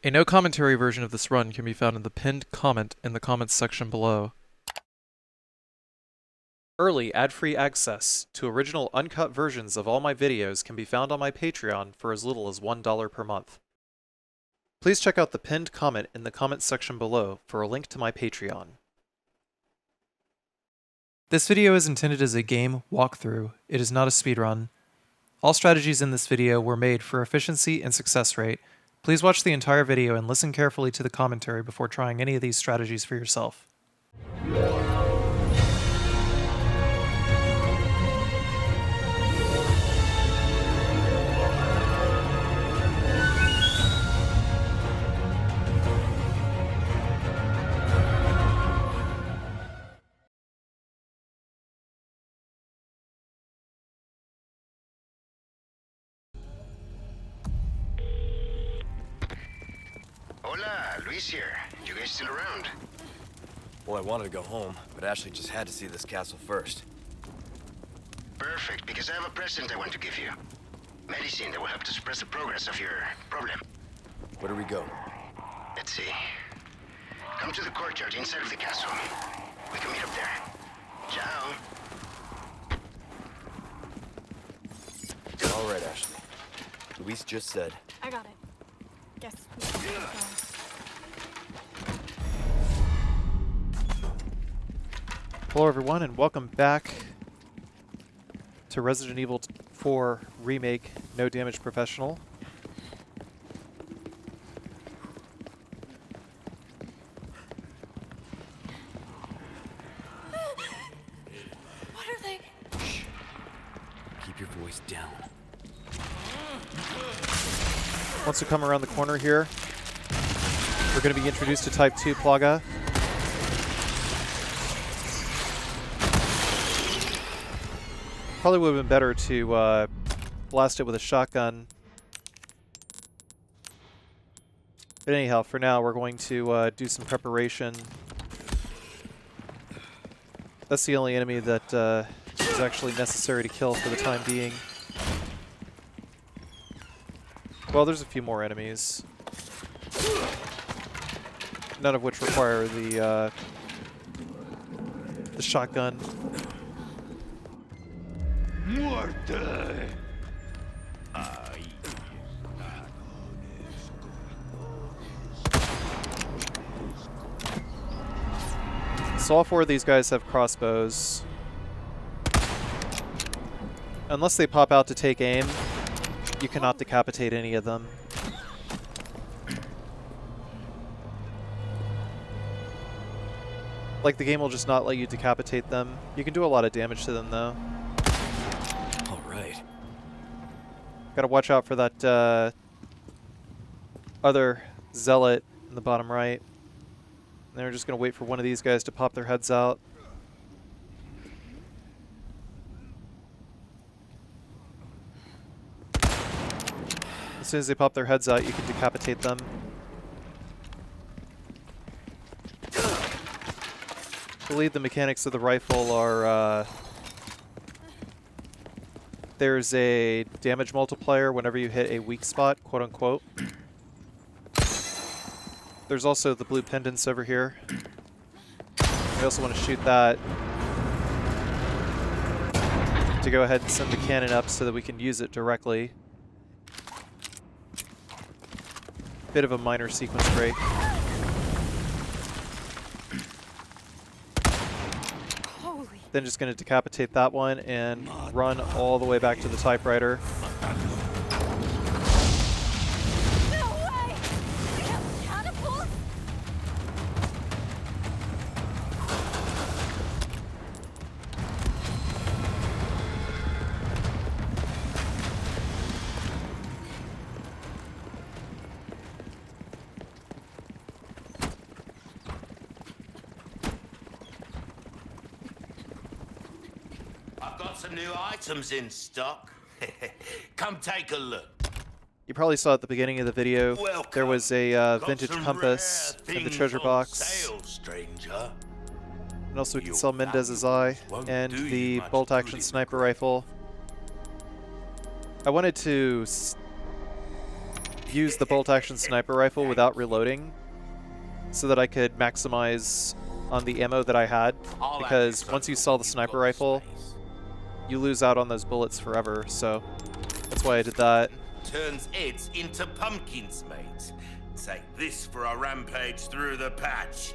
A no commentary version of this run can be found in the pinned comment in the comments section below. Early ad-free access to original uncut versions of all my videos can be found on my Patreon for as little as $1 per month. Please check out the pinned comment in the comments section below for a link to my Patreon. This video is intended as a game walkthrough. It is not a speedrun. All strategies in this video were made for efficiency and success rate. Please watch the entire video and listen carefully to the commentary before trying any of these strategies for yourself. Hola, Luis here. You guys still around? Well, I wanted to go home, but Ashley just had to see this castle first. Perfect, because I have a present I want to give you. Medicine that will help to suppress the progress of your problem. Where do we go? Let's see. Come to the courtyard inside of the castle. We can meet up there. Ciao. All right, Ashley. Luis just said. I got it. Guess we should keep going. Hello everyone and welcome back to Resident Evil 4 Remake No Damage Professional. What are they? Shh. Keep your voice down. Once we come around the corner here, we're going to be introduced to Type 2 Plaga. Probably would have been better to blast it with a shotgun. But anyhow, for now, we're going to do some preparation. That's the only enemy that is actually necessary to kill for the time being. Well, there's a few more enemies. None of which require the shotgun. Muerte. So all four of these guys have crossbows. Unless they pop out to take aim, you cannot decapitate any of them. Like, the game will just not let you decapitate them. You can do a lot of damage to them, though. All right. Gotta watch out for that other zealot in the bottom right. And then we're just gonna wait for one of these guys to pop their heads out. As soon as they pop their heads out, you can decapitate them. I believe the mechanics of the rifle are there's a damage multiplier whenever you hit a weak spot, quote unquote. There's also the blue pendants over here. We also want to shoot that to go ahead and send the cannon up so that we can use it directly. Bit of a minor sequence break. Holy. Then just going to decapitate that one and run all the way back to the typewriter. No way! Catapult? I've got some new items in stock. Come take a look. You probably saw at the beginning of the video, Welcome. there was a Got vintage some compass rare in the things treasure on box. sale, stranger. And also we can Your sell Mendez's eye valuables won't and do you the much bolt-action good. sniper rifle. I wanted to use the bolt-action sniper rifle without reloading so that I could maximize on the ammo that I had, because once you sell the sniper rifle, you lose out on those bullets forever, so that's why I did that. Turns heads into pumpkins, mate. Take this for a rampage through the patch.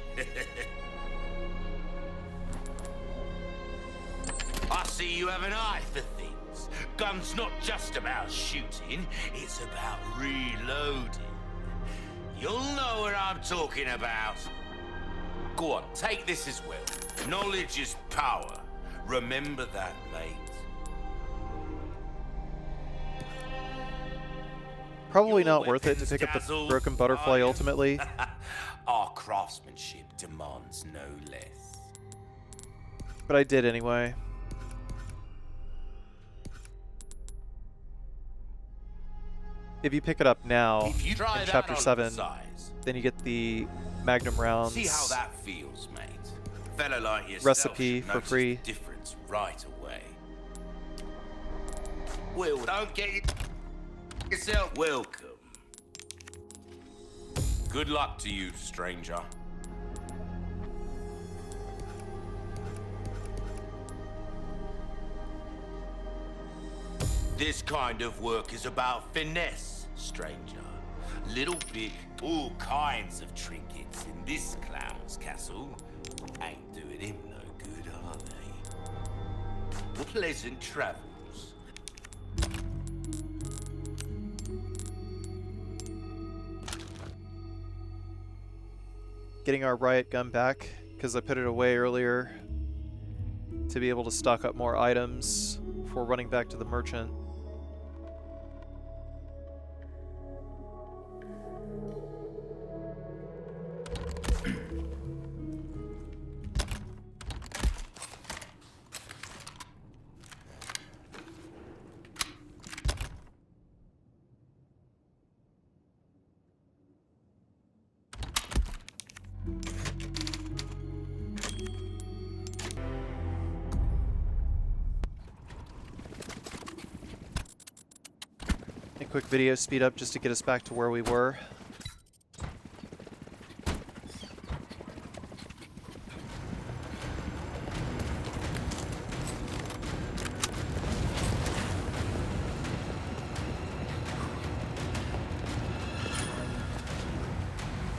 I see you have an eye for things. Gun's not just about shooting, it's about reloading. You'll know what I'm talking about. Go on, take this as well. Knowledge is power. Remember that, mate. Probably Your not worth it to weapons pick up the dazzled, broken butterfly are you? ultimately. Our craftsmanship demands no less. But I did anyway. If you pick it up now If you try in that Chapter on 7, size, then you get the Magnum rounds see how that feels, mate. Fella like yourself recipe should for notice free. the difference right away. Well, don't get yourself welcome. Good luck to you, stranger. This kind of work is about finesse, stranger. Little bit, all kinds of trinkets in this clown's castle. Ain't doing him no good, are they? Pleasant travels. Getting our riot gun back, because I put it away earlier to be able to stock up more items before running back to the merchant. A quick video speed up just to get us back to where we were.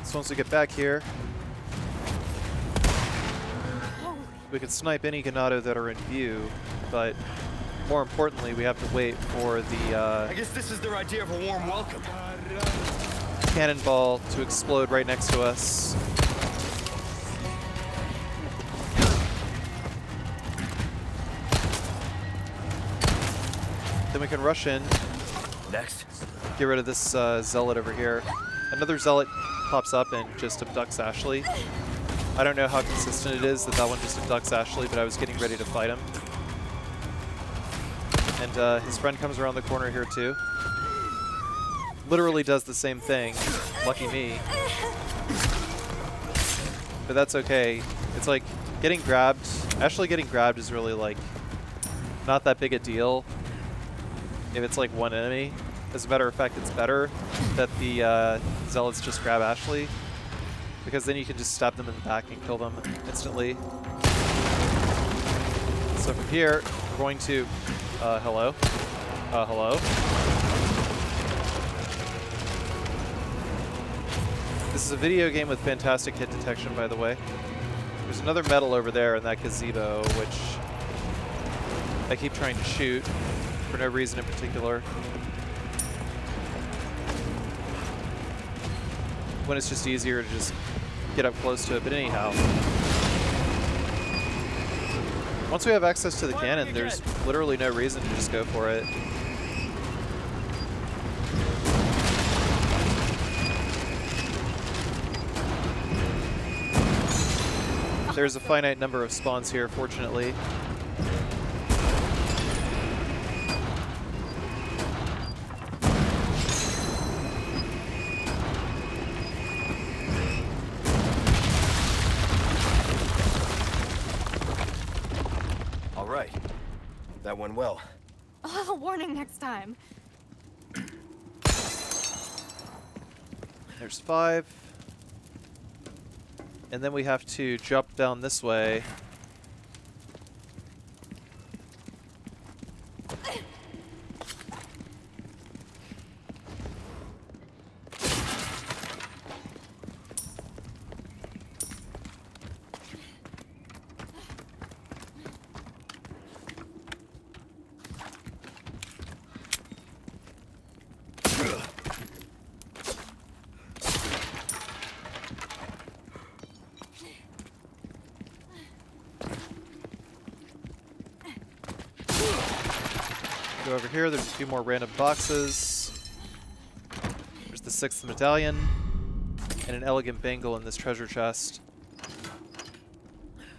So once we get back here, we can snipe any Ganado that are in view, but more importantly, we have to wait for the I guess this is their idea of a warm welcome. cannonball to explode right next to us. Then we can rush in, Next. get rid of this zealot over here. Another zealot pops up and just abducts Ashley. I don't know how consistent it is that that one just abducts Ashley, but I was getting ready to fight him. And his friend comes around the corner here too. Literally does the same thing. Lucky me. But that's okay. It's like getting grabbed. Ashley getting grabbed is really like not that big a deal if it's like one enemy. As a matter of fact, it's better that the zealots just grab Ashley, because then you can just stab them in the back and kill them instantly. So from here, we're going to... hello? Hello? This is a video game with fantastic hit detection, by the way. There's another medal over there in that gazebo, which I keep trying to shoot for no reason in particular, when it's just easier to just get up close to it. But anyhow, once we have access to the cannon, there's literally no reason to just go for it. There's a finite number of spawns here, fortunately. All right. That went well. A little warning next time. There's 5. And then we have to jump down this way. Go over here, there's a few more random boxes. There's the 6th medallion, and an elegant bangle in this treasure chest.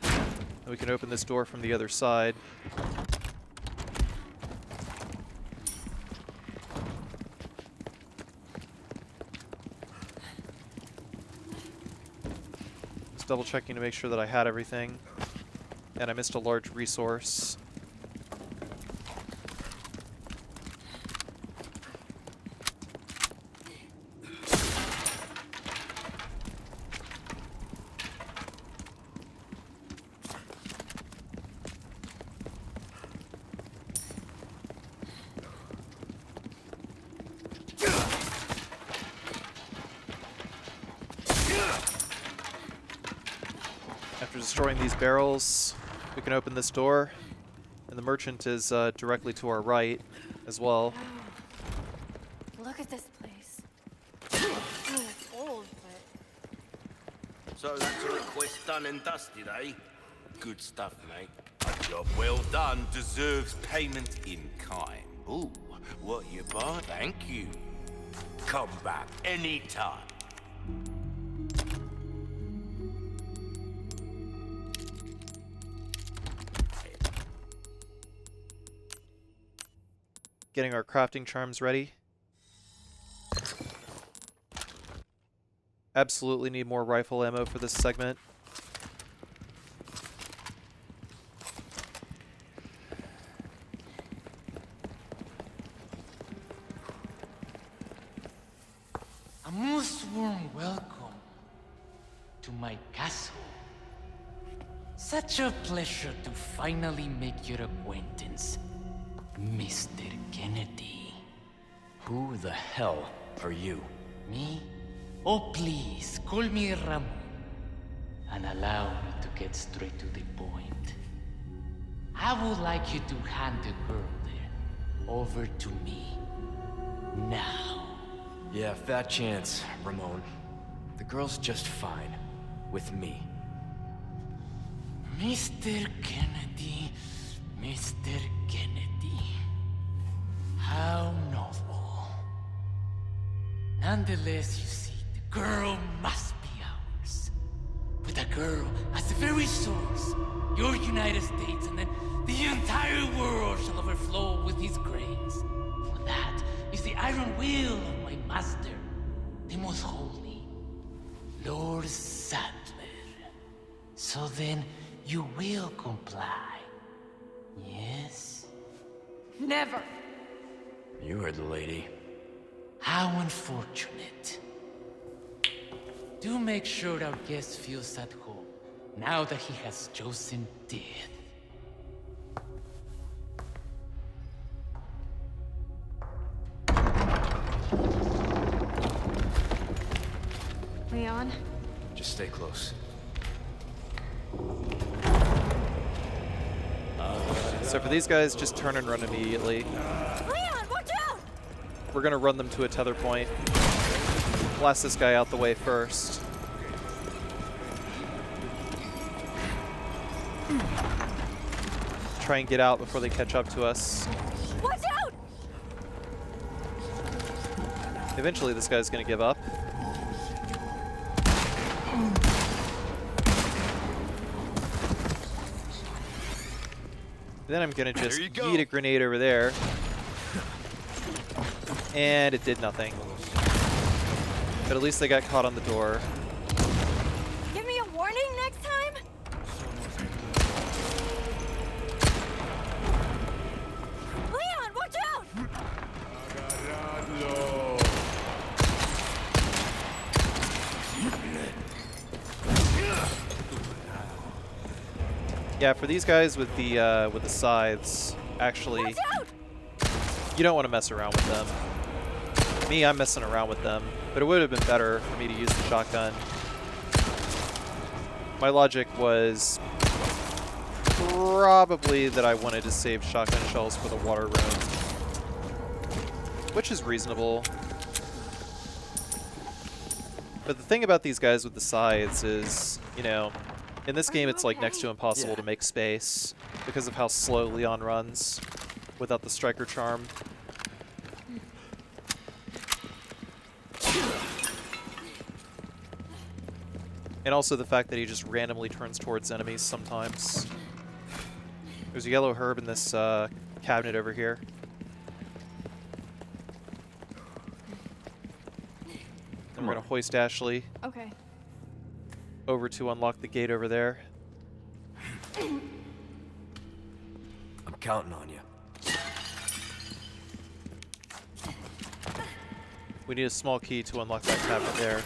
And we can open this door from the other side. Just double checking to make sure that I had everything. And I missed a large resource. After destroying these barrels, we can open this door, and the merchant is directly to our right as well. Look at this place. I mean, it's old, but So that's a request done and dusted, eh? Good stuff, mate. A job well done deserves payment in kind. Ooh, what you buy? Thank you. Come back anytime. Getting our crafting charms ready. Absolutely need more rifle ammo for this segment. A most warm welcome to my castle. Such a pleasure to finally make your acquaintance, Mr. Kennedy. Who the hell are you? Me? Oh, please, call me Ramon. And allow me to get straight to the point. I would like you to hand the girl there over to me. Now. Yeah, fat chance, Ramon. The girl's just fine. With me. Mr. Kennedy, Mr. Kennedy. How novel. Nonetheless, you see, the girl must be ours. With a girl as the very source, your United States, and then the entire world shall overflow with his grace. For that is the iron will of my master, the most holy, Lord Sadler. So then, you will comply. Yes? never. You heard the lady. How unfortunate. Do make sure our guest feels at home, now that he has chosen death. Leon? Just stay close. So for these guys, just turn and run immediately. Leon, watch out! We're gonna run them to a tether point. Blast this guy out the way first. Try and get out before they catch up to us. Watch out! Eventually this guy's gonna give up. Then I'm gonna just yeet a grenade over there. And it did nothing. But at least they got caught on the door. Give me a warning next time? Leon, watch out! Yeah, for these guys with the scythes, actually, you don't want to mess around with them. Me, I'm messing around with them, but it would have been better for me to use the shotgun. My logic was probably that I wanted to save shotgun shells for the water room, which is reasonable. But the thing about these guys with the scythes is, you know, in this game it's like next to impossible to make space because of how slow Leon runs without the striker charm. And also the fact that he just randomly turns towards enemies sometimes. There's a yellow herb in this cabinet over here. And we're going to hoist Ashley over to unlock the gate over there. I'm counting on you. We need a small key to unlock that cabinet there.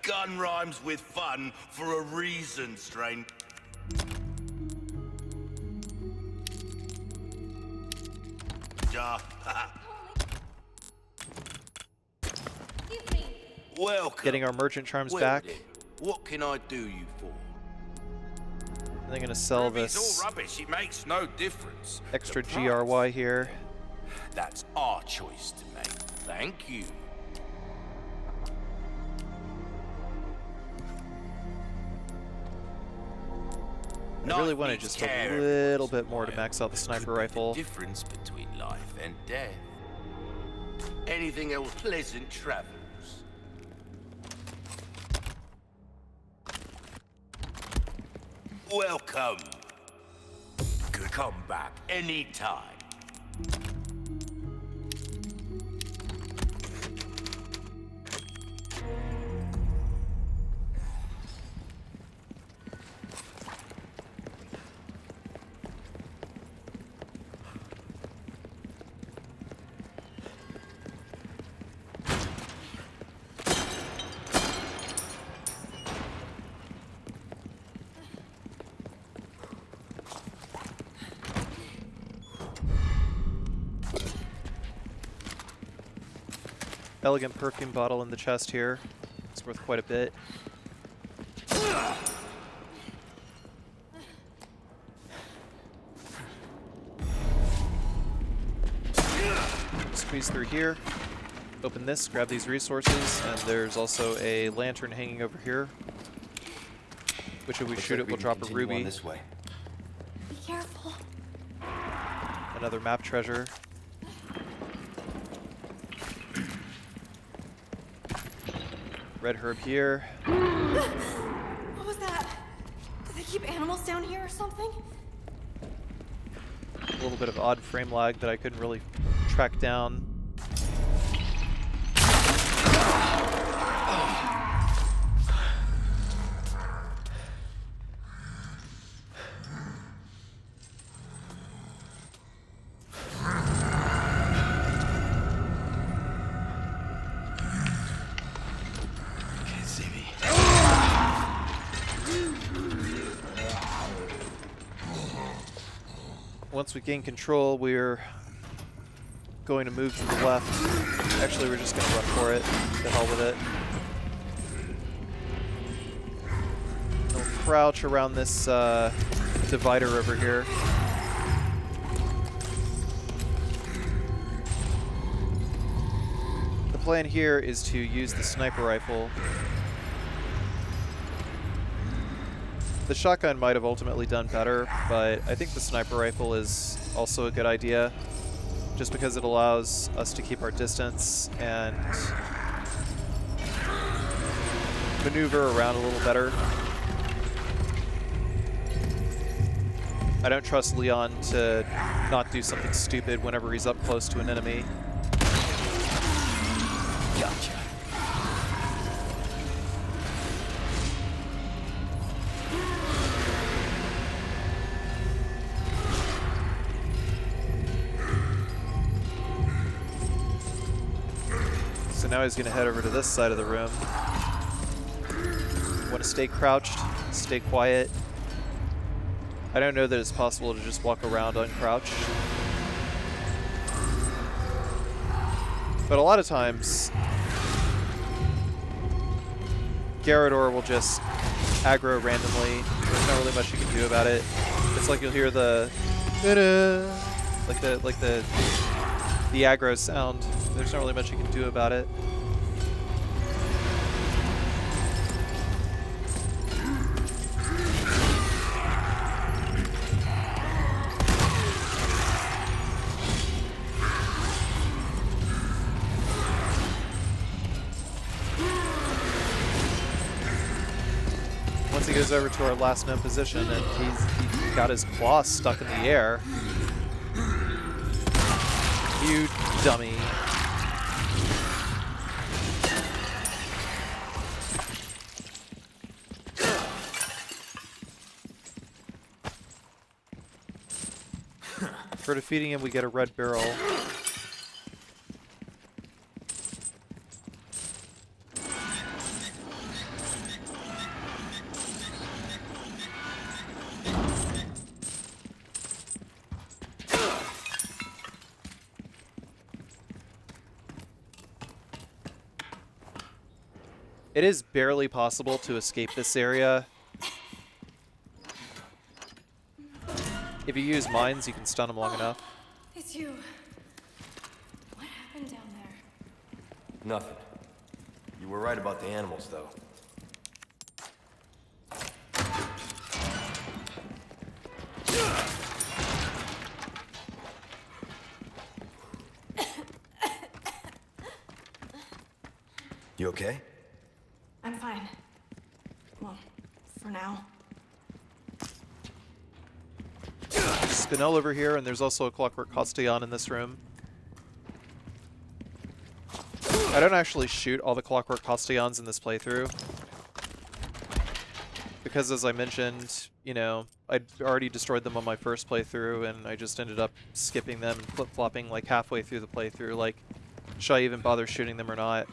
Gun rhymes with fun for a reason, stranger. Welcome. Getting our merchant charms back. Then, what can I do you for? And they're going to sell Ruby's this all rubbish. It makes no difference. extra The price, GRY here. that's our choice to make. Thank you. I really wanted just a little bit more to max out the sniper rifle. Difference between life and death. Anything else? Pleasant travels. Welcome. Come back anytime. Elegant perfume bottle in the chest here. It's worth quite a bit. Squeeze through here. Open this, grab these resources, and there's also a lantern hanging over here. Which if we shoot it will drop a ruby. This way. Be careful. Another map treasure. Red herb here. What was that? Do they keep animals down here or something? A little bit of odd frame lag that I couldn't really track down. Once we gain control, we're going to move to the left. Actually, we're just going to run for it. The hell with it. We'll crouch around this divider over here. The plan here is to use the sniper rifle. The shotgun might have ultimately done better, but I think the sniper rifle is also a good idea, just because it allows us to keep our distance and maneuver around a little better. I don't trust Leon to not do something stupid whenever he's up close to an enemy. Gotcha. So now he's going to head over to this side of the room. Want to stay crouched, stay quiet. I don't know that it's possible to just walk around uncrouched. But a lot of times, Garador will just aggro randomly. There's not really much you can do about it. It's like you'll hear the like the aggro sound. There's not really much you can do about it. Once he goes over to our last known position and he's got his claws stuck in the air. You dummy. For defeating him, we get a red barrel. It is barely possible to escape this area. If you use mines, you can stun them long enough. It's you. What happened down there? Nothing. You were right about the animals, though. You okay? I'm fine. Well, for now. Spinel over here, and there's also a Clockwork Castle in this room. I don't actually shoot all the Clockwork Castellans in this playthrough. Because as I mentioned, you know, I'd already destroyed them on my first playthrough, and I just ended up skipping them and flip-flopping like halfway through the playthrough, like, should I even bother shooting them or not?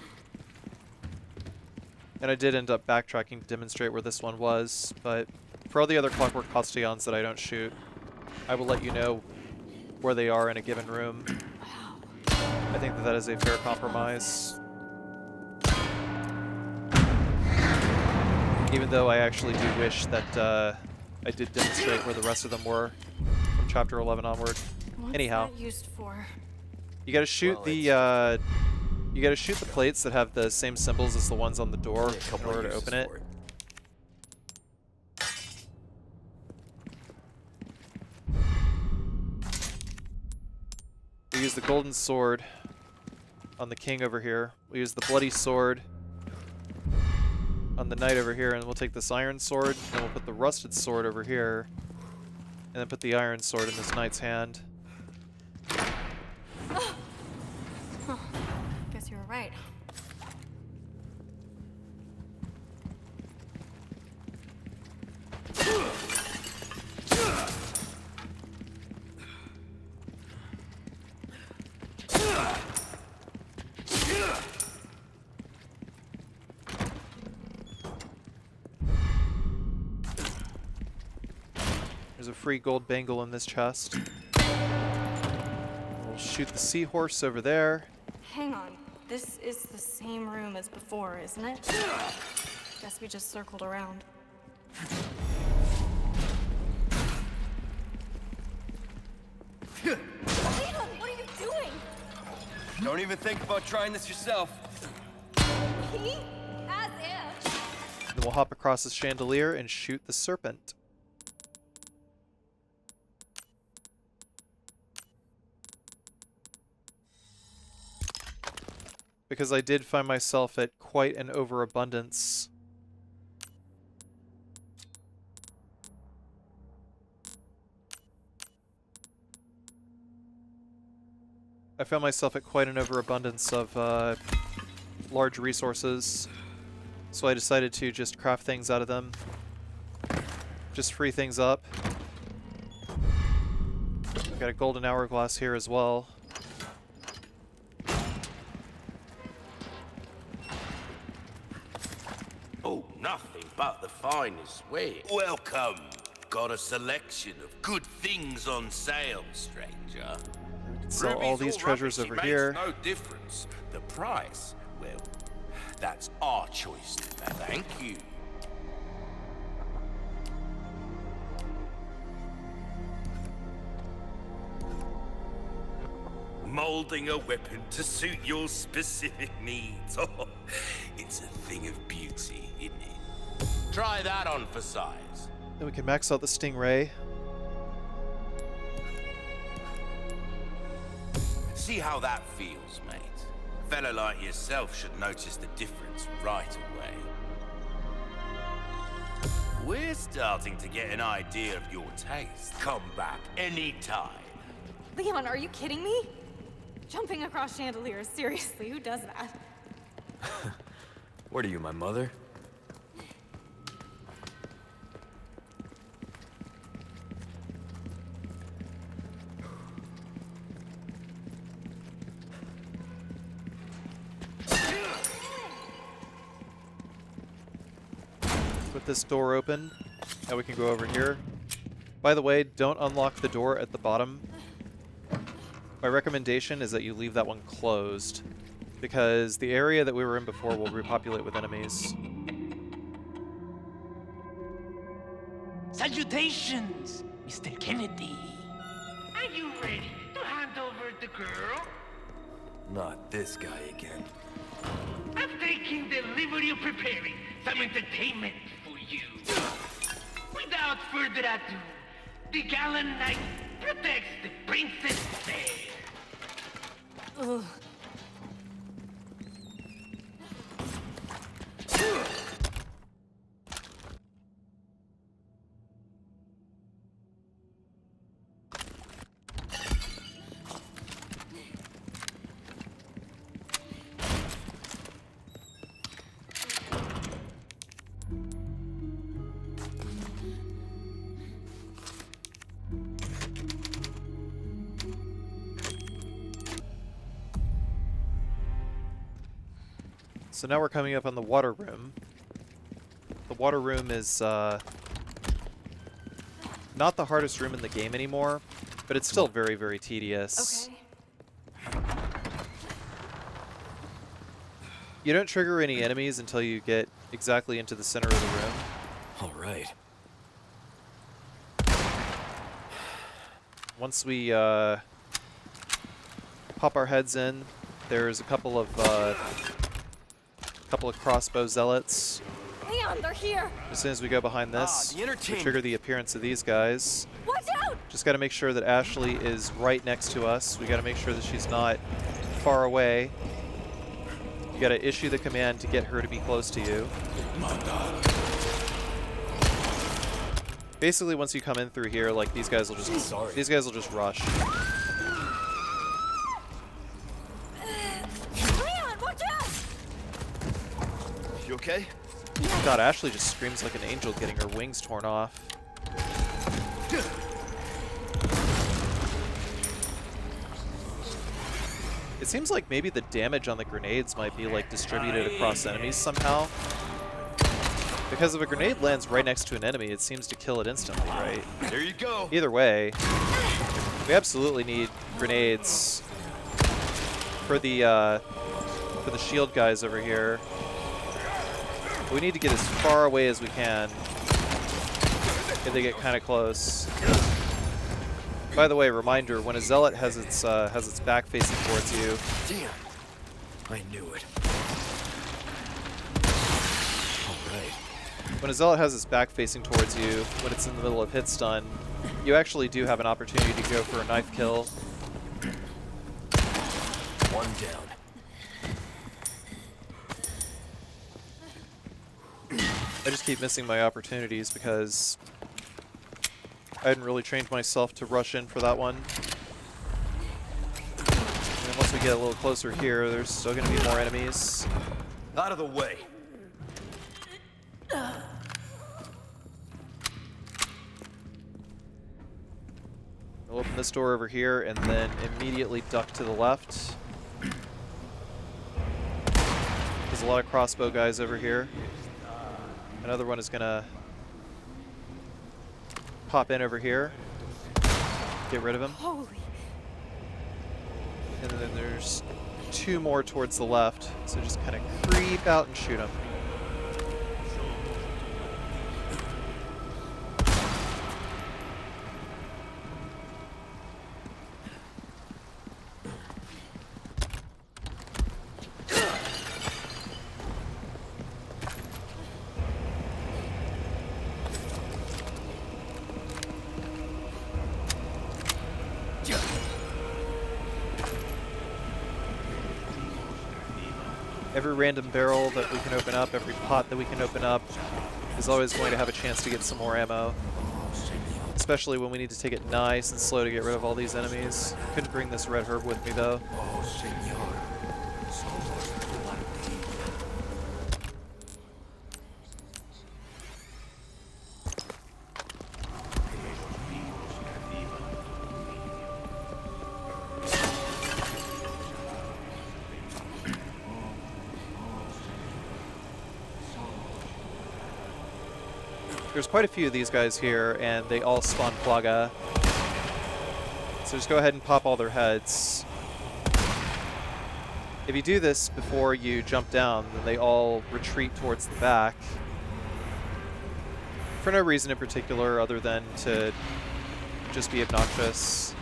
And I did end up backtracking to demonstrate where this one was, but for all the other Clockwork Castellans that I don't shoot, I will let you know where they are in a given room. I think that that is a fair compromise. Even though I actually do wish that I did demonstrate where the rest of them were from chapter 11 onward. What's Anyhow, that used for? you gotta shoot Well, you gotta shoot the plates that have the same symbols as the ones on the door in order to open it. We use the golden sword on the king over here. We use the bloody sword on the knight over here, and we'll take this iron sword, and we'll put the rusted sword over here, and then put the iron sword in this knight's hand. Guess you were right. There's a free gold bangle in this chest. We'll shoot the seahorse over there. Hang on. This is the same room as before, isn't it? Guess we just circled around. Leon, what are you doing? Don't even think about trying this yourself. He? As if. Then we'll hop across this chandelier and shoot the serpent. Because I did find myself at quite an overabundance. I found myself at quite an overabundance of large resources, so I decided to just craft things out of them. Just free things up. I've got a golden hourglass here as well. nothing but the finest ware. Welcome. Got a selection of good things on sale, stranger. Sell all these treasures over here. No difference. The price, well, that's our choice. Thank you. Molding a weapon to suit your specific needs. Oh, it's a thing of beauty, isn't it? Try that on for size. Then we can max out the stingray. See how that feels, mate. A fella like yourself should notice the difference right away. We're starting to get an idea of your taste. Come back anytime. Leon, are you kidding me? Jumping across chandeliers, seriously, who does that? What are you, my mother? Put this door open. Now we can go over here. By the way, don't unlock the door at the bottom. My recommendation is that you leave that one closed, because the area that we were in before will repopulate with enemies. Salutations, Mr. Kennedy. Are you ready to hand over the girl? Not this guy again. I'm taking the liberty of preparing some entertainment for you. Without further ado, the gallant knight protects the princess fair. Ugh. So now we're coming up on the water room. The water room is not the hardest room in the game anymore, but it's still very, very tedious. Okay. You don't trigger any enemies until you get exactly into the center of the room. All right. Once we pop our heads in, there's a couple of crossbow zealots. Leon, they're here! As soon as we go behind this, the we entertainment. trigger the appearance of these guys. Watch out! Just got to make sure that Ashley is right next to us. We got to make sure that she's not far away. You got to issue the command to get her to be close to you. Basically, once you come in through here, like these guys will just rush. Leon, watch out! You okay? God, Ashley just screams like an angel getting her wings torn off. It seems like maybe the damage on the grenades might be like distributed across enemies somehow. Because if a grenade lands right next to an enemy, it seems to kill it instantly, right? There you go. Either way, we absolutely need grenades for the shield guys over here. We need to get as far away as we can if they get kind of close. By the way, reminder: when a zealot has its back facing towards you, Damn. I knew it. All right. when a zealot has its back facing towards you, when it's in the middle of hit stun, you actually do have an opportunity to go for a knife kill. One down. I just keep missing my opportunities because I hadn't really trained myself to rush in for that one. And then once we get a little closer here, there's still going to be more enemies. Out of the way. I'll open this door over here and then immediately duck to the left. There's a lot of crossbow guys over here. Another one is gonna pop in over here. Get rid of him. Holy. And then there's 2 more towards the left. So just kind of creep out and shoot them. Every random barrel that we can open up, every pot that we can open up, is always going to have a chance to get some more ammo. Especially when we need to take it nice and slow to get rid of all these enemies. Couldn't bring this red herb with me though. There's quite a few of these guys here, and they all spawn Plaga. So just go ahead and pop all their heads. If you do this before you jump down, then they all retreat towards the back. For no reason in particular other than to just be obnoxious.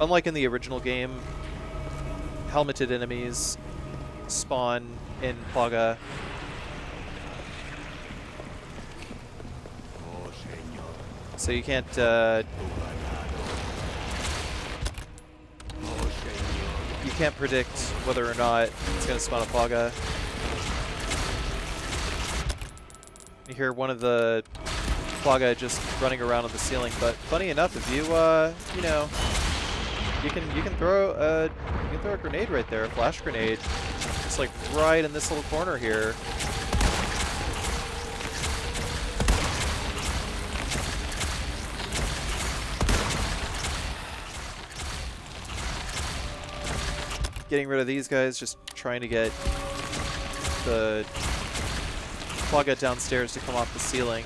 Unlike in the original game, helmeted enemies spawn in Plaga. So you can't, you can't predict whether or not it's going to spawn a Plaga. You hear one of the Plaga just running around on the ceiling, but funny enough, if you, you know, you can throw a grenade right there, a flash grenade, just like right in this little corner here. Getting rid of these guys, just trying to get the Plaga downstairs to come off the ceiling.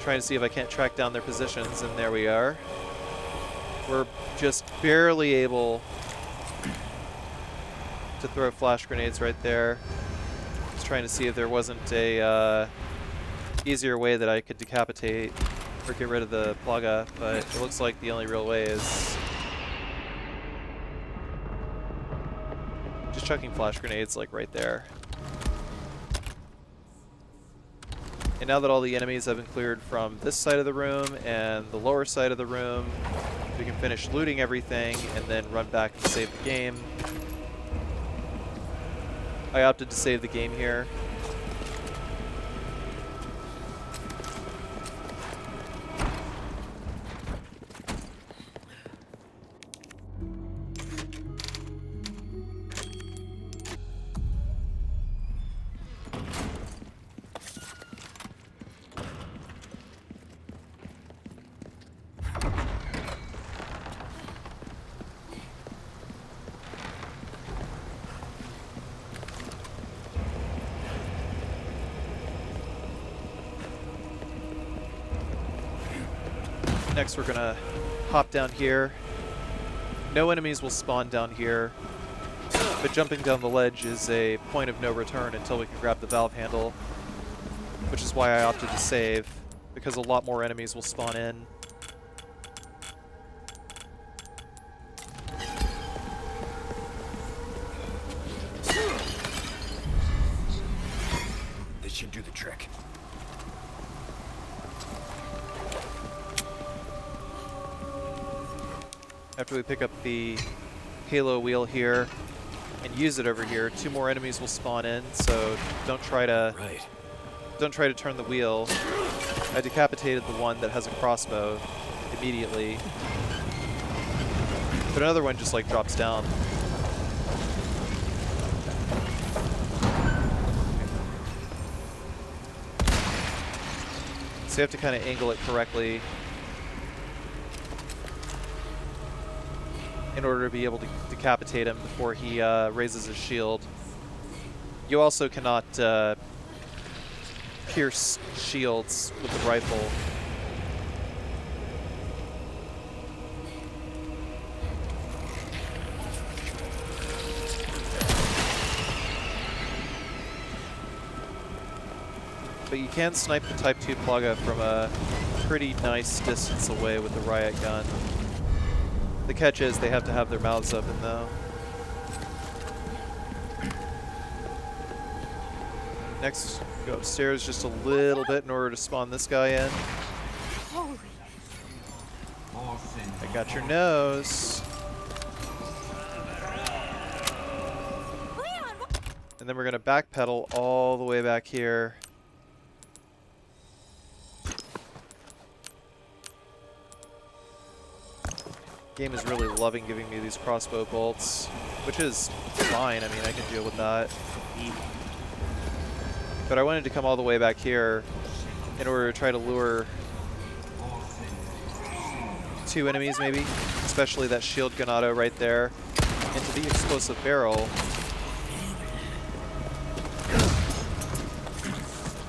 Trying to see if I can't track down their positions, and there we are. We're just barely able to throw flash grenades right there. Just trying to see if there wasn't a easier way that I could decapitate or get rid of the Plaga, but it looks like the only real way is just chucking flash grenades like right there. And now that all the enemies have been cleared from this side of the room and the lower side of the room, we can finish looting everything and then run back and save the game. I opted to save the game here. Next we're gonna hop down here. No enemies will spawn down here, but jumping down the ledge is a point of no return until we can grab the valve handle, which is why I opted to save, because a lot more enemies will spawn in. This should do the trick. After we pick up the halo wheel here and use it over here, 2 more enemies will spawn in, so don't try to turn the wheel. I decapitated the one that has a crossbow immediately, but another one just like drops down. So you have to kind of angle it correctly in order to be able to decapitate him before he raises his shield. You also cannot pierce shields with the rifle. But you can snipe the Type 2 Plugga from a pretty nice distance away with the riot gun. The catch is they have to have their mouths open though. Next, go upstairs just a little bit in order to spawn this guy in. Holy. I got your nose. Leon! And then we're gonna backpedal all the way back here. Game is really loving giving me these crossbow bolts, which is fine. I mean, I can deal with that. But I wanted to come all the way back here in order to try to lure 2 enemies, maybe, especially that shield Ganado right there, into the explosive barrel.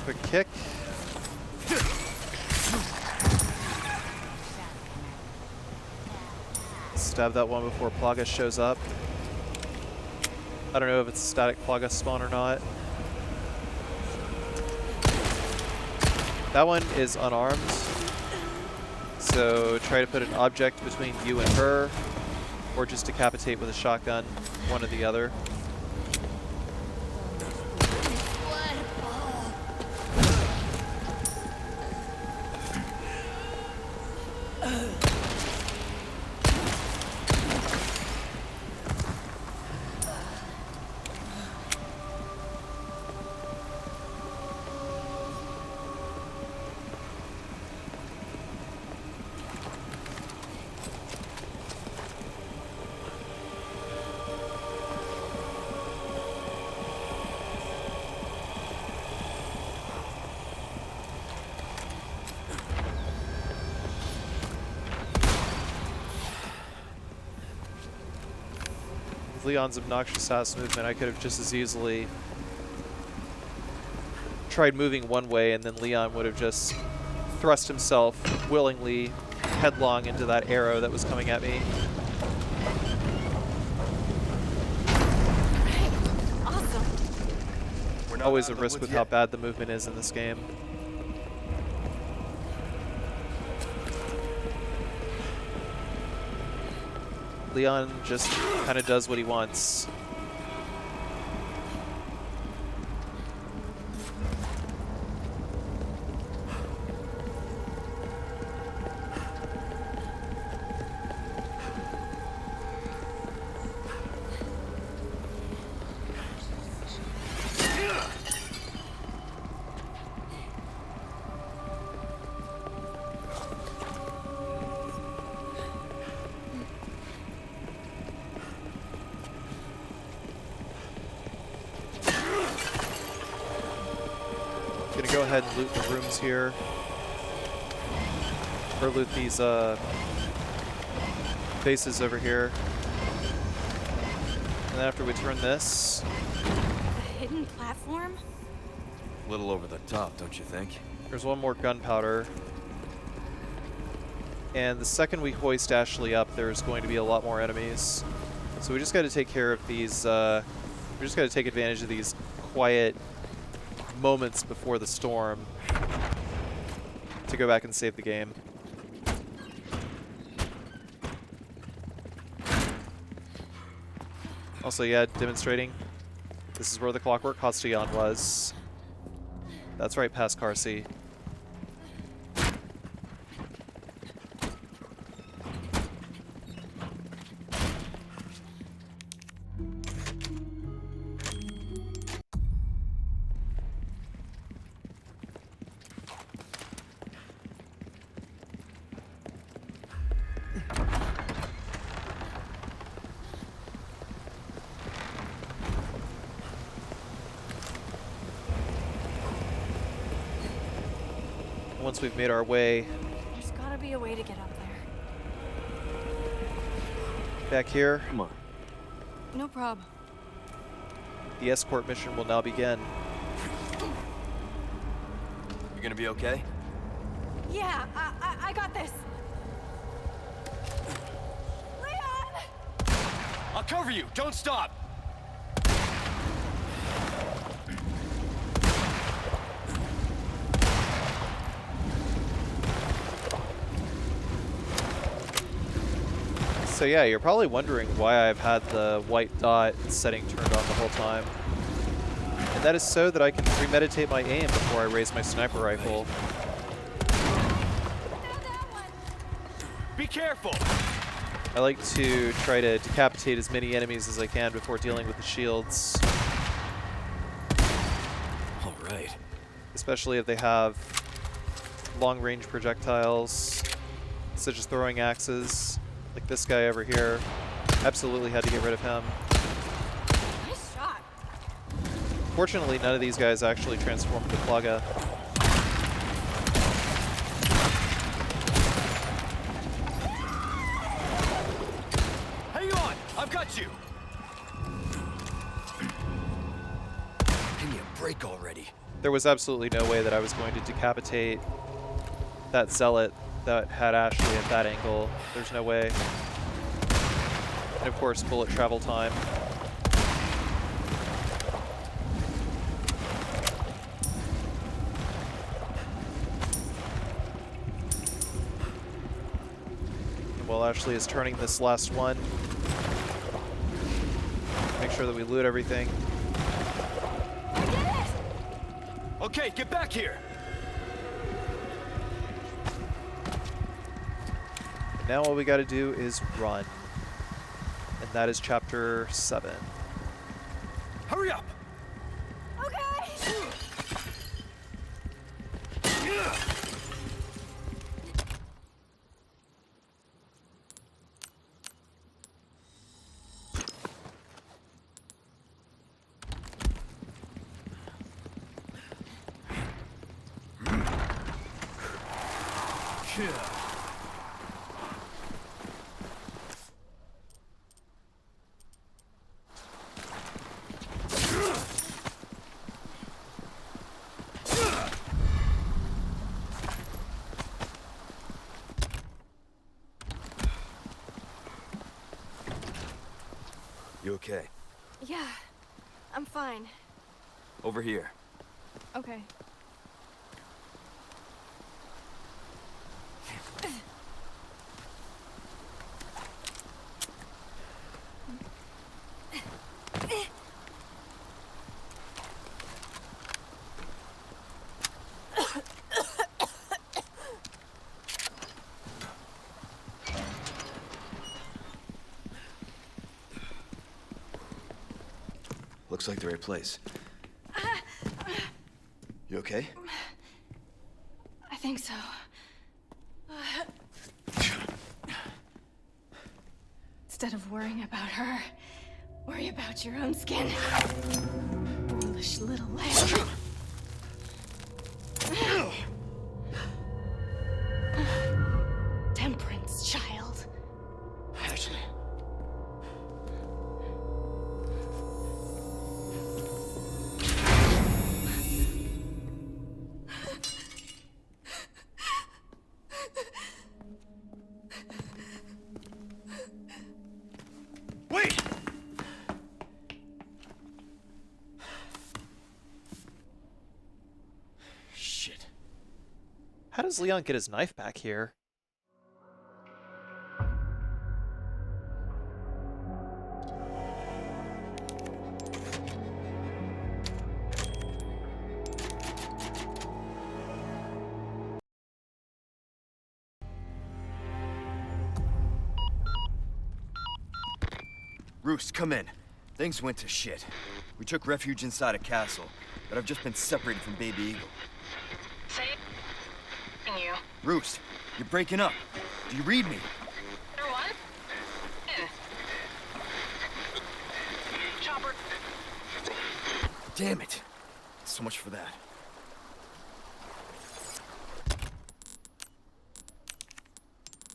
Quick kick. Stab that one before Plaga shows up. I don't know if it's a static Plaga spawn or not. That one is unarmed, so try to put an object between you and her, or just decapitate with a shotgun, one or the other. Leon's obnoxious ass movement, I could have just as easily tried moving one way, and then Leon would have just thrust himself willingly headlong into that arrow that was coming at me. Awesome. Always a risk with how bad the movement is in this game. Leon just kind of does what he wants. Gonna go ahead and loot the rooms here. Or loot these bases over here. And then after we turn this, A hidden platform? A little over the top, don't you think? there's one more gunpowder. And the second we hoist Ashley up, there's going to be a lot more enemies. So we just got to take care of these, we just got to take advantage of these quiet moments before the storm to go back and save the game. Also, yeah, demonstrating. This is where the Clockwork Castle was. That's right, past Carcy. Once we've made our way There's gotta be a way to get up there. back here, Come on. No prob. The escort mission will now begin. You gonna be okay? Yeah, I got this. Leon! I'll cover you! Don't stop! So yeah, you're probably wondering why I've had the white dot setting turned on the whole time. And that is so that I can premeditate my aim before I raise my sniper rifle. Be careful! I like to try to decapitate as many enemies as I can before dealing with the shields. Alright. Especially if they have long-range projectiles, such as throwing axes. Like this guy over here. Absolutely had to get rid of him. Nice shot. Fortunately, none of these guys actually transformed to Plaga. Hang on! I've got you! Give me a break already. There was absolutely no way that I was going to decapitate that zealot that had Ashley at that angle. There's no way. And of course, bullet travel time. And while Ashley is turning this last one, make sure that we loot everything. Okay, get back here! Now all we gotta do is run. And that is chapter 7. Hurry up! Okay. You okay? Yeah, I'm fine. Over here. Okay. Looks like the right place. You okay? I think so. Instead of worrying about her, worry about your own skin. Foolish little lamb. Temperance, child. Ashley. Wait! Shit. How does Leon get his knife back here? Roost, come in. Things went to shit. We took refuge inside a castle, but I've just been separated from Baby Eagle. Say you. Roost, you're breaking up. Do you read me? Number one? In. Chopper. Damn it. So much for that.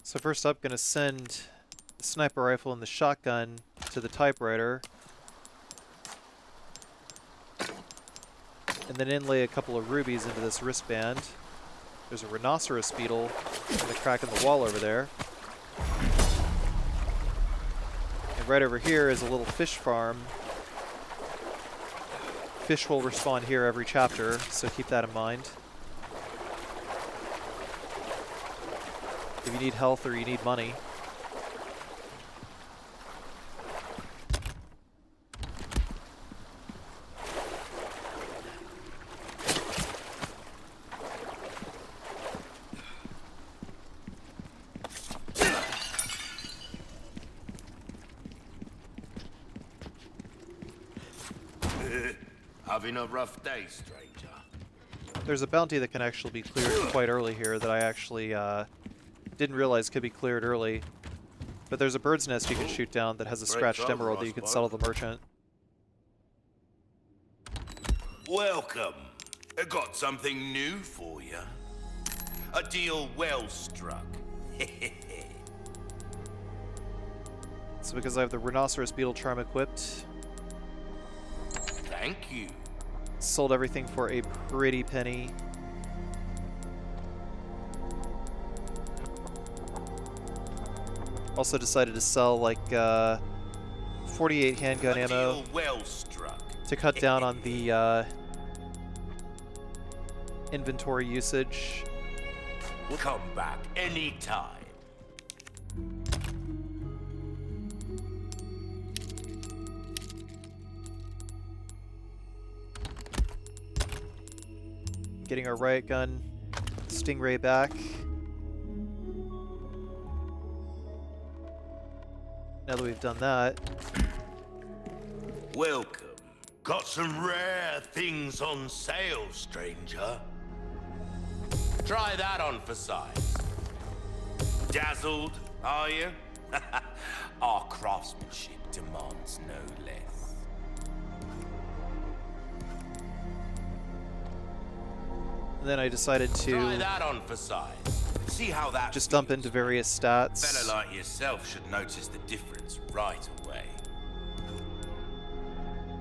So first up, gonna send the sniper rifle and the shotgun to the typewriter. and then inlay a couple of rubies into this wristband. There's a rhinoceros beetle in the crack in the wall over there. And right over here is a little fish farm. Fish will respawn here every chapter, so keep that in mind. If you need health or you need money. Having a rough day, stranger. There's a bounty that can actually be cleared quite early here that I actually didn't realize could be cleared early. But there's a bird's nest you can shoot down that has a scratched emerald that you can sell to the merchant. Welcome. I got something new for you. A deal well struck. So because I have the rhinoceros beetle charm equipped, Thank you. sold everything for a pretty penny. Also decided to sell like 48 handgun A ammo deal well struck. to cut down on the inventory usage. Come back anytime. Getting our riot gun stingray back. Now that we've done that, Welcome. Got some rare things on sale, stranger. Try that on for size. Dazzled, are you? Our craftsmanship demands no less. and then I decided Try to that on for size. See how that just dump feels. into various A stats. fella like yourself should notice the difference right away.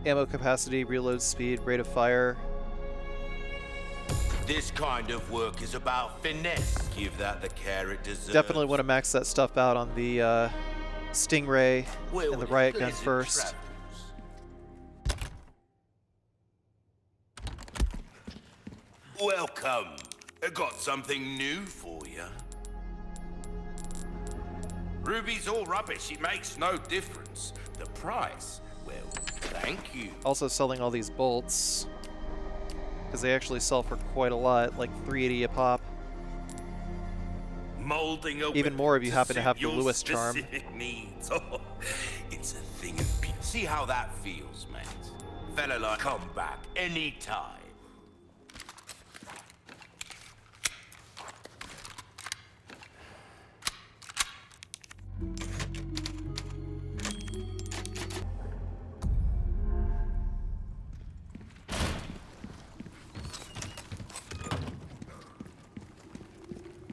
Ammo capacity, reload speed, rate of fire. This kind of work is about finesse. Give that the care it deserves. Definitely want to max that stuff out on the stingray Well, and the with riot gun pleasant first. travels. Welcome. I got something new for you. Ruby's all rubbish. It makes no difference. The price, well, thank you. Also selling all these bolts, because they actually sell for quite a lot, like 380 a pop. Molding a Even more if you weapon happen to suit have the your Lewis charm. specific needs. Oh, it's a thing of beauty. See how that feels, mate. Fella like, come back anytime.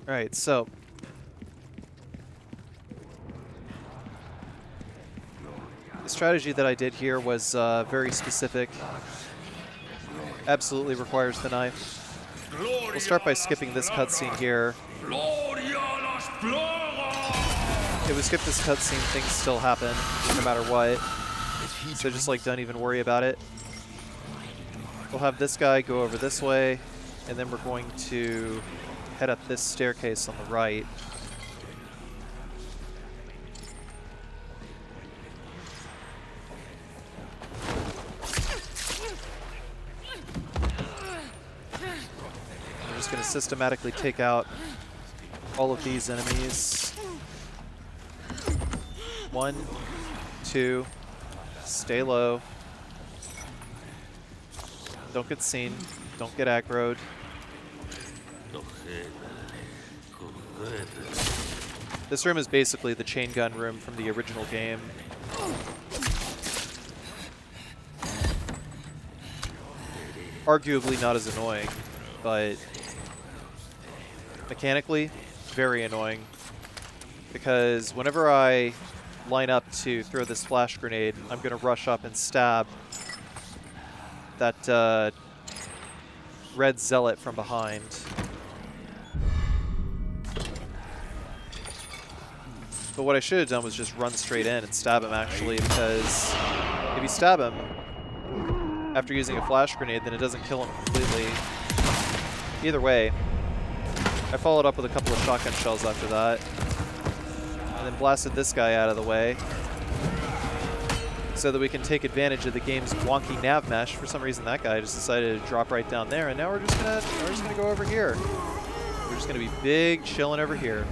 Alright, so the strategy that I did here was very specific. Absolutely requires the knife. We'll start by skipping this cutscene here. If we skip this cutscene, things still happen, no matter what. So just like don't even worry about it. We'll have this guy go over this way, and then we're going to head up this staircase on the right. I'm just going to systematically take out all of these enemies. 1, 2, stay low. Don't get seen. Don't get aggroed. This room is basically the chain gun room from the original game. Arguably not as annoying, but mechanically very annoying. Because whenever I line up to throw this flash grenade, I'm going to rush up and stab that red zealot from behind. But what I should have done was just run straight in and stab him, actually, because if you stab him after using a flash grenade, then it doesn't kill him completely. Either way, I followed up with a couple of shotgun shells after that, and then blasted this guy out of the way so that we can take advantage of the game's wonky nav mesh. For some reason, that guy just decided to drop right down there, and now we're just gonna go over here. We're just gonna be big chilling over here.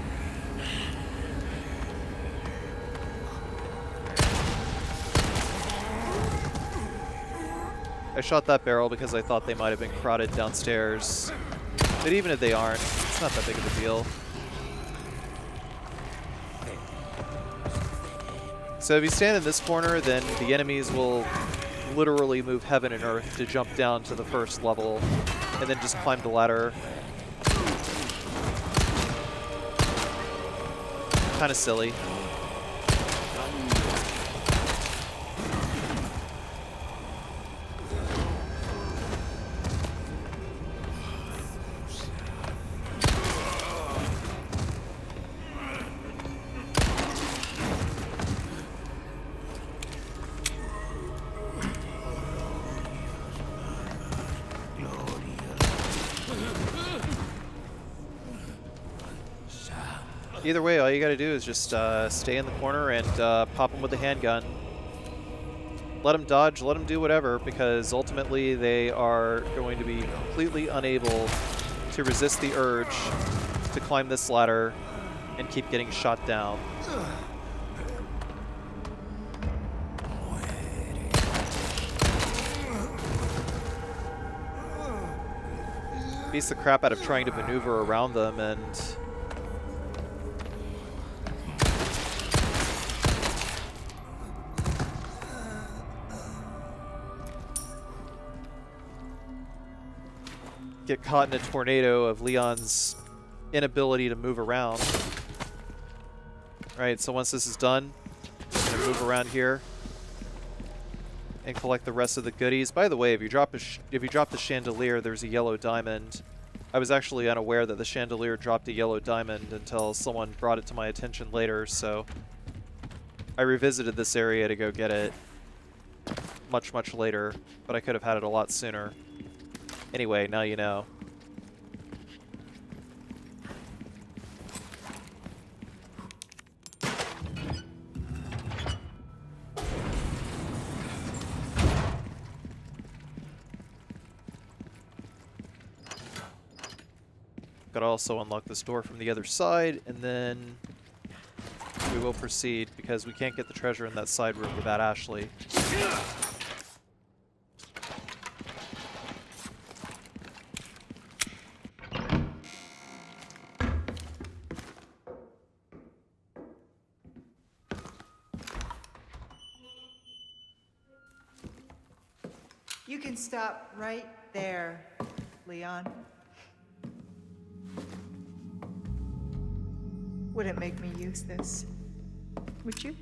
I shot that barrel because I thought they might have been crowded downstairs. But even if they aren't, it's not that big of a deal. So if you stand in this corner, then the enemies will literally move heaven and earth to jump down to the first level and then just climb the ladder. Kind of silly. Either way, all you gotta do is just stay in the corner and pop them with the handgun. Let them dodge, let them do whatever, because ultimately they are going to be completely unable to resist the urge to climb this ladder and keep getting shot down. Beats the crap out of trying to maneuver around them and get caught in a tornado of Leon's inability to move around. Alright, so once this is done, I'm gonna move around here and collect the rest of the goodies. By the way, if you drop the chandelier, there's a yellow diamond. I was actually unaware that the chandelier dropped a yellow diamond until someone brought it to my attention later, so I revisited this area to go get it much, much later, but I could have had it a lot sooner. Anyway, now you know. Gotta also unlock this door from the other side, and then we will proceed, because we can't get the treasure in that side room without Ashley. You can stop right there, Leon. Wouldn't make me use this, would you?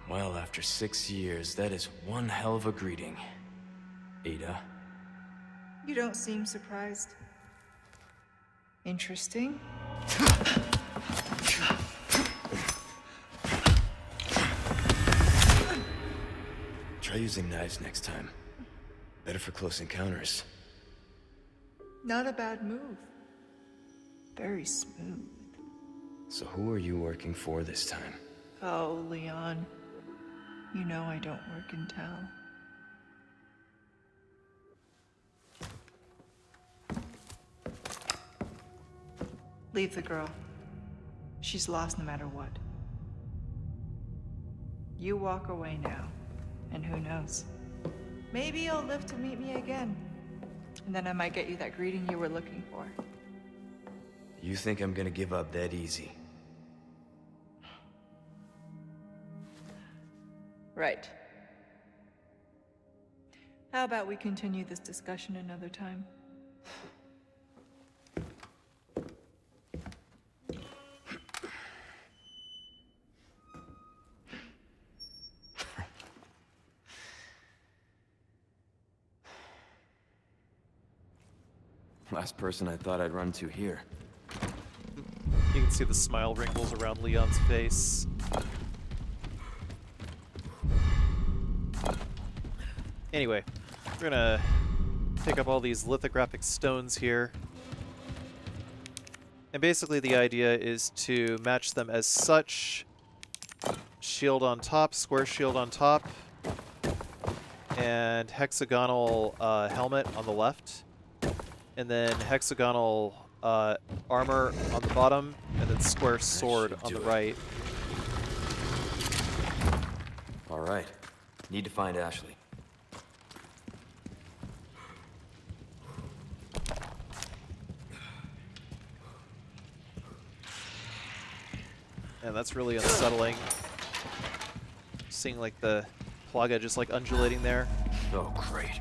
Well, after 6 years, that is one hell of a greeting, Ada. You don't seem surprised. Interesting. Try using knives next time. Better for close encounters. Not a bad move. Very smooth. So who are you working for this time? Oh, Leon. You know I don't work in town. Leave the girl. She's lost no matter what. You walk away now, and who knows? Maybe you'll live to meet me again. And then I might get you that greeting you were looking for. You think I'm gonna give up that easy? Right. How about we continue this discussion another time? Last person I thought I'd run to here. You can see the smile wrinkles around Leon's face. Anyway, we're gonna pick up all these lithographic stones here. And basically the idea is to match them as such. Shield on top, square shield on top, and hexagonal helmet on the left. And then hexagonal armor on the bottom, and then square sword on the right. Alright. Need to find Ashley. And that's really unsettling. Seeing like the plaga just like undulating there. Oh, great.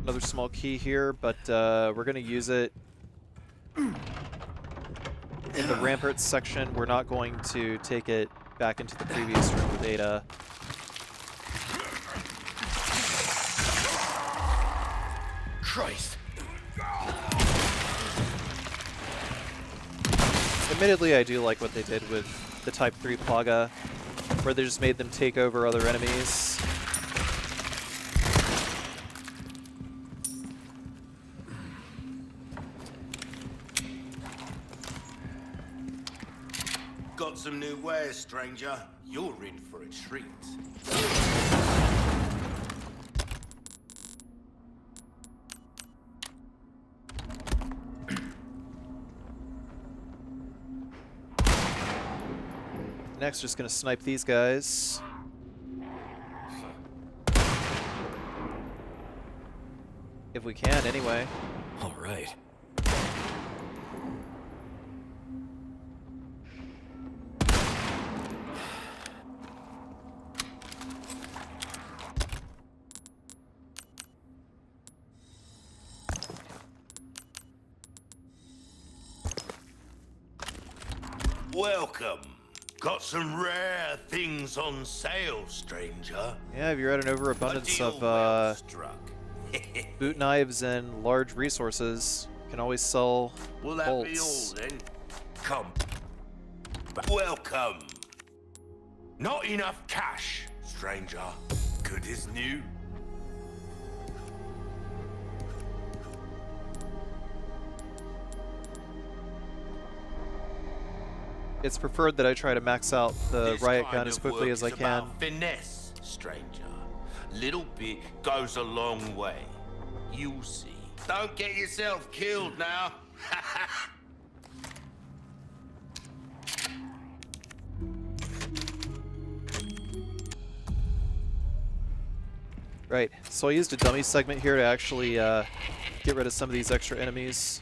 Another small key here, but we're going to use it in the ramparts section. We're not going to take it back into the previous room with Ada. Christ! Admittedly, I do like what they did with the Type 3 Plaga, where they just made them take over other enemies. Got some new wares, stranger. You're in for a treat. Next, just gonna snipe these guys. If we can, anyway. All right. Welcome. Got some rare things on sale, stranger. Yeah, if you're at an overabundance of well struck. boot knives and large resources, you can always sell Will that bolts. be all then? Come. Welcome. Not enough cash, stranger. Good as new. It's preferred that I try to max out the This riot kind gun as of quickly work as I is can. about finesse, stranger. Little bit goes a long way. You'll see. Don't get yourself killed now. Right, so I used a dummy segment here to actually get rid of some of these extra enemies.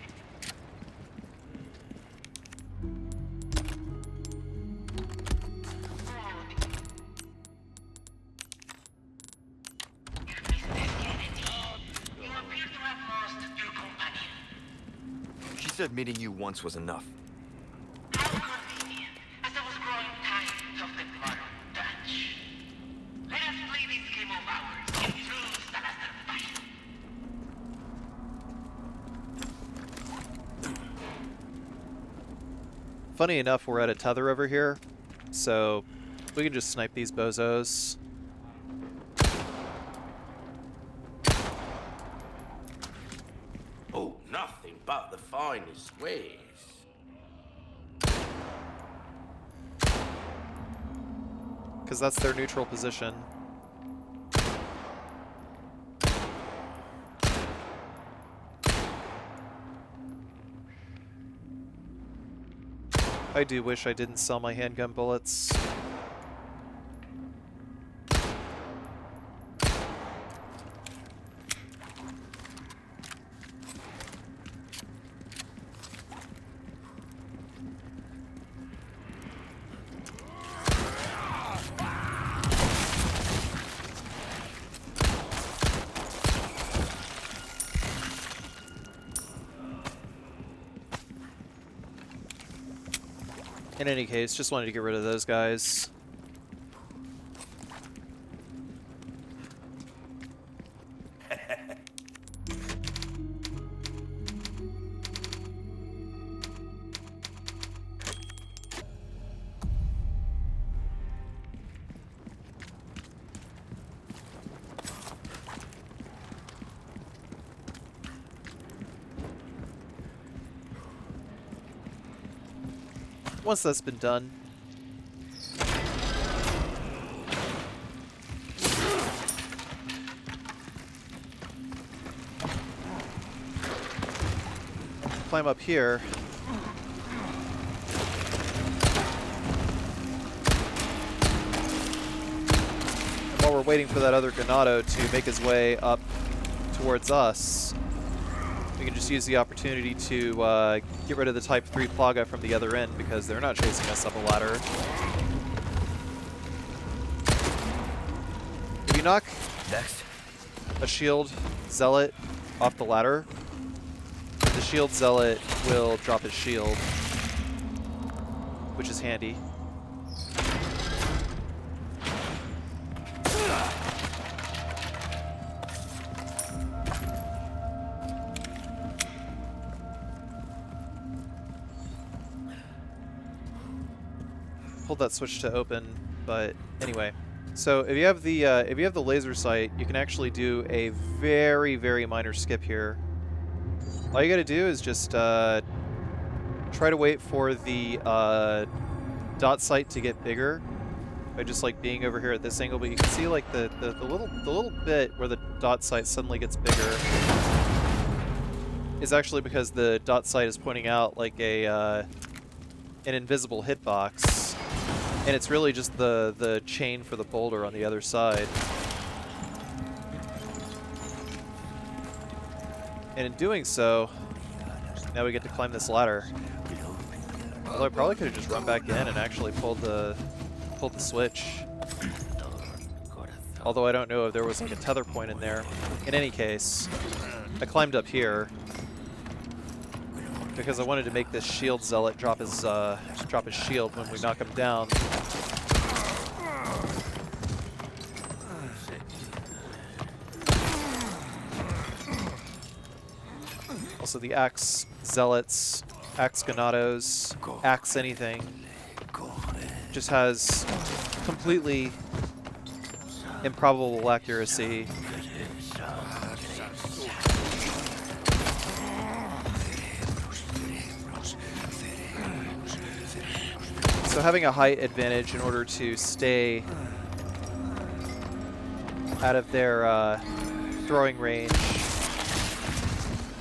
She said meeting you once was enough. How convenient, as I was growing tired of the blood touch. Let us play this game of ours in true Salazar fashion. Funny enough, we're at a tether over here, so we can just snipe these bozos. Oh, nothing but the finest wares. Because that's their neutral position. I do wish I didn't sell my handgun bullets. In any case, just wanted to get rid of those guys. once that's been done, climb up here. And while we're waiting for that other Ganado to make his way up towards us, we can just use the opportunity to get rid of the Type 3 Plaga from the other end because they're not chasing us up a ladder. If you knock a shield zealot off the ladder, the shield zealot will drop his shield, which is handy. Hold that switch to open, but anyway. So if you have the laser sight, you can actually do a very, very minor skip here. All you gotta do is just try to wait for the dot sight to get bigger by just like being over here at this angle. But you can see like the little bit where the dot sight suddenly gets bigger is actually because the dot sight is pointing out like an invisible hitbox, and it's really just the chain for the boulder on the other side. And in doing so, now we get to climb this ladder. Although I probably could have just run back in and actually pulled the switch. Although I don't know if there was like a tether point in there. In any case, I climbed up here because I wanted to make this shield zealot drop his shield when we knock him down. Also, the axe zealots, axe ganados, axe anything, just has completely improbable accuracy. So having a height advantage in order to stay out of their throwing range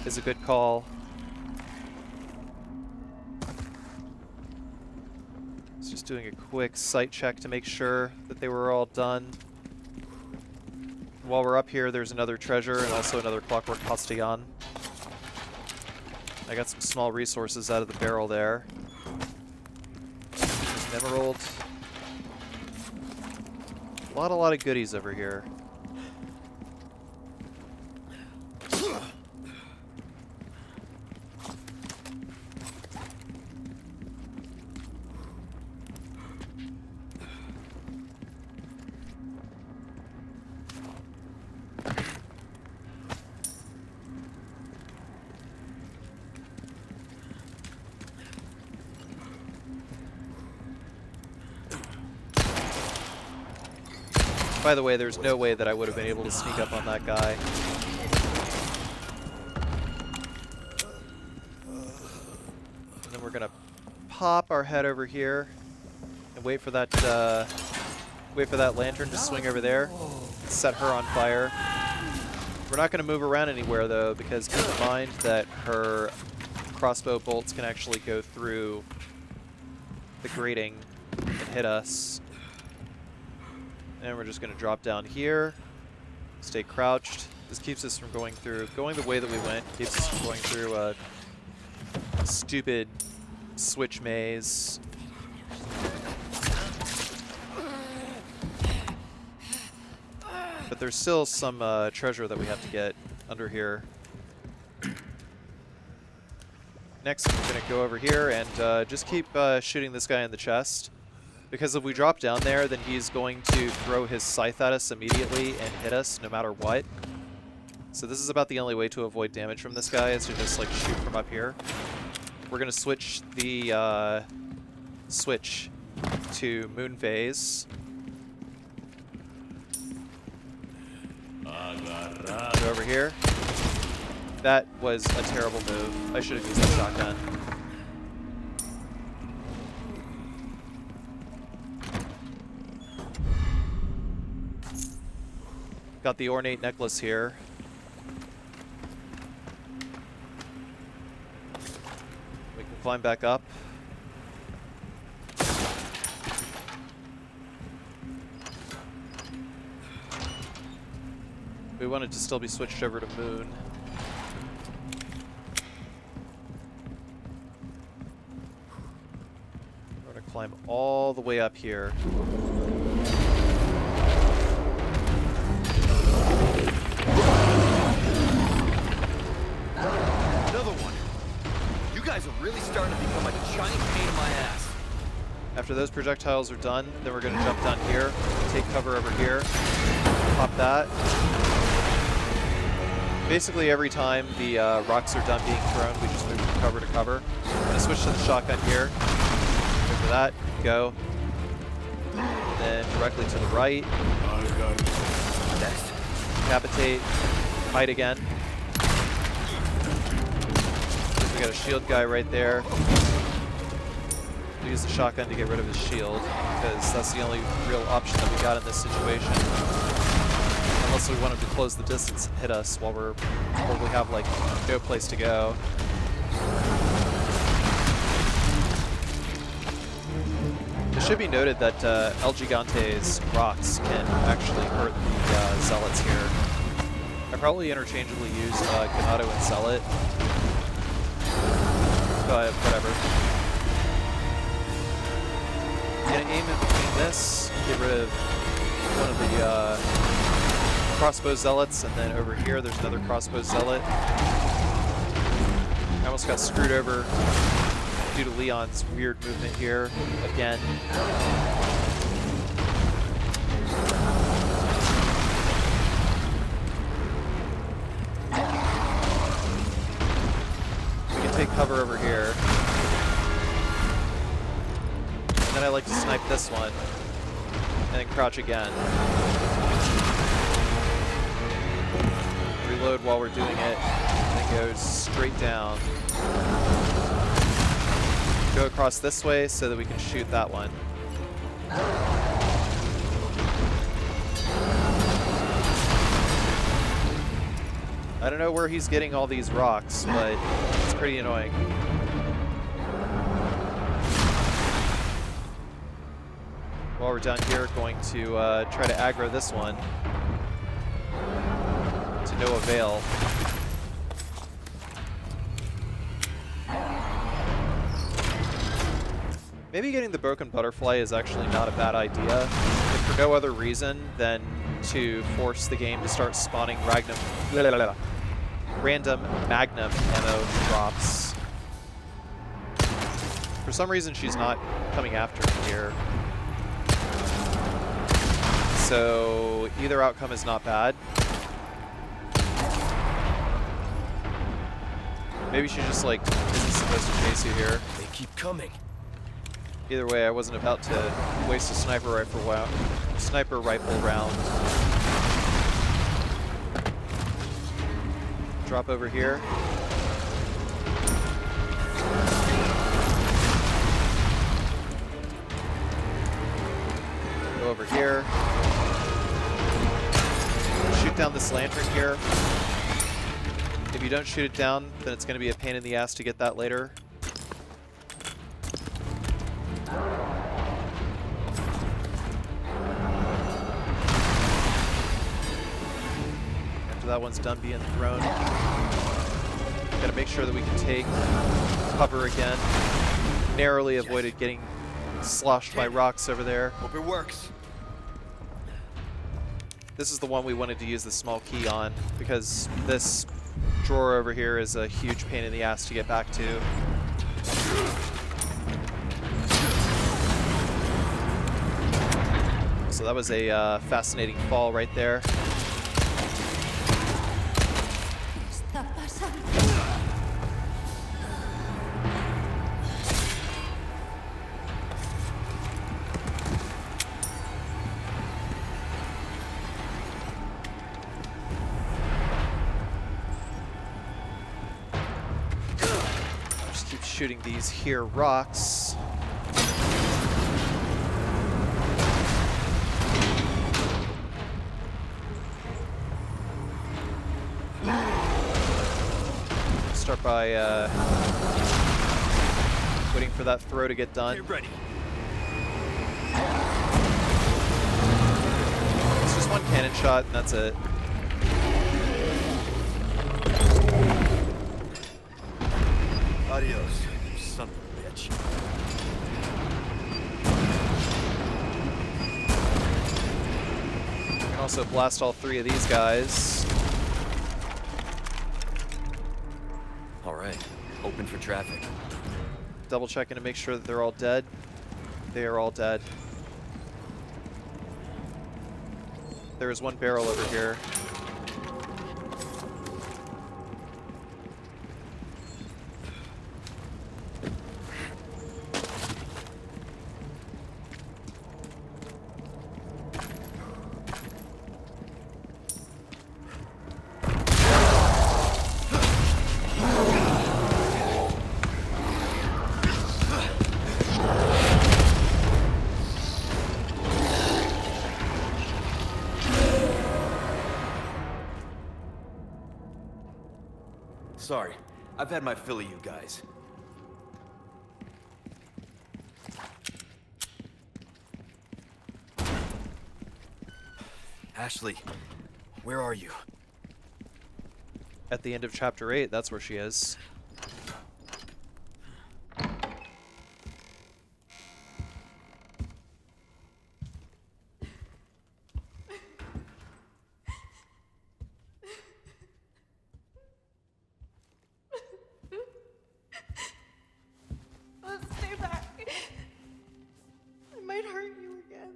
is a good call. It's just doing a quick sight check to make sure that they were all done. While we're up here, there's another treasure and also another Clockwork Castle. I got some small resources out of the barrel there. There's an emerald. A lot of goodies over here. By the way, there's no way that I would have been able to sneak up on that guy. And then we're gonna pop our head over here and wait for that lantern to swing over there, set her on fire. We're not gonna move around anywhere though, because keep in mind that her crossbow bolts can actually go through the grating and hit us. And we're just going to drop down here, stay crouched. This keeps us from going the way that we went, keeps us from going through a stupid switch maze. But there's still some treasure that we have to get under here. Next, we're going to go over here and just keep shooting this guy in the chest. Because if we drop down there, then he's going to throw his scythe at us immediately and hit us no matter what. So this is about the only way to avoid damage from this guy, is to just like shoot from up here. We're going to switch the switch to Moon Phase. Go over here. That was a terrible move. I should have used the shotgun. Got the ornate necklace here. We can climb back up. We want it to still be switched over to moon. We're going to climb all the way up here. Another one. You guys are really starting to become a giant pain in my ass. After those projectiles are done, then we're going to jump down here, take cover over here, pop that. Basically every time the rocks are done being thrown, we just move from cover to cover. I'm going to switch to the shotgun here. Go for that, go. Then directly to the right. Next. Decapitate, fight again. We got a shield guy right there. We'll use the shotgun to get rid of his shield, because that's the only real option that we got in this situation. Unless we want him to close the distance and hit us while we have like no place to go. It should be noted that El Gigante's rocks can actually hurt the zealots here. I probably interchangeably used Ganado and Zealot, but whatever. Gonna aim in between this, get rid of one of the crossbow zealots, and then over here there's another crossbow zealot. I almost got screwed over due to Leon's weird movement here again. We can take cover over here. And then I like to snipe this one and then crouch again. Reload while we're doing it, and then go straight down. Go across this way so that we can shoot that one. I don't know where he's getting all these rocks, but it's pretty annoying. While we're down here, going to try to aggro this one. To no avail. Maybe getting the broken butterfly is actually not a bad idea, if for no other reason than to force the game to start spawning random magnum ammo drops. For some reason she's not coming after me here. So either outcome is not bad. Maybe she just like isn't supposed to chase you here. They keep coming. Either way, I wasn't about to waste a sniper rifle round. Drop over here. Go over here. Shoot down this lantern here. If you don't shoot it down, then it's going to be a pain in the ass to get that later. After that one's done being thrown, gotta make sure that we can take cover again. Narrowly avoided getting sloshed by rocks over there. Hope it works. This is the one we wanted to use the small key on, because this drawer over here is a huge pain in the ass to get back to. So that was a fascinating fall right there. Shooting these here rocks. by waiting for that throw to get done. Get ready. It's just one cannon shot, and that's it. Adios, you son of a bitch. You can also blast all 3 of these guys. All right, open for traffic. Double checking to make sure that they're all dead. They are all dead. There is one barrel over here. Sorry, I've had my fill of you guys. Ashley, where are you? At the end of chapter 8, that's where she is. Stay back. I might hurt you again.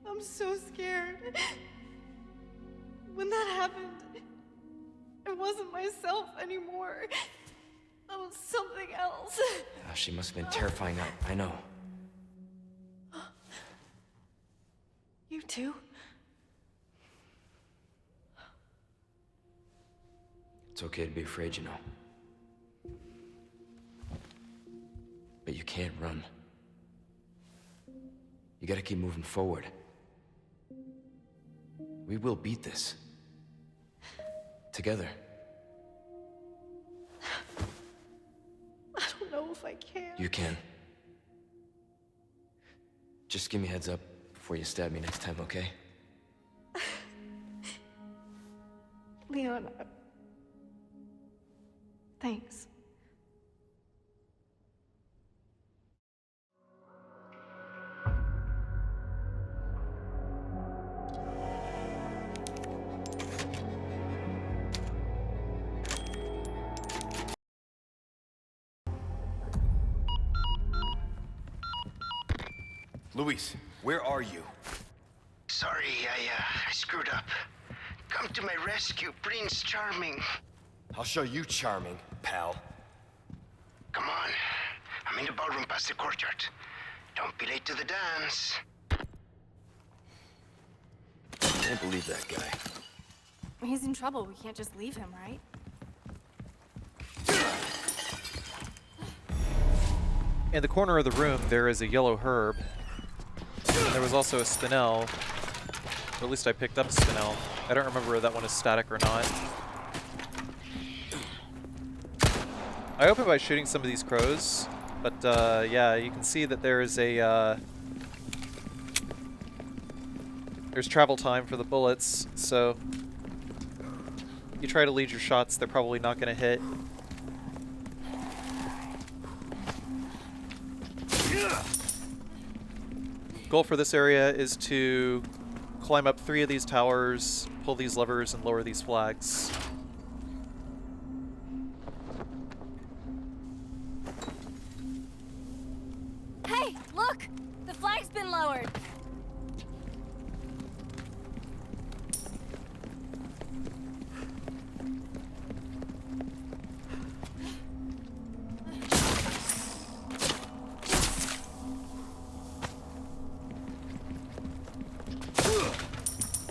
I'm so scared. When that happened, I wasn't myself anymore. I was something else. She must have been terrifying. I know. You too? It's okay to be afraid, you know. But you can't run. You gotta keep moving forward. We will beat this. Together. I don't know if I can. You can. Just give me a heads up before you stab me next time, okay? Leon, thanks. Luis, where are you? Sorry, I screwed up. Come to my rescue, Prince Charming. I'll show you charming, pal. Come on. I'm in the ballroom past the courtyard. Don't be late to the dance. Can't believe that guy. He's in trouble. We can't just leave him, right? In the corner of the room, there is a yellow herb. And there was also a spinel. Or at least I picked up a spinel. I don't remember if that one is static or not. I opened by shooting some of these crows, but yeah, you can see that there is a there's travel time for the bullets, so you try to lead your shots, they're probably not going to hit. Goal for this area is to climb up 3 of these towers, pull these levers, and lower these flags. Hey, look! The flag's been lowered.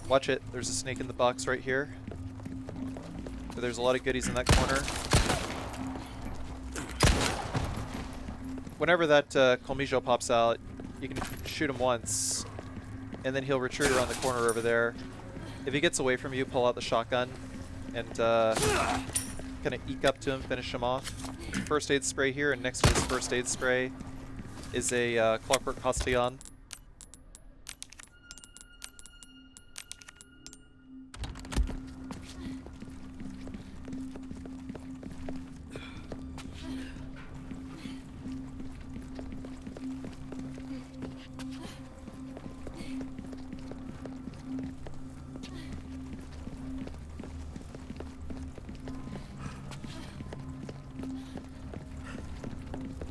Watch it, there's a snake in the box right here. So there's a lot of goodies in that corner. Whenever that Colmijo pops out, you can shoot him once, and then he'll retreat around the corner over there. If he gets away from you, pull out the shotgun. and kind of eke up to him, finish him off. First aid spray here, and next to his first aid spray is a Clockwork Castle.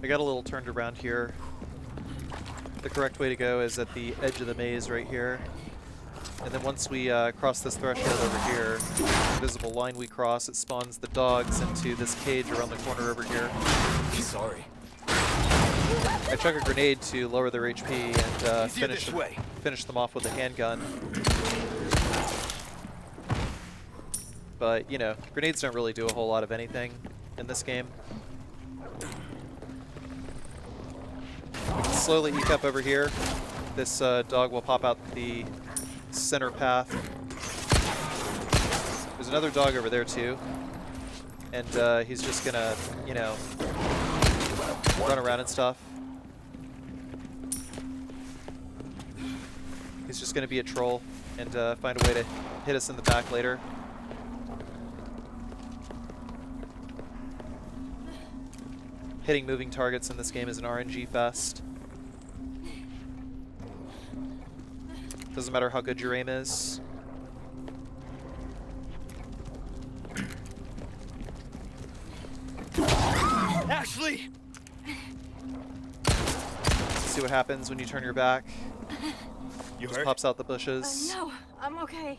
I got a little turned around here. The correct way to go is at the edge of the maze right here. And then once we cross this threshold over here, the invisible line we cross, it spawns the dogs into this cage around the corner over here. Sorry. I chuck a grenade to lower their HP and finish them off with a handgun. But, you know, grenades don't really do a whole lot of anything in this game. Slowly eke up over here. This dog will pop out the center path. There's another dog over there too. And he's just gonna, you know, run around and stuff. He's just gonna be a troll and find a way to hit us in the back later. Hitting moving targets in this game is an RNG fest. Doesn't matter how good your aim is. Ashley! See what happens when you turn your back. You Just hurt? pops out the bushes. No, I'm okay.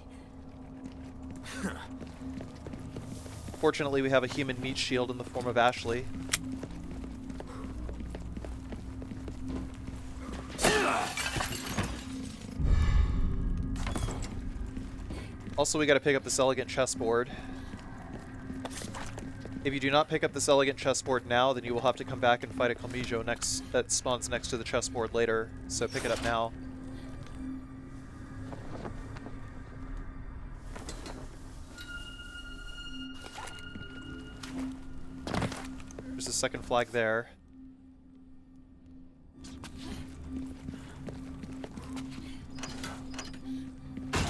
Fortunately, we have a human meat shield in the form of Ashley. Also, we gotta pick up this elegant chessboard. If you do not pick up this elegant chessboard now, then you will have to come back and fight a Comijo that spawns next to the chessboard later, so pick it up now. There's a second flag there.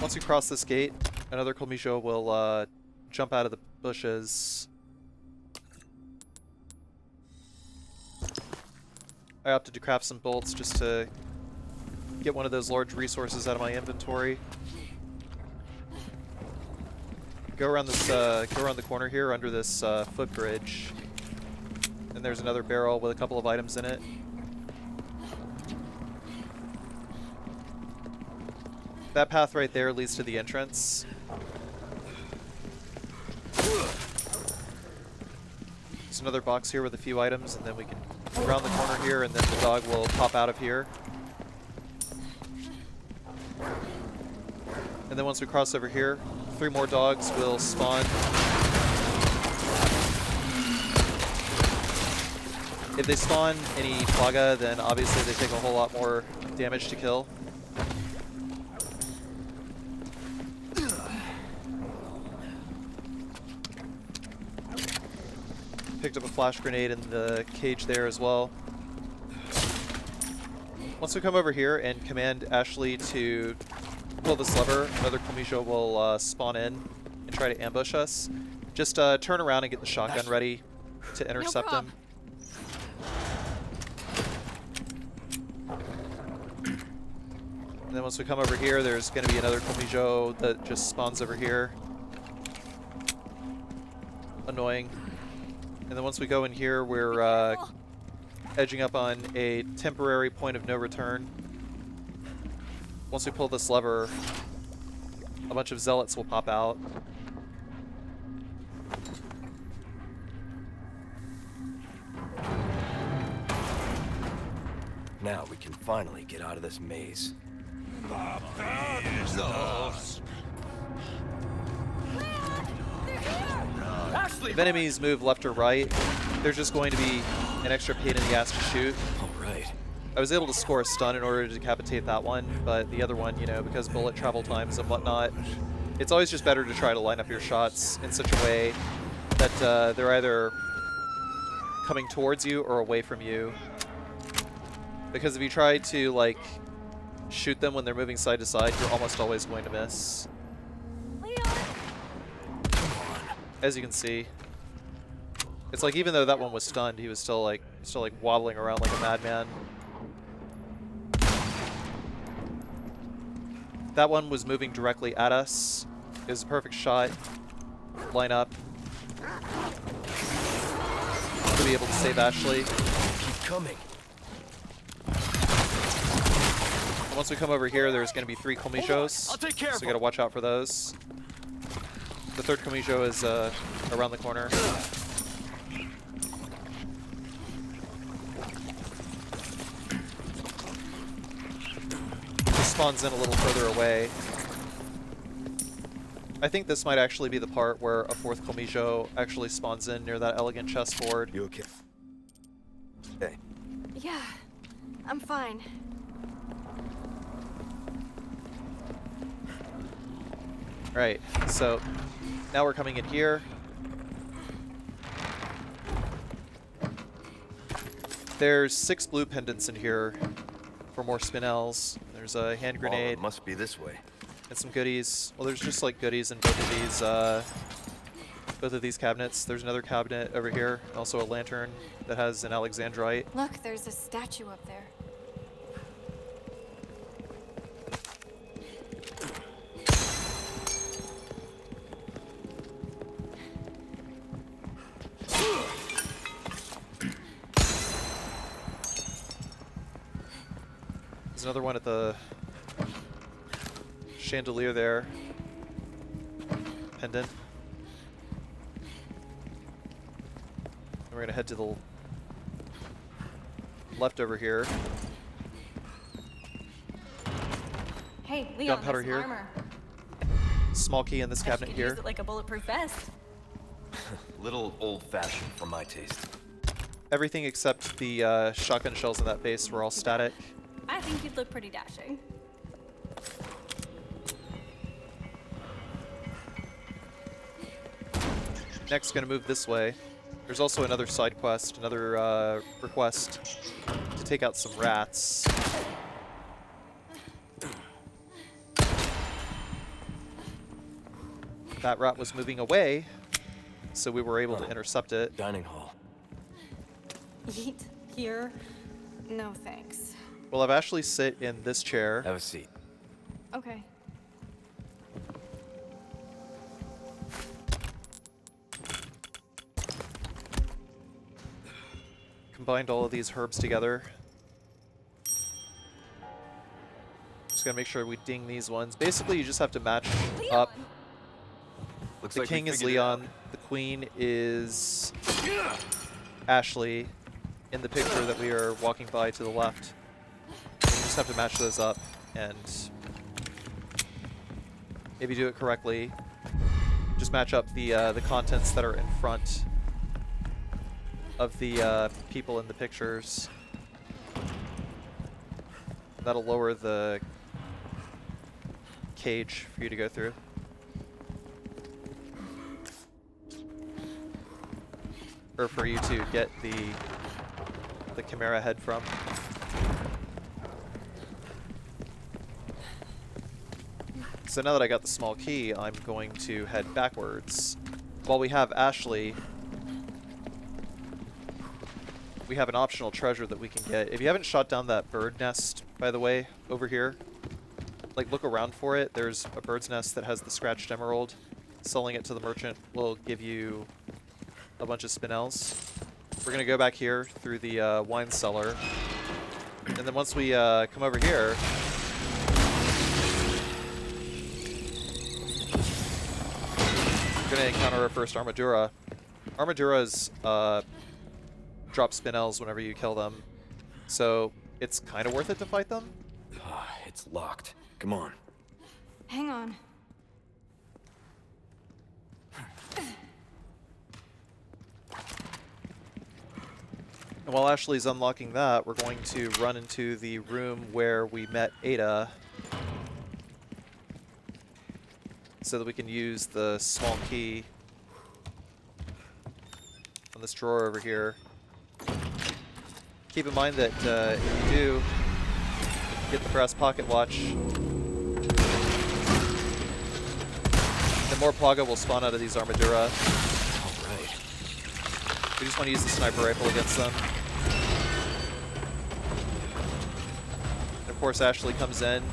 Once you cross this gate, another Comijo will jump out of the bushes. I opted to craft some bolts just to get one of those large resources out of my inventory. Go around this, go around the corner here under this footbridge, and there's another barrel with a couple of items in it. That path right there leads to the entrance. There's another box here with a few items, and then we can go around the corner here, and then the dog will pop out of here. And then once we cross over here, 3 more dogs will spawn. If they spawn any Plaga, then obviously they take a whole lot more damage to kill. Picked up a flash grenade in the cage there as well. Once we come over here and command Ashley to pull this lever, another Comijo will spawn in and try to ambush us. Just turn around and get the shotgun ready to intercept him. And then once we come over here, there's going to be another Comijo that just spawns over here. Annoying. And then once we go in here, we're edging up on a temporary point of no return. Once we pull this lever, a bunch of zealots will pop out. Now we can finally get out of this maze. If enemies move left or right, there's just going to be an extra pain in the ass to shoot. Alright. I was able to score a stun in order to decapitate that one, but the other one, you know, because bullet travel times and whatnot, it's always just better to try to line up your shots in such a way that they're either coming towards you or away from you. Because if you try to, like, shoot them when they're moving side to side, you're almost always going to miss. As you can see. It's like, even though that one was stunned, he was still like waddling around like a madman. That one was moving directly at us. It was a perfect shot. Line up. To be able to save Ashley. Keep coming. And once we come over here, there's going to be 3 Comijos. I'll take care so of you got to watch out for those. The 3rd Comijo is around the corner. He spawns in a little further away. I think this might actually be the part where a 4th Comijo actually spawns in near that elegant chessboard. You okay? Hey. Yeah, I'm fine. Right, so now we're coming in here. There's 6 blue pendants in here for more spinels. There's a hand grenade. Oh, it must be this way. And some goodies. Well, there's just like goodies in both of these cabinets. There's another cabinet over here, also a lantern that has an Alexandrite. Look, there's a statue up there. There's another one at the chandelier there. Pendant. And we're gonna head to the left over here. Hey, Leon, Gunpowder there's here. armor. Small key in this cabinet here. Use it like a bulletproof vest. Little old-fashioned for my taste. Everything except the shotgun shells in that base were all static. I think you'd look pretty dashing. Next, gonna move this way. There's also another side quest, another request to take out some rats. That rat was moving away, so we were able to intercept it. Dining hall. Eat here? No thanks. We'll have Ashley sit in this chair. Have a seat. Okay. Combined all of these herbs together. Just gotta make sure we ding these ones. Basically, you just have to match up. Looks The like we king is figured it out. Leon. The queen is Ashley in the picture that we are walking by to the left. You just have to match those up and if you do it correctly, just match up the contents that are in front of the people in the pictures. That'll lower the cage for you to go through. Or for you to get the Chimera head from. So now that I got the small key, I'm going to head backwards. While we have Ashley, we have an optional treasure that we can get. If you haven't shot down that bird nest, by the way, over here, like look around for it. There's a bird's nest that has the scratched emerald. Selling it to the merchant will give you a bunch of spinels. We're gonna go back here through the wine cellar, and then once we come over here, we're gonna encounter our first Armadura. Armaduras drop spinels whenever you kill them, so it's kind of worth it to fight them. It's locked. Come on. Hang on. And while Ashley's unlocking that, we're going to run into the room where we met Ada. so that we can use the small key on this drawer over here. Keep in mind that if you do get the brass pocket watch, the more Plaga will spawn out of these Armadura. Alright. We just want to use the sniper rifle against them. And of course Ashley comes in.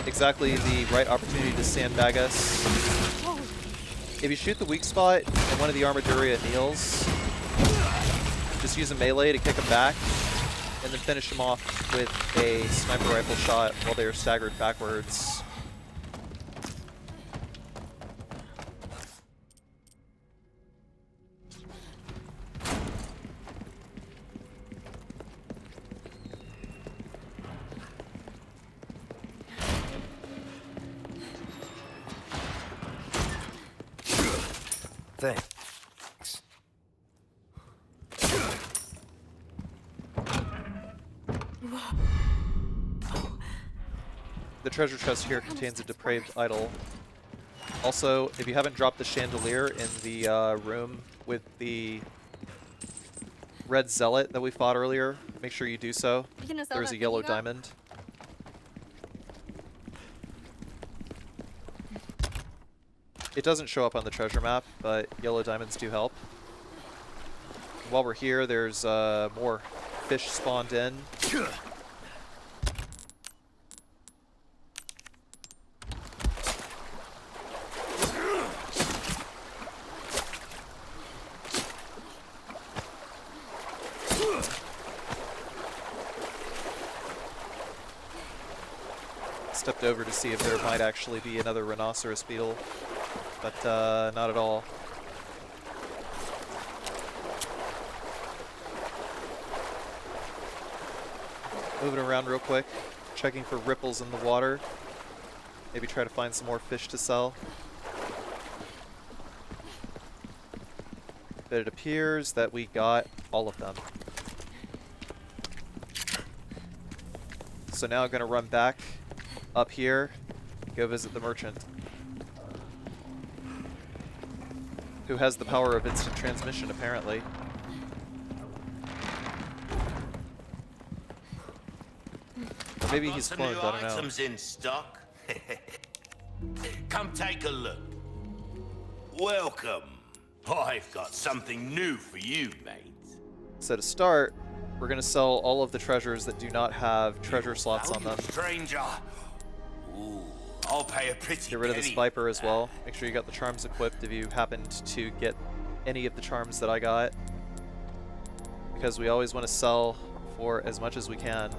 Exactly the right opportunity to sandbag us. If you shoot the weak spot and one of the Armadura kneels, just use a melee to kick him back, and then finish him off with a sniper rifle shot while they are staggered backwards. Thanks. The treasure chest here contains a depraved idol. Also, if you haven't dropped the chandelier in the room with the red zealot that we fought earlier, make sure you do so. There's a yellow diamond. It doesn't show up on the treasure map, but yellow diamonds do help. While we're here, there's more fish spawned in. Stepped over to see if there might actually be another rhinoceros beetle, but not at all. Moving around real quick, checking for ripples in the water. Maybe try to find some more fish to sell. But it appears that we got all of them. So now I'm going to run back up here, go visit the merchant, who has the power of instant transmission, apparently. Maybe he's cloned, I don't know. Items in stock. Come take a look. Welcome. I've got something new for you, mate. So to start, we're going to sell all of the treasures that do not have treasure slots on them. Stranger. Ooh, I'll pay a pretty Get rid of this penny. Viper as well. Make sure you got the charms equipped if you happened to get any of the charms that I got, because we always want to sell for as much as we can.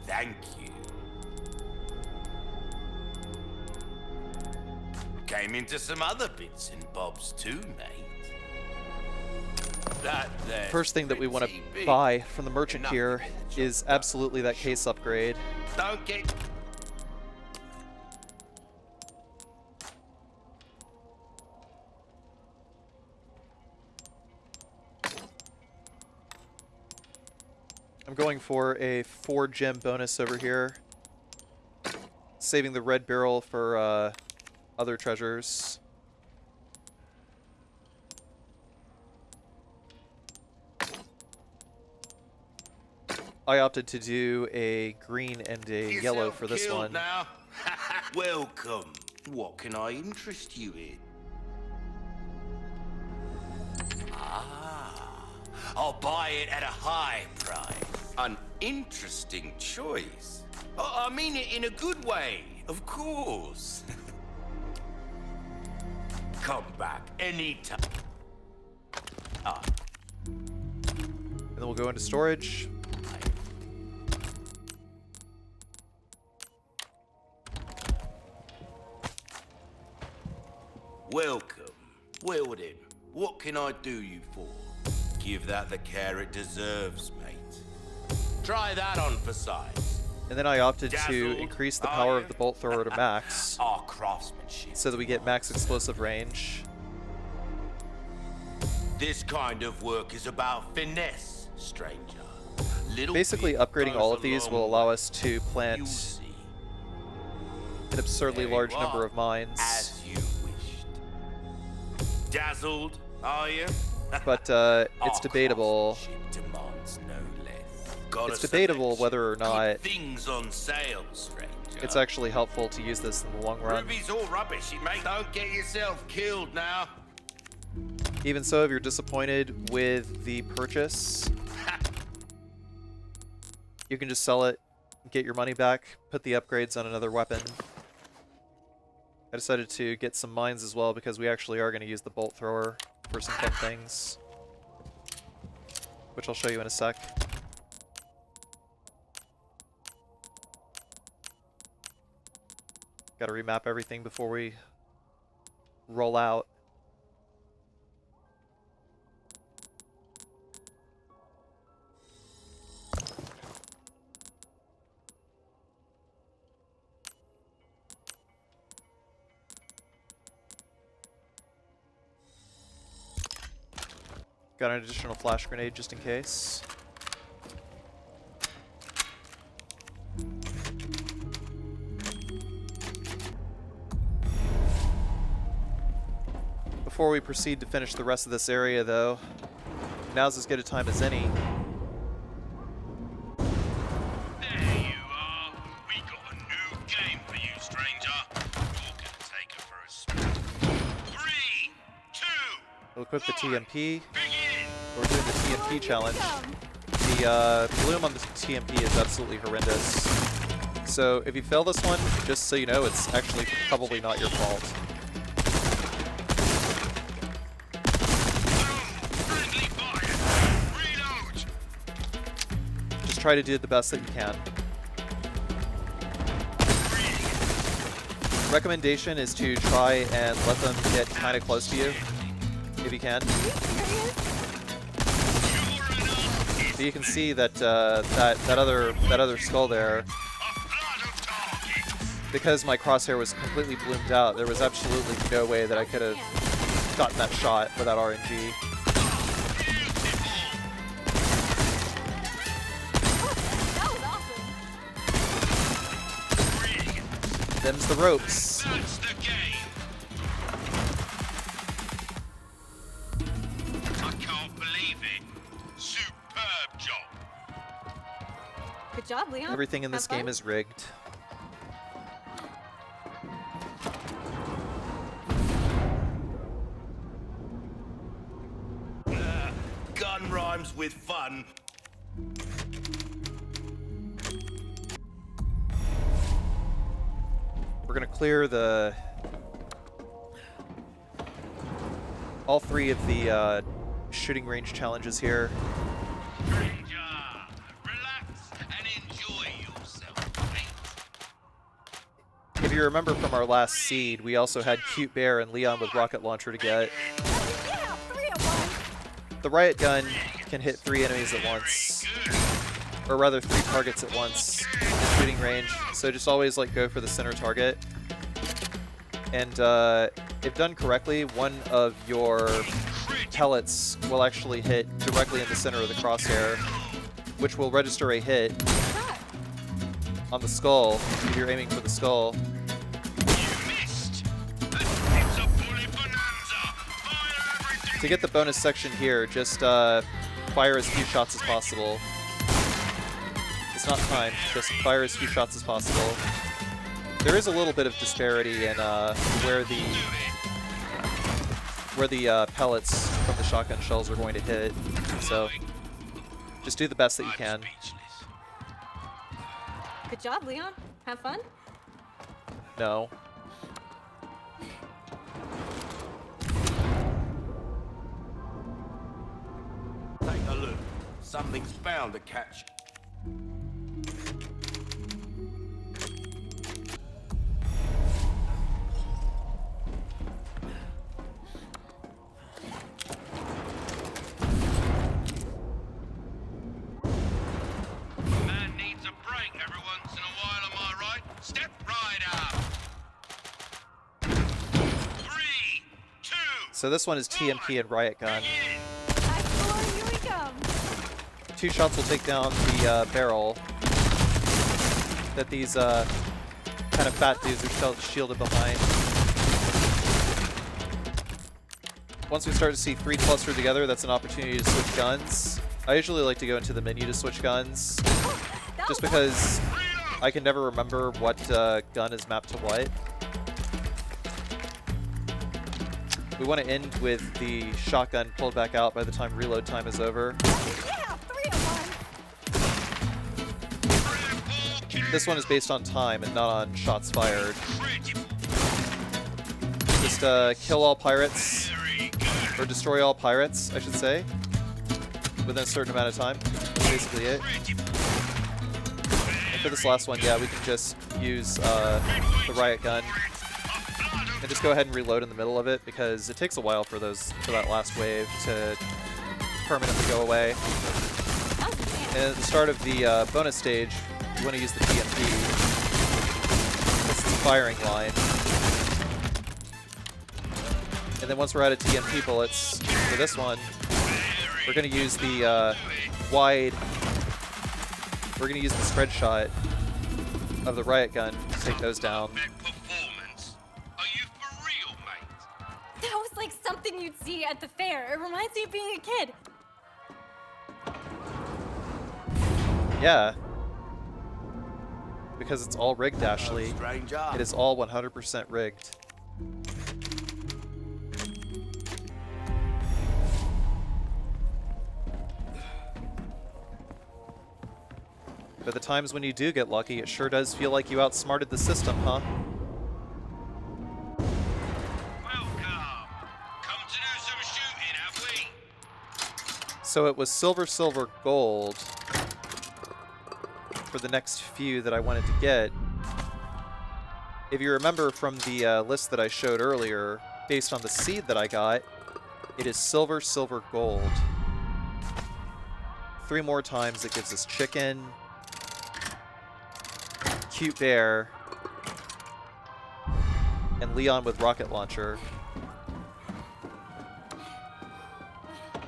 Thank you. Came into some other bits and bobs too, mate. That there's First thing that we want to pretty big. buy from the merchant Enough here to get the job is done. absolutely that case upgrade. Don't get... I'm going for a 4-gem bonus over here. Saving the red barrel for other treasures. I opted to do a green and a yellow for this Killed one. Now. Welcome. What can I interest you in? Ah, I'll buy it at a high price. An interesting choice. Oh, I mean it in a good way, of course. Come back anytime. Ah. And then we'll go into storage. Welcome. Well then, what can I do you for? Give that the care it deserves, mate. Try that on for size. And then I opted to Dazzled, increase the are power you? of the bolt thrower to max, Our craftsmanship. so that we get max explosive range. This kind of work is about finesse, stranger. Little Basically, bit upgrading goes all of a these long will allow way. us to You'll plant see. an absurdly There you large number are, of mines. As you wished. Dazzled, are you? But it's debatable. Demands no less. Got It's a debatable selection. whether or not Good things on sale, stranger. it's actually helpful to use this in the long run. Ruby's all rubbish, mate. Don't get yourself killed now. Even so, if you're disappointed with the purchase, you can just sell it, get your money back, put the upgrades on another weapon. I decided to get some mines as well because we actually are going to use the bolt thrower for some fun things, which I'll show you in a sec. Got to remap everything before we roll out. Got an additional flash grenade just in case. Before we proceed to finish the rest of this area, though, now's as good a time as any. There you are. We got a new game for you, stranger. You're gonna take it for a spin. 3, 2, We'll equip the TMP. begin! We're doing the TMP challenge. The bloom on the TMP is absolutely horrendous. So if you fail this one, just so you know, it's actually probably not your fault. Friendly fire! Reload! Just try to do the best that you can. Recommendation is to try and let them get kind of close to you, if you can. So you can see that that other skull there, because my crosshair was completely bloomed out, there was absolutely no way that I could have gotten that shot without RNG. Them's the ropes. That's the game! I can't believe it. Superb job. Good job, Leon. Everything in this Have fun? game is rigged. Gun rhymes with fun. We're gonna clear all three of the shooting range challenges here. Stranger, relax and enjoy yourself, mate. If you remember from our last seed, we also had Cute Bear and Leon with rocket launcher to get. Yeah, 3 at once. The riot gun can hit 3 enemies at once, or rather 3 targets at once in shooting range. So just always like go for the center target. And if done correctly, one of your pellets will actually hit directly in the center of the crosshair, which will register a hit on the skull if you're aiming for the skull. To get the bonus section here, just fire as few shots as possible. It's not timed, just fire as few shots as possible. There is a little bit of disparity in where the pellets from the shotgun shells are going to hit, so just do the best that you can. Good job, Leon. Have fun? No. Take a look. Something's bound to catch. Man needs a break every once in a while, am I right? Step right up. 3, 2, So this one is TMP and riot gun. begin! High score, here we come. 2 shots will take down the barrel that these kind of fat dudes are shielded behind. Once we start to see 3 cluster together, that's an opportunity to switch guns. I usually like to go into the menu to switch guns, just because I can never remember what gun is mapped to what. We want to end with the shotgun pulled back out by the time reload time is over. Yeah, 3 of 1. This one is based on time and not on shots fired. Just kill all pirates, or destroy all pirates, I should say, within a certain amount of time. That's basically it. And for this last one, yeah, we can just use the riot gun and just go ahead and reload in the middle of it, because it takes a while for that last wave to permanently go away. And at the start of the bonus stage, you want to use the TMP. That's the firing line. And then once we're out of TMP bullets for this one, we're going to use the we're going to use the spread shot of the riot gun to take those down. That was like something you'd see at the fair. It reminds me of being a kid. Yeah. Because it's all rigged, Ashley. It is all 100% rigged. But the times when you do get lucky, it sure does feel like you outsmarted the system, huh? So it was silver, silver, gold for the next few that I wanted to get. If you remember from the list that I showed earlier, based on the seed that I got, it is silver, silver, gold. 3 more times it gives us chicken, cute bear, and Leon with rocket launcher.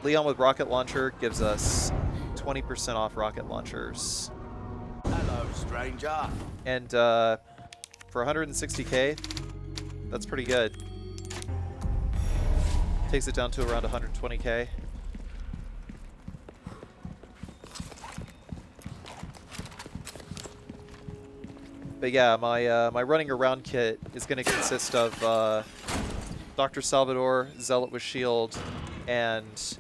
Leon with rocket launcher gives us 20% off rocket launchers. Hello, stranger. And for 160k, that's pretty good. Takes it down to around 120k. But yeah, my running around kit is going to consist of Dr. Salvador, Zealot with shield, and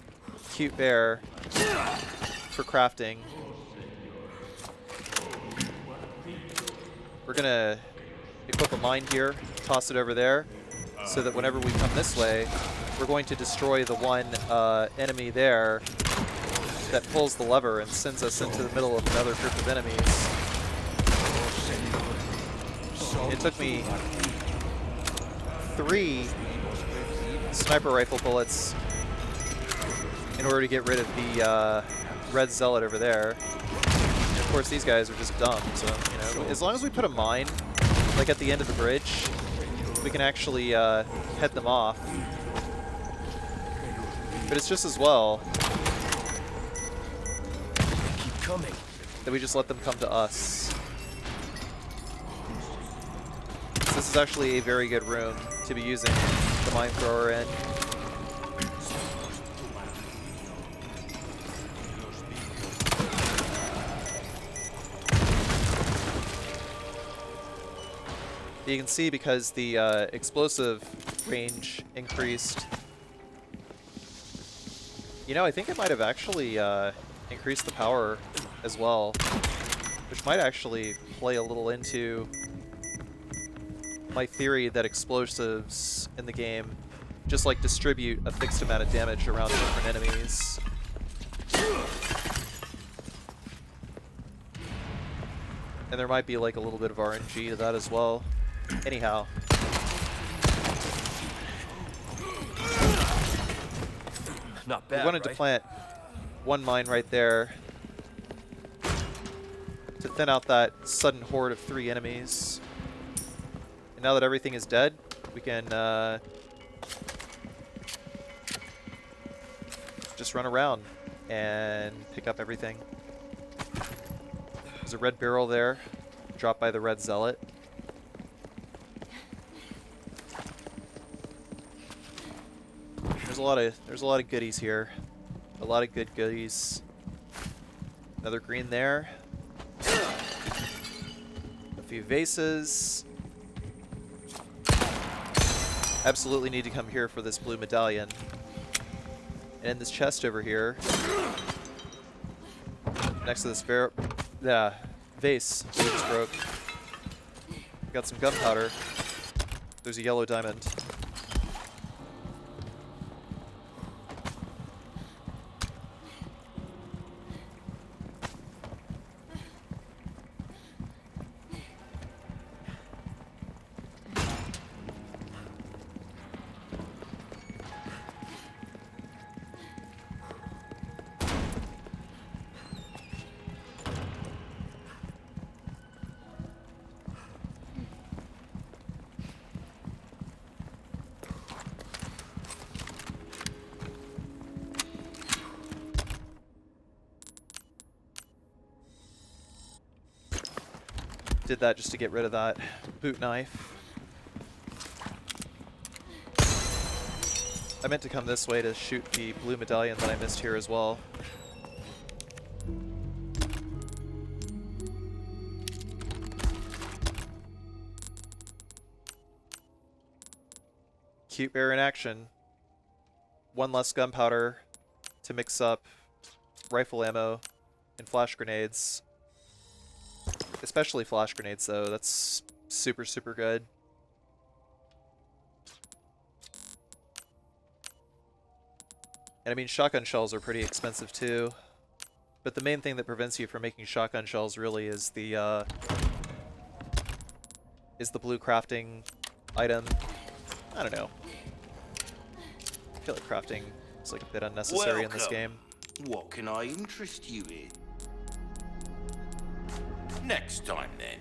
Cute Bear for crafting. We're going to equip a mine here, toss it over there, so that whenever we come this way, we're going to destroy the one enemy there that pulls the lever and sends us into the middle of another group of enemies. It took me 3 sniper rifle bullets in order to get rid of the red zealot over there. And of course, these guys are just dumb, so, you know, as long as we put a mine, like at the end of the bridge, we can actually head them off. But it's just as well Keep coming. that we just let them come to us. This is actually a very good room to be using the mine thrower in. You can see because the explosive range increased. You know, I think it might have actually increased the power as well, which might actually play a little into my theory that explosives in the game just like distribute a fixed amount of damage around different enemies. And there might be like a little bit of RNG to that as well. Anyhow. Not bad, We wanted right? to plant one mine right there to thin out that sudden horde of 3 enemies. And now that everything is dead, we can just run around and pick up everything. There's a red barrel there, dropped by the red zealot. a lot of goodies here. A lot of good goodies. Another green there. A few vases. Absolutely need to come here for this blue medallion. And in this chest over here, next to this vase we just broke, got some gunpowder. There's a yellow diamond. Did that just to get rid of that boot knife. I meant to come this way to shoot the blue medallion that I missed here as well. Cute bear in action. One less gunpowder to mix up rifle ammo and flash grenades. Especially flash grenades, though. That's super, super good. And I mean, shotgun shells are pretty expensive, too. But the main thing that prevents you from making shotgun shells, really, is the blue crafting item. I don't know. I feel like crafting is like a bit unnecessary in this game. What can I interest you in? Next time, then.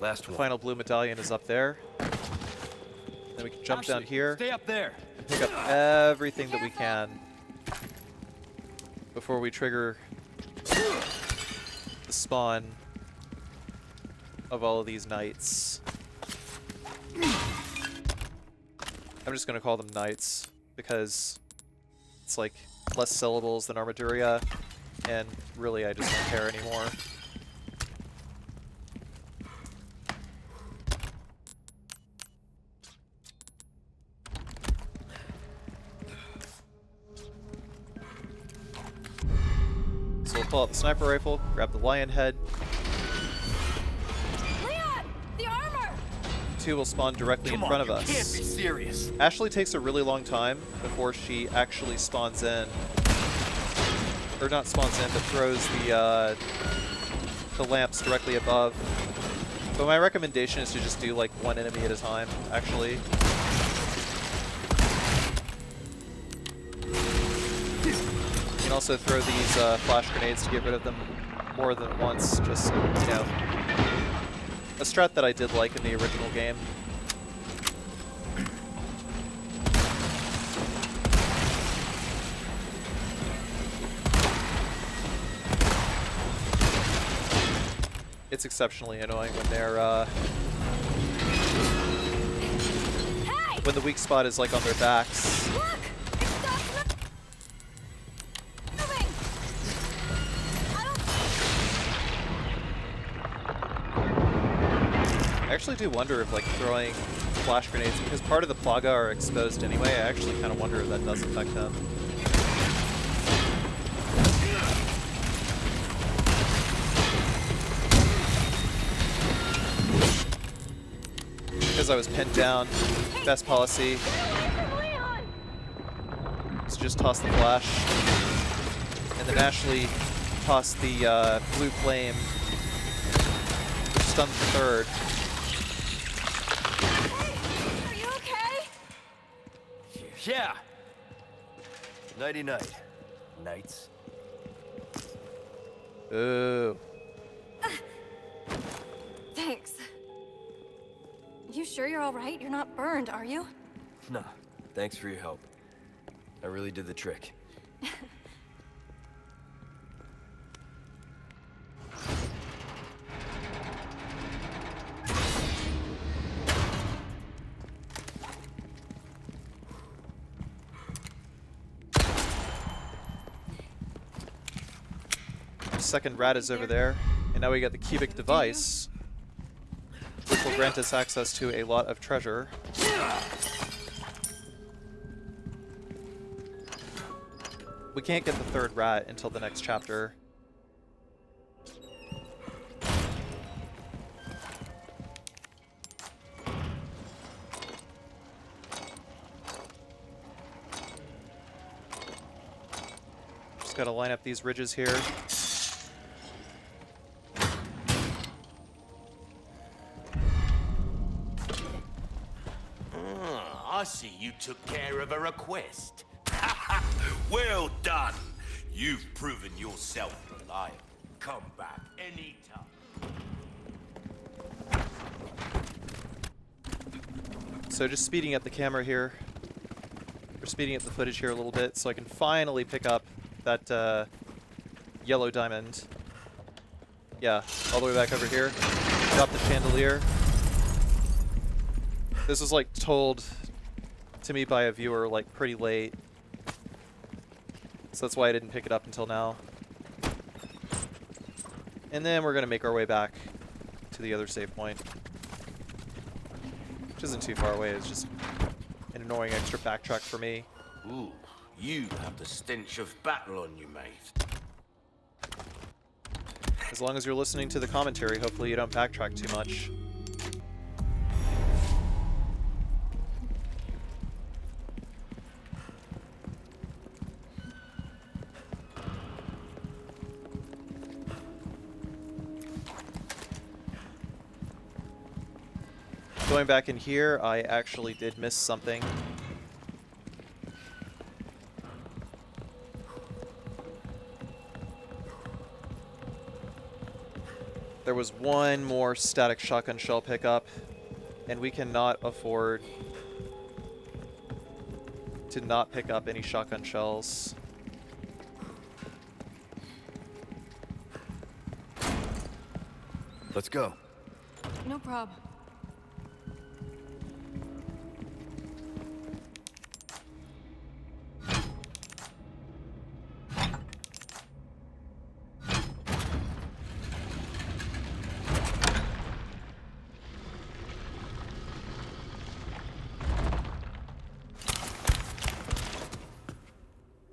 Last one. Final blue medallion is up there. Then we can jump down here. Stay up there. And pick up everything that we can before we trigger the spawn of all of these knights. I'm just gonna call them knights because it's like less syllables than Armaduria, and really I just don't care anymore. So we'll pull out the sniper rifle, grab the lion head. Leon! The armor! Two will spawn directly in front of us. You can't be serious. Ashley takes a really long time before she actually spawns in. Or not spawns in, but throws the lamps directly above. But my recommendation is to just do like one enemy at a time, actually. You can also throw these flash grenades to get rid of them more than once, just, you know, a strat that I did like in the original game. It's exceptionally annoying when they're, when the weak spot is like on their backs. Look! It stopped moving! I actually do wonder if like throwing flash grenades, because part of the Plaga are exposed anyway, I actually kind of wonder if that does affect them. Because I was pinned down, best policy is just toss the flash, and then Ashley tossed the blue flame, which stunned the third. Hey, are you okay? Yeah. Nighty-night. Nights. Ooh. Thanks. You sure you're all right? You're not burned, are you? Nah, thanks for your help. I really did the trick. Second rat is over there, and now we got the cubic device, which will grant us access to a lot of treasure. We can't get the third rat until the next chapter. Just gotta line up these ridges here. I see you took care of a request. Well done. You've proven yourself reliable. Come back anytime. So just speeding up the camera here, or speeding up the footage here a little bit, so I can finally pick up that yellow diamond. Yeah, all the way back over here. Drop the chandelier. This was like told to me by a viewer like pretty late, so that's why I didn't pick it up until now. And then we're gonna make our way back to the other save point, which isn't too far away. It's just an annoying extra backtrack for me. Ooh, you have the stench of battle on you, mate. As long as you're listening to the commentary, hopefully you don't backtrack too much. Going back in here, I actually did miss something. There was one more static shotgun shell pickup, and we cannot afford to not pick up any shotgun shells. Let's go. No prob.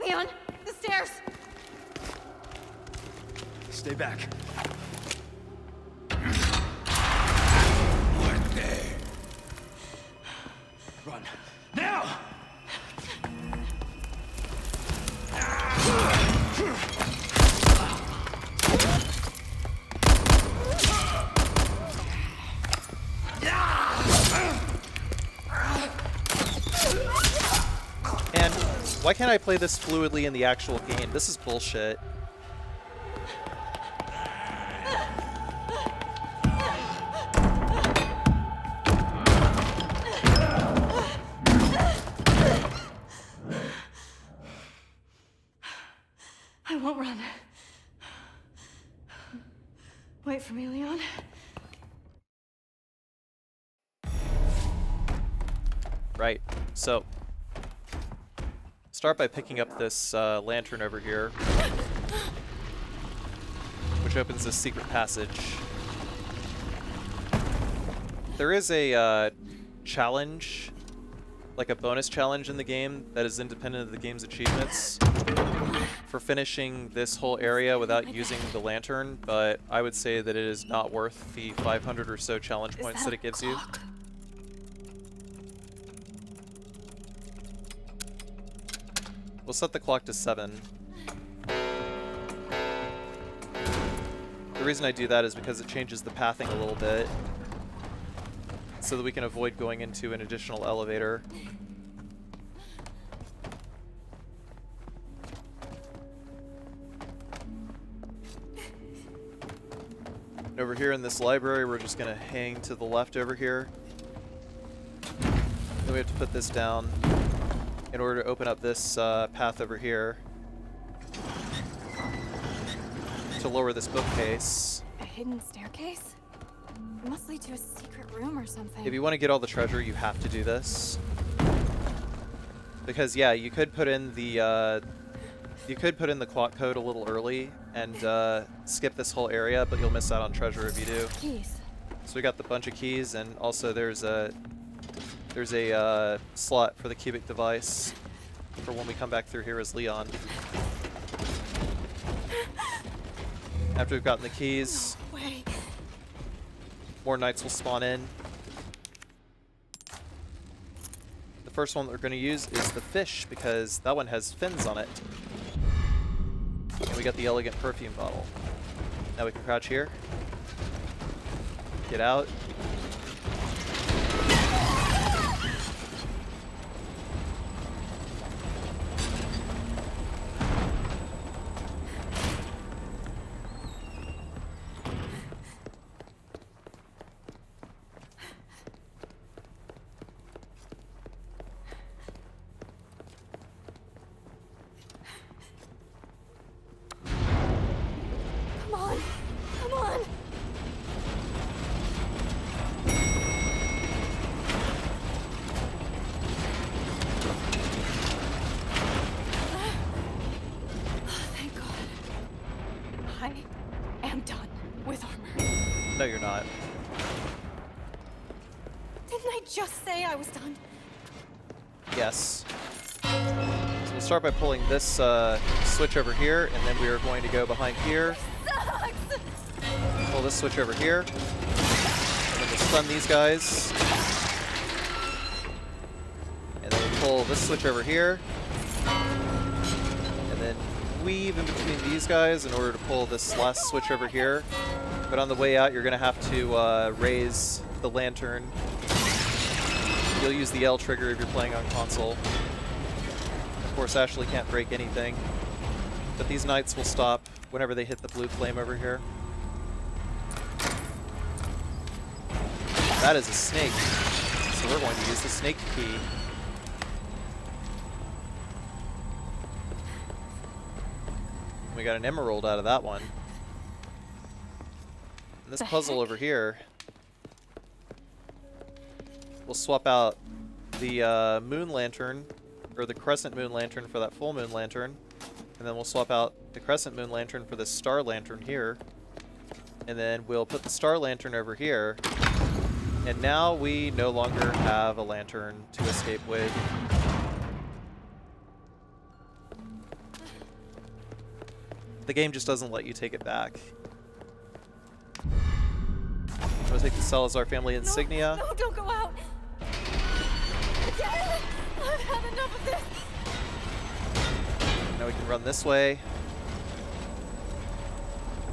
Leon, the stairs! Stay back. Run. Now! And why can't I play this fluidly in the actual game? This is bullshit. I won't run. Wait for me, Leon. Right, so start by picking up this lantern over here, which opens this secret passage. There is a challenge, like a bonus challenge in the game that is independent of the game's achievements for finishing this whole area without using the lantern, but I would say that it is not worth the 500 or so challenge points that it gives you. We'll set the clock to 7. The reason I do that is because it changes the pathing a little bit, so that we can avoid going into an additional elevator. Over here in this library, we're just gonna hang to the left over here. Then we have to put this down in order to open up this path over here to lower this bookcase. A hidden staircase? It must lead to a secret room or something. If you want to get all the treasure, you have to do this. Because yeah, you could put in the clock code a little early and skip this whole area, but you'll miss out on treasure if you do. Keys. So we got the bunch of keys, and also there's a slot for the cubic device for when we come back through here as Leon. After we've gotten the keys, No way. more knights will spawn in. The first one that we're going to use is the fish, because that one has fins on it. And we got the elegant perfume bottle. Now we can crouch here. Get out. Come on. Come on. Thank God. I am done with armor. No, you're not. Didn't I just say I was done? Yes. So we'll start by pulling this switch over here, and then we are going to go behind here. Sucks! Pull this switch over here. And then we'll stun these guys. And then we'll pull this switch over here. And then weave in between these guys in order to pull this last switch over here. But on the way out, you're going to have to raise the lantern. You'll use the L trigger if you're playing on console. Of course, Ashley can't break anything. But these knights will stop whenever they hit the blue flame over here. That is a snake. So we're going to use the snake key. We got an emerald out of that one. And this puzzle over here, we'll swap out the moon lantern, or the crescent moon lantern for that full moon lantern. And then we'll swap out the crescent moon lantern for this star lantern here. And then we'll put the star lantern over here. And now we no longer have a lantern to escape with. The game just doesn't let you take it back. I'm gonna take the Salazar family insignia. No, don't go out. Again. I've had enough of this. Now we can run this way.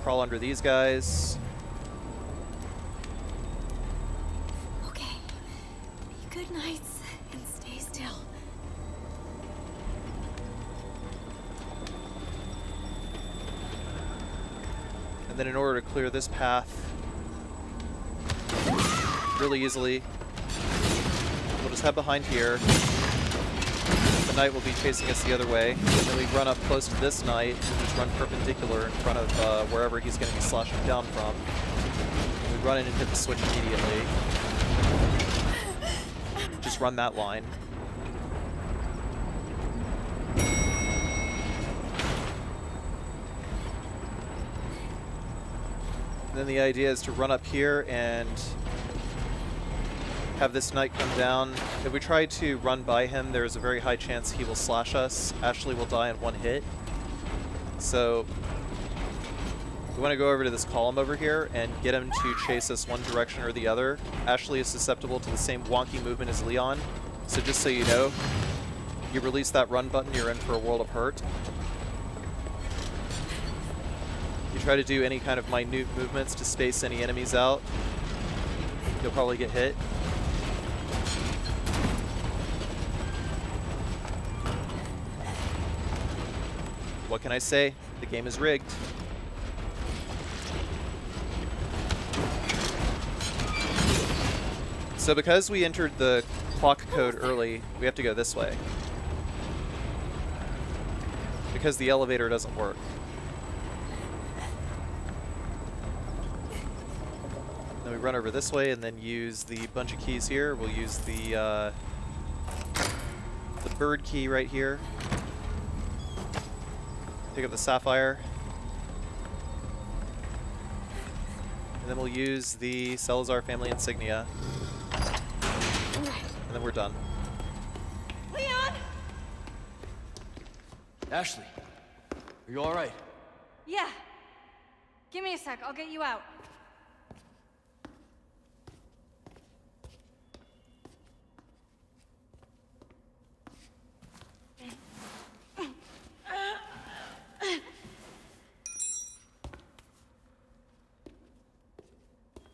Crawl under these guys. Okay. Be good knights and stay still. And then in order to clear this path really easily, we'll just head behind here. The knight will be chasing us the other way. And then we run up close to this knight and just run perpendicular in front of wherever he's going to be slashing down from. And we run in and hit the switch immediately. Just run that line. And then the idea is to run up here and have this knight come down. If we try to run by him, there is a very high chance he will slash us. Ashley will die in one hit. So we want to go over to this column over here and get him to chase us one direction or the other. Ashley is susceptible to the same wonky movement as Leon. So just so you know, you release that run button, you're in for a world of hurt. You try to do any kind of minute movements to space any enemies out, you'll probably get hit. What can I say? The game is rigged. So because we entered the clock code early, we have to go this way. Because the elevator doesn't work. Then we run over this way and then use the bunch of keys here. We'll use the bird key right here. Pick up the sapphire. And then we'll use the Salazar family insignia. And then we're done. Leon! Ashley, are you alright? Yeah. Give me a sec, I'll get you out.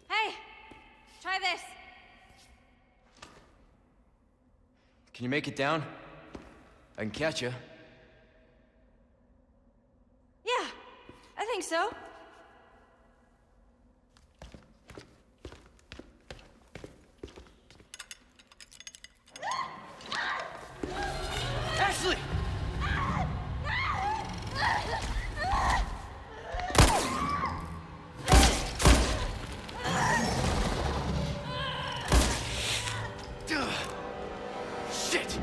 Hey! Try this! Can you make it down? I can catch you. Yeah, I think so. Ashley! Shit!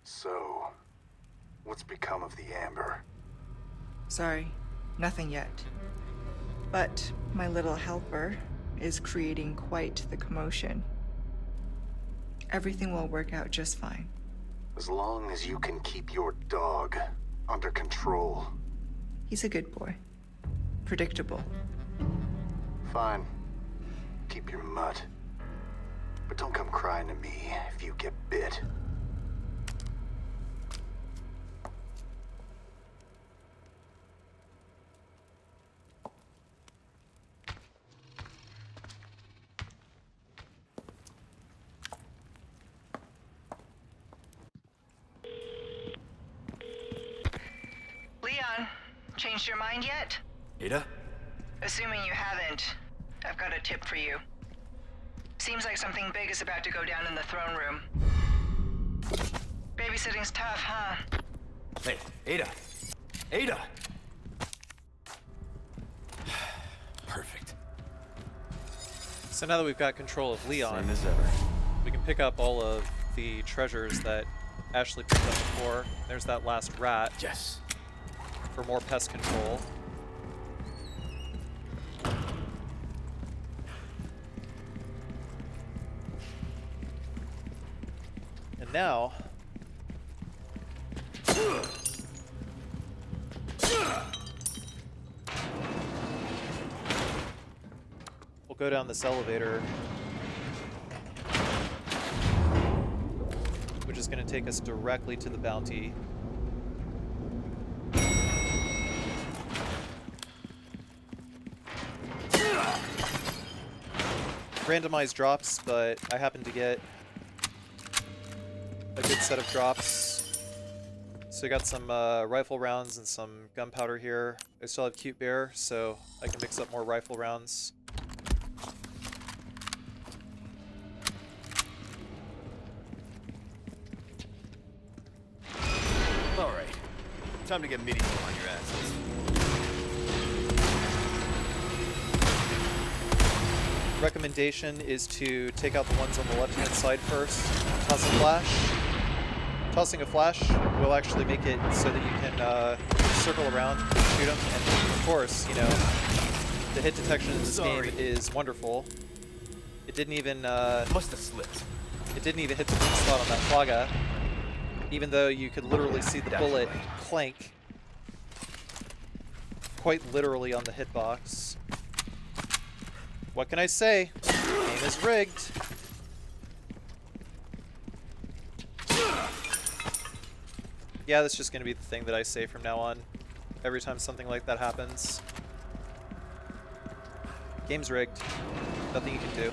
So, what's become of the Amber? Sorry, nothing yet. But my little helper is creating quite the commotion. Everything will work out just fine. As long as you can keep your dog under control. He's a good boy. Predictable. Fine. Keep your mutt. But don't come crying to me if you get bit. Leon, changed your mind yet? Ada? Assuming you haven't, I've got a tip for you. Seems like something big is about to go down in the throne room. Babysitting's tough, huh? Hey, Ada! Ada! Perfect. So now that we've got control of Leon, Same as ever. we can pick up all of the treasures that Ashley picked up before. There's that last rat. Yes. For more pest control. And now we'll go down this elevator, which is going to take us directly to the bounty. Randomized drops, but I happen to get a good set of drops. So I got some rifle rounds and some gunpowder here. I still have Cute Bear, so I can mix up more rifle rounds. Alright. Time to get medieval on your asses. Recommendation is to take out the ones on the left-hand side first. Toss a flash. Tossing a flash will actually make it so that you can circle around, shoot them, and of course, you know, the hit detection in this game is wonderful. It didn't even must have slipped. It didn't even hit the weak spot on that Plaga, even though you could literally see the bullet clank quite literally on the hitbox. What can I say? Game is rigged. Yeah, that's just going to be the thing that I say from now on. Every time something like that happens. Game's rigged. Nothing you can do.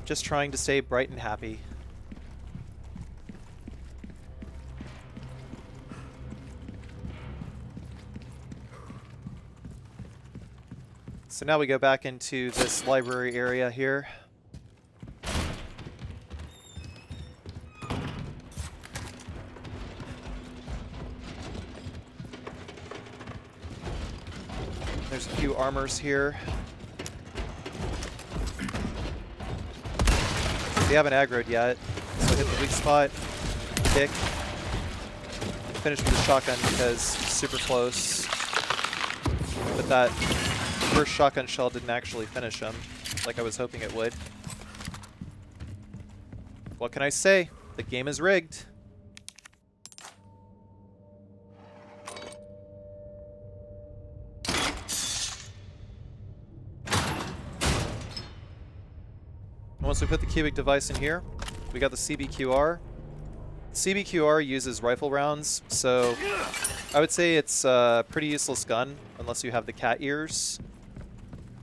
Just trying to stay bright and happy. So now we go back into this library area here. There's a few armors here. They haven't aggroed yet, so hit the weak spot, kick, finish with the shotgun because super close. But that first shotgun shell didn't actually finish him, like I was hoping it would. What can I say? The game is rigged. Once we put the cubic device in here, we got the CBQR. CBQR uses rifle rounds, so I would say it's a pretty useless gun unless you have the cat ears,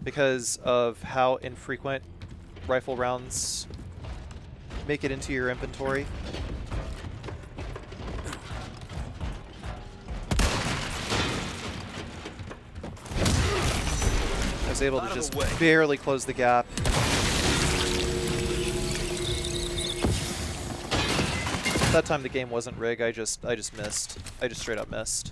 because of how infrequent rifle rounds make it into your inventory. I was able to just barely close the gap. That time the game wasn't rigged, I just missed. I just straight up missed.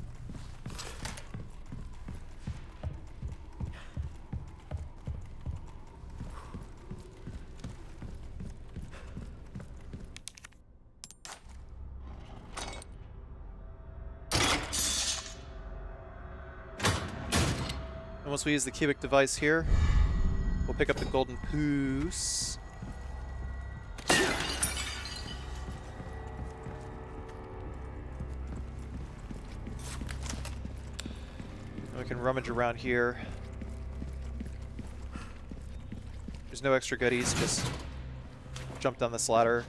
And once we use the cubic device here, we'll pick up the golden poos. We can rummage around here. There's no extra goodies, just jump down this ladder.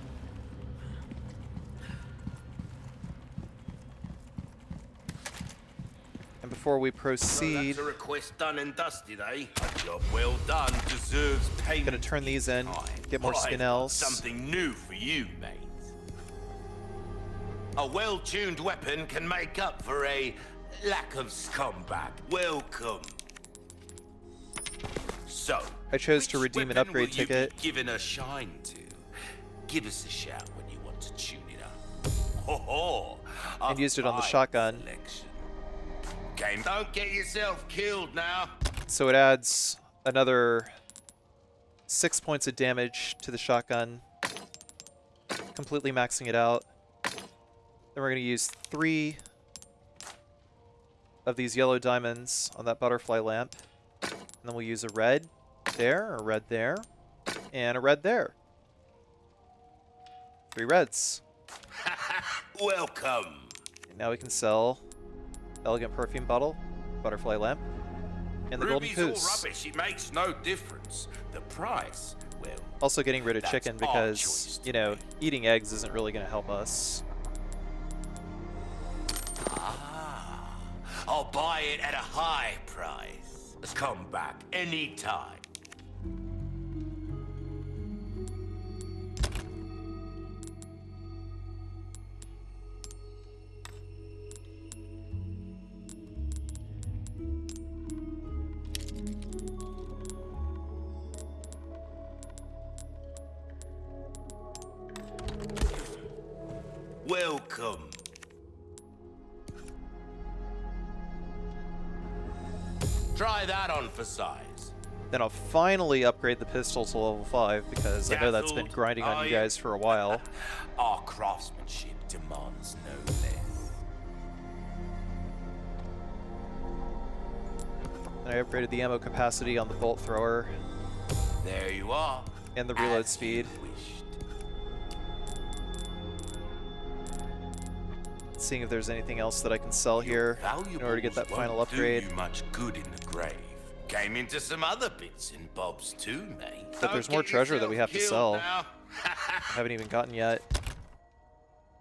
And before we proceed, So that's a request done and dusted, eh? A job well done deserves payment. gonna turn these in, get more spinels. Something new for you, mate. A well-tuned weapon can make up for a lack of combat. Welcome. So, I chose to redeem an upgrade ticket. Given a shine to. Give us a shout when you want to tune it up. Ho ho! And used it on the shotgun. Selection. Game, don't get yourself killed now. So it adds another 6 points of damage to the shotgun, completely maxing it out. Then we're going to use 3 of these yellow diamonds on that butterfly lamp. And then we'll use a red there, a red there, and a red there. 3 reds. Welcome. And now we can sell elegant perfume bottle, butterfly lamp, and the golden Ruby's all poos. rubbish. It makes no difference. The price, well. Also getting rid of that's chicken our because, choice you know, eating eggs isn't really going to help us. I'll buy it at a high price. Come back anytime. Welcome. Try that on for size. Then I'll finally upgrade the pistol to level 5 because I know that's been Dazzled, grinding on are you you? guys for a while. Our craftsmanship demands no less. And I upgraded the ammo capacity on the bolt thrower There you are. and the reload As speed. you wished. seeing if there's anything else that I can sell here in order to get that final upgrade. Do you much good in the grave. Came into some other bits and bobs too, mate. But there's more treasure that we have to sell. I haven't even gotten yet.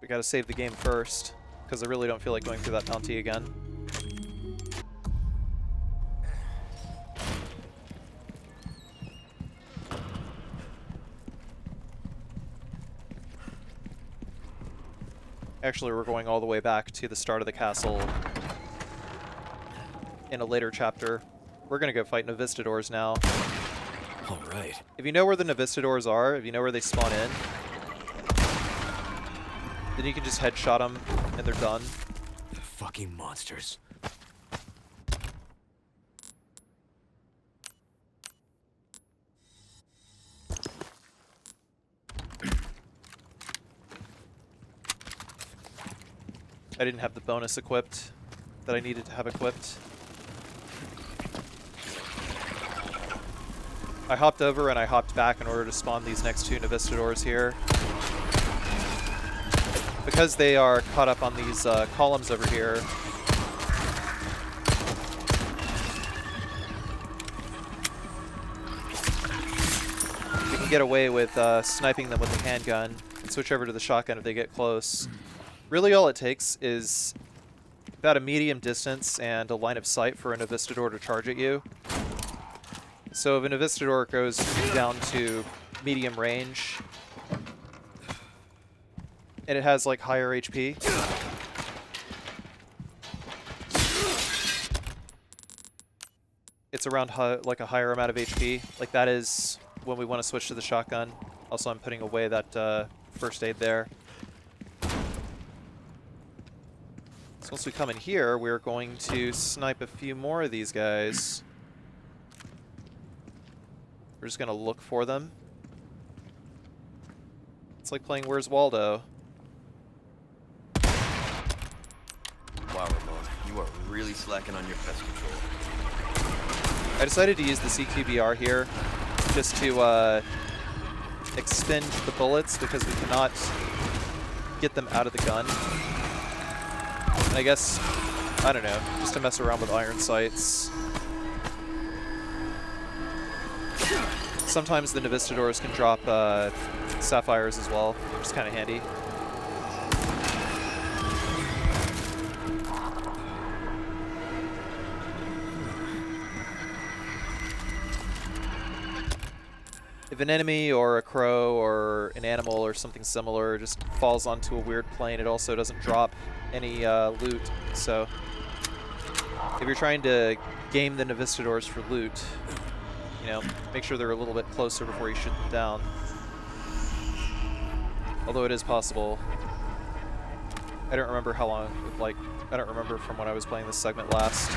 We gotta save the game first, because I really don't feel like going through that bounty again. Actually, we're going all the way back to the start of the castle in a later chapter. We're gonna go fight Novistadors now. Alright. If you know where the Novistadors are, if you know where they spawn in, then you can just headshot them and they're done. Fucking monsters. I didn't have the bonus equipped that I needed to have equipped. I hopped over and I hopped back in order to spawn these next two Novistadors here. Because they are caught up on these columns over here, we can get away with sniping them with a handgun and switch over to the shotgun if they get close. Really all it takes is about a medium distance and a line of sight for a Novistador to charge at you. So if a Novistador goes down to medium range, and it has like higher HP, it's around like a higher amount of HP. Like that is when we want to switch to the shotgun. Also, I'm putting away that first aid there. So once we come in here, we're going to snipe a few more of these guys. We're just going to look for them. It's like playing Where's Waldo. Wow, Ramon, you are really slacking on your pest control. I decided to use the CQBR here just to expend the bullets because we cannot get them out of the gun. And I guess, I don't know, just to mess around with iron sights. Sometimes the Novistadors can drop sapphires as well, which is kind of handy. If an enemy or a crow or an animal or something similar just falls onto a weird plane, it also doesn't drop any loot. So if you're trying to game the Novistadors for loot, you know, make sure they're a little bit closer before you shoot them down. Although it is possible. I don't remember how long, like, I don't remember from when I was playing this segment last,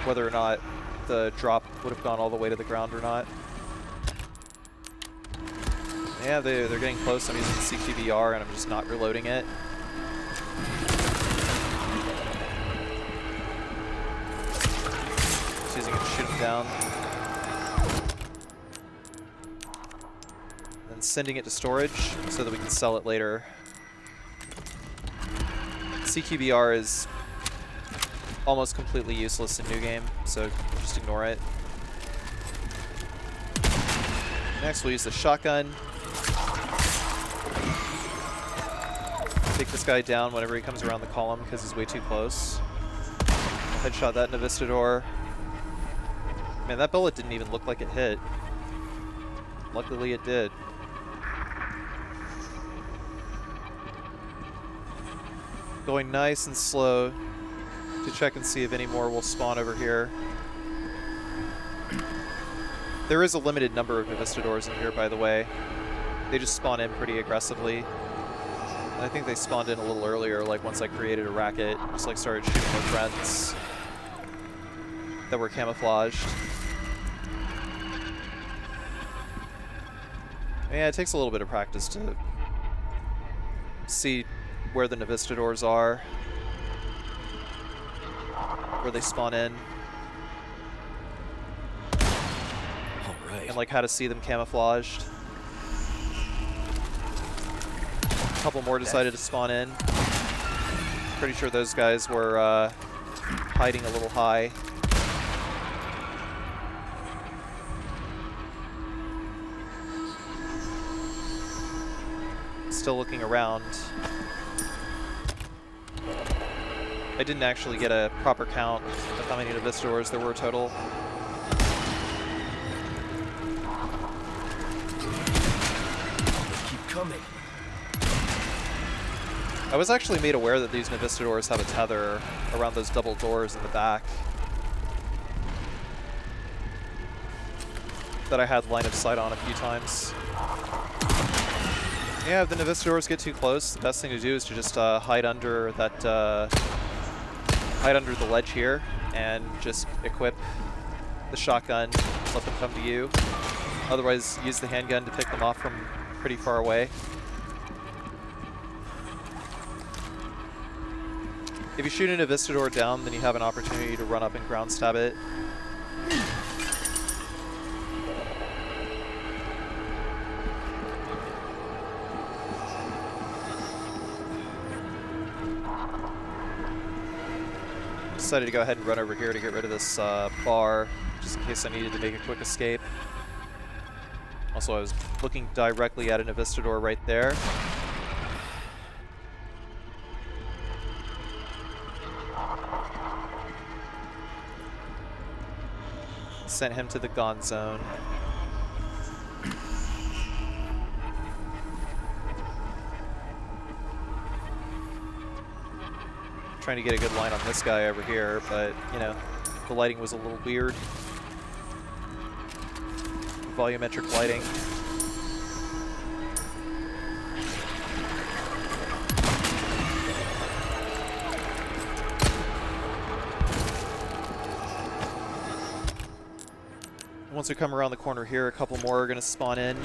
whether or not the drop would have gone all the way to the ground or not. Yeah, they're getting close. I'm using the CQBR and I'm just not reloading it. Just using it to shoot them down. Then sending it to storage so that we can sell it later. CQBR is almost completely useless in New Game, so just ignore it. Next we'll use the shotgun. Take this guy down whenever he comes around the column because he's way too close. Headshot that Novistador. Man, that bullet didn't even look like it hit. Luckily it did. Going nice and slow to check and see if any more will spawn over here. There is a limited number of Novistadors in here, by the way. They just spawn in pretty aggressively. And I think they spawned in a little earlier, like once I created a racket, just like started shooting more friends that were camouflaged. Yeah, it takes a little bit of practice to see where the Novistadors are, where they spawn in, and like how to see them camouflaged. A couple more decided to spawn in. Pretty sure those guys were hiding a little high. Still looking around. I didn't actually get a proper count of how many Novistadors there were total. Keep coming. I was actually made aware that these Novistadors have a tether around those double doors in the back that I had line of sight on a few times. Yeah, if the Novistadors get too close, the best thing to do is to just hide under that, hide under the ledge here and just equip the shotgun, let them come to you. Otherwise, use the handgun to pick them off from pretty far away. If you shoot a Novistador down, then you have an opportunity to run up and ground stab it. Decided to go ahead and run over here to get rid of this bar, just in case I needed to make a quick escape. Also, I was looking directly at a Novistador right there. Sent him to the gone zone. Trying to get a good line on this guy over here, but, you know, the lighting was a little weird. Volumetric lighting. Once we come around the corner here, a couple more are going to spawn in.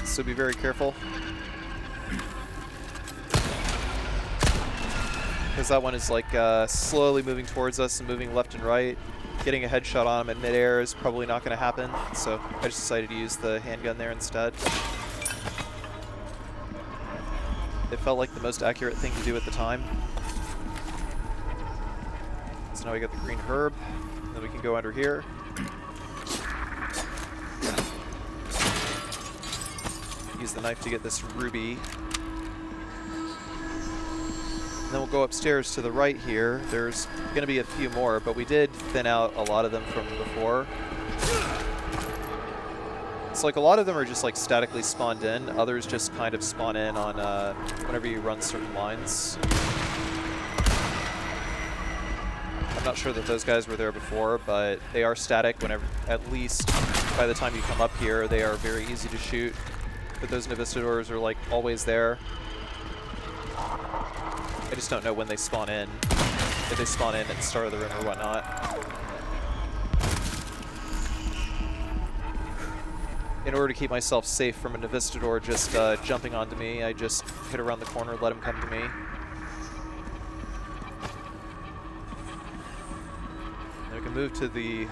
So be very careful. Because that one is like slowly moving towards us and moving left and right. Getting a headshot on him in midair is probably not going to happen, so I just decided to use the handgun there instead. It felt like the most accurate thing to do at the time. So now we got the green herb, and then we can go under here. Use the knife to get this ruby. And then we'll go upstairs to the right here. There's going to be a few more, but we did thin out a lot of them from before. So like a lot of them are just like statically spawned in. Others just kind of spawn in on whenever you run certain lines. I'm not sure that those guys were there before, but they are static whenever, at least by the time you come up here, they are very easy to shoot. But those Novistadors are like always there. I just don't know when they spawn in. If they spawn in at the start of the room or whatnot. In order to keep myself safe from a Novistador just jumping onto me, I just hit around the corner, let him come to me. Then we can move to the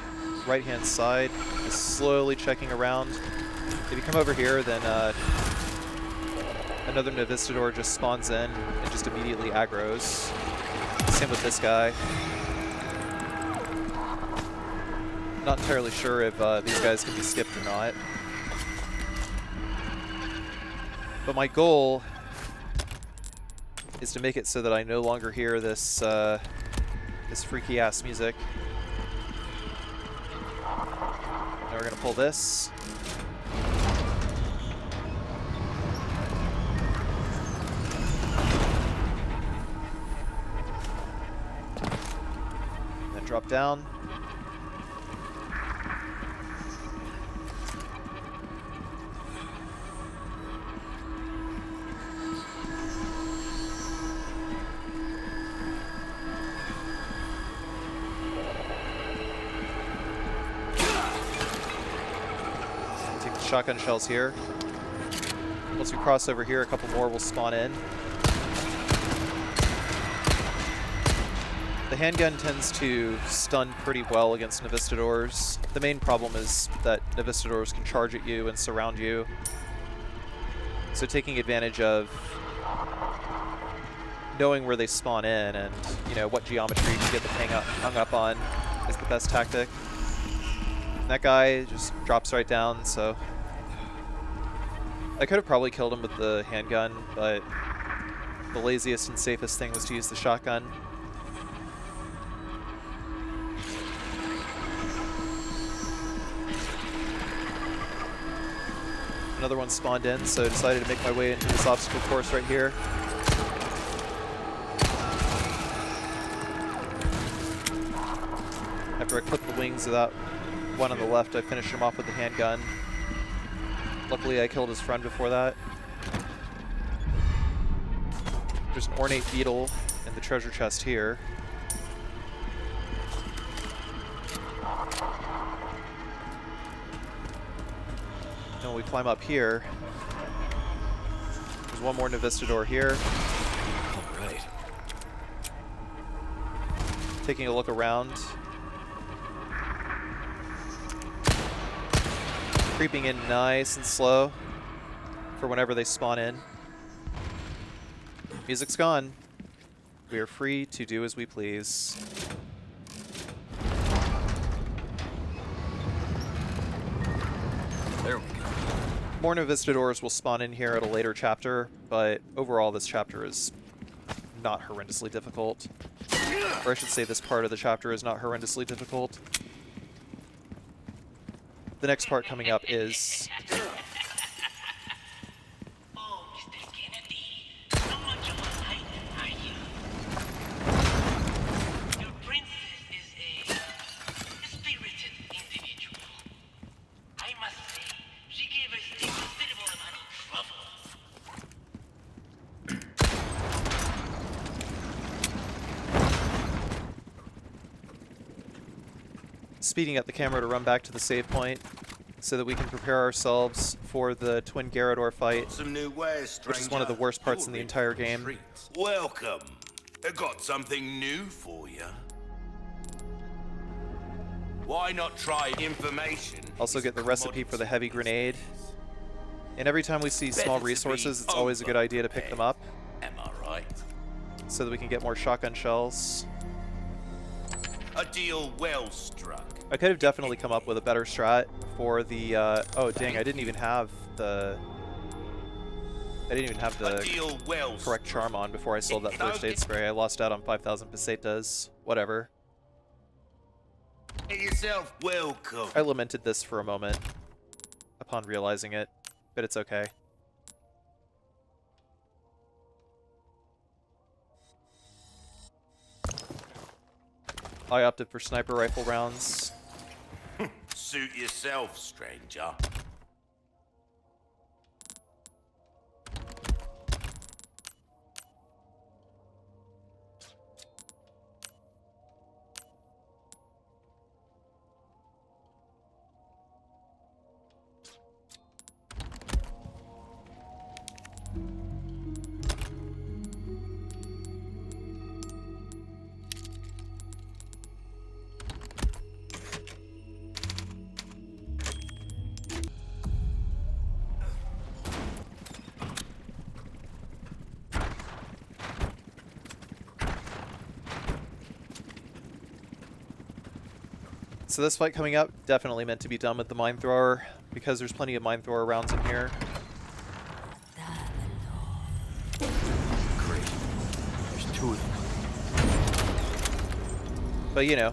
right-hand side, just slowly checking around. If you come over here, then another Novistador just spawns in and just immediately aggroes. Same with this guy. Not entirely sure if these guys can be skipped or not. But my goal is to make it so that I no longer hear this this freaky ass music. Now we're gonna pull this. Then drop down. Shotgun shells here. Once we cross over here, a couple more will spawn in. The handgun tends to stun pretty well against Novistadors. The main problem is that Novistadors can charge at you and surround you. So taking advantage of knowing where they spawn in and, you know, what geometry to get the thing hung up on is the best tactic. And that guy just drops right down, so... I could have probably killed him with the handgun, but the laziest and safest thing was to use the shotgun. Another one spawned in, so I decided to make my way into this obstacle course right here. After I clipped the wings of that one on the left, I finished him off with the handgun. Luckily, I killed his friend before that. There's an ornate beetle in the treasure chest here. And when we climb up here, there's one more Novistador here. All right. Taking a look around. Creeping in nice and slow for whenever they spawn in. Music's gone. We are free to do as we please. There we go. More Novistadors will spawn in here at a later chapter, but overall this chapter is not horrendously difficult. Or I should say this part of the chapter is not horrendously difficult. The next part coming up is... Oh, Mr. Kennedy, how much of a titan are you? Your princess is a spirited individual. I must say, she gave us a considerable amount of trouble. Speeding up the camera to run back to the save point so that we can prepare ourselves for the twin Garador fight, Some new wares, which is one of the worst parts in the entire game. Welcome. I got something new for you. Why not try information? Also get the recipe for the heavy grenade. And every time we see small resources, it's always a good idea to pick them up. Am I right? So that we can get more shotgun shells. A deal well struck. I could have definitely come up with a better strat for the, oh dang, I didn't even have the Deal well correct charm on before I sold that first aid spray. I lost out on 5,000 pesetas. Whatever. Get yourself welcome. I lamented this for a moment upon realizing it, but it's okay. I opted for sniper rifle rounds. Suit yourself, stranger. So this fight coming up, definitely meant to be done with the mine thrower, because there's plenty of mine thrower rounds in here. Great. There's two of them. But you know.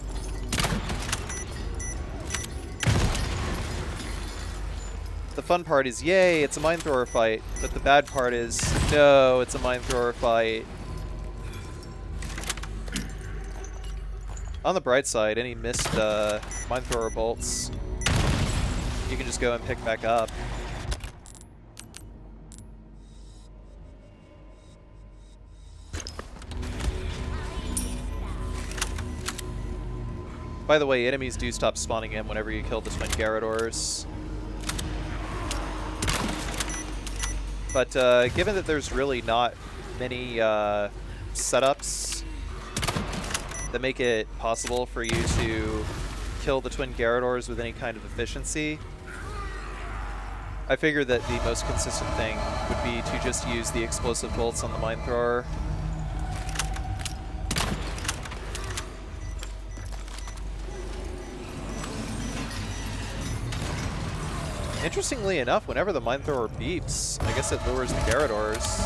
The fun part is, yay, it's a mine thrower fight. But the bad part is, no, it's a mine thrower fight. On the bright side, any missed mine thrower bolts, you can just go and pick back up. By the way, enemies do stop spawning in whenever you kill the twin Garadors. But given that there's really not many setups that make it possible for you to kill the twin Garadors with any kind of efficiency, I figured that the most consistent thing would be to just use the explosive bolts on the mine thrower Interestingly enough, whenever the mine thrower beeps, I guess it lures the Garadors.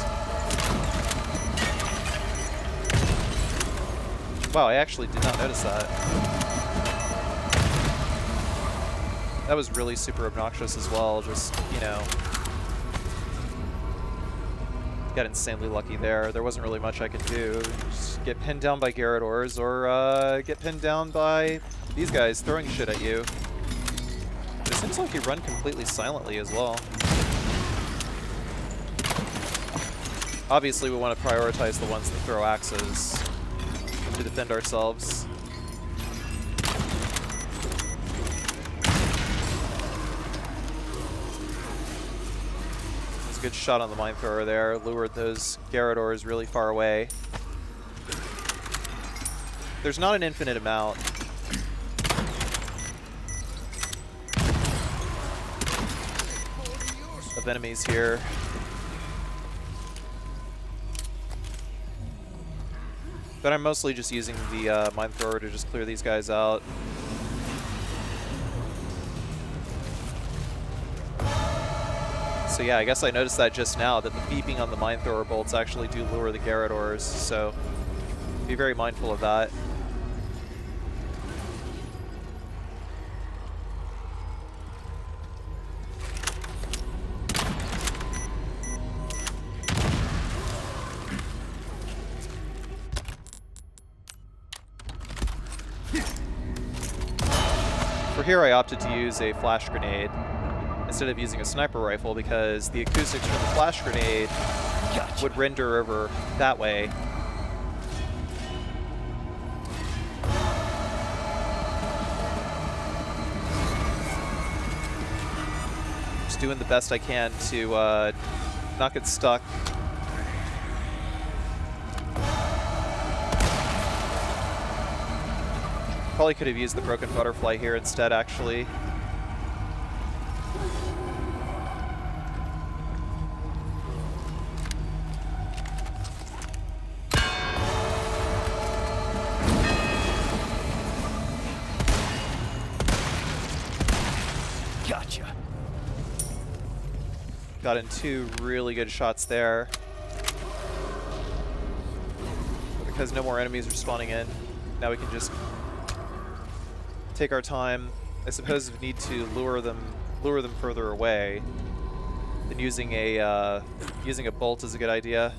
Wow, I actually did not notice that. That was really super obnoxious as well, just, you know. Got insanely lucky there. There wasn't really much I could do. Just get pinned down by Garadors or get pinned down by these guys throwing shit at you. It seems like you run completely silently as well. Obviously we want to prioritize the ones that throw axes to defend ourselves. That's a good shot on the mine thrower there. Lured those Garadors really far away. There's not an infinite amount. Of enemies here. But I'm mostly just using the mine thrower to just clear these guys out. So yeah, I guess I noticed that just now, that the beeping on the mine thrower bolts actually do lure the Garadors, so be very mindful of that. For here I opted to use a flash grenade instead of using a sniper rifle because the acoustics from the flash grenade would render over that way. Just doing the best I can to not get stuck. Probably could have used the broken butterfly here instead, actually. Gotcha. Got in 2 really good shots there. But because no more enemies are spawning in, now we can just take our time. I suppose we need to lure them further away. Then using a bolt is a good idea.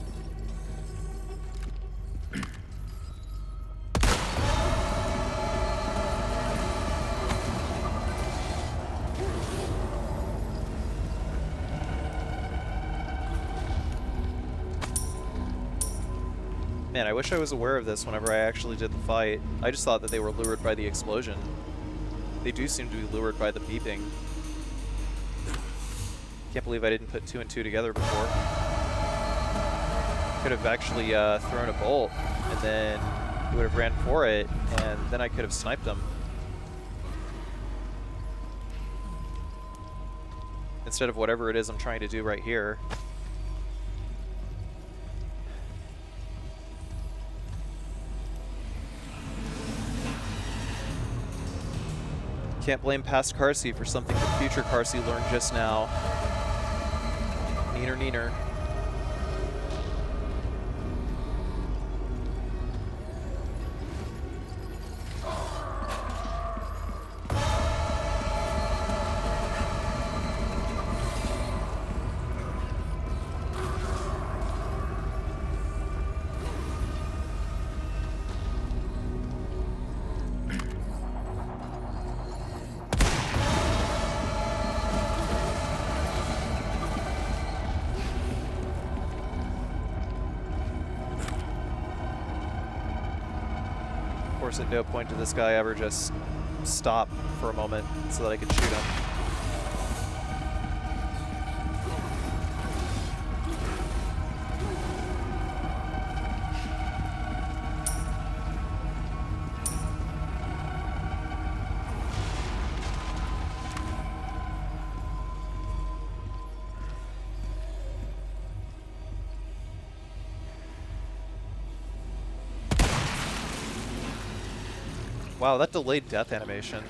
Man, I wish I was aware of this whenever I actually did the fight. I just thought that they were lured by the explosion. They do seem to be lured by the beeping. Can't believe I didn't put 2 and 2 together before. Could have actually thrown a bolt, and then he would have ran for it, and then I could have sniped him. Instead of whatever it is I'm trying to do right here. Can't blame past Carsey for something that future Carsey learned just now. Neener, neener. Of course, at no point did this guy ever just stop for a moment so that I could shoot him. Wow, that delayed death animation.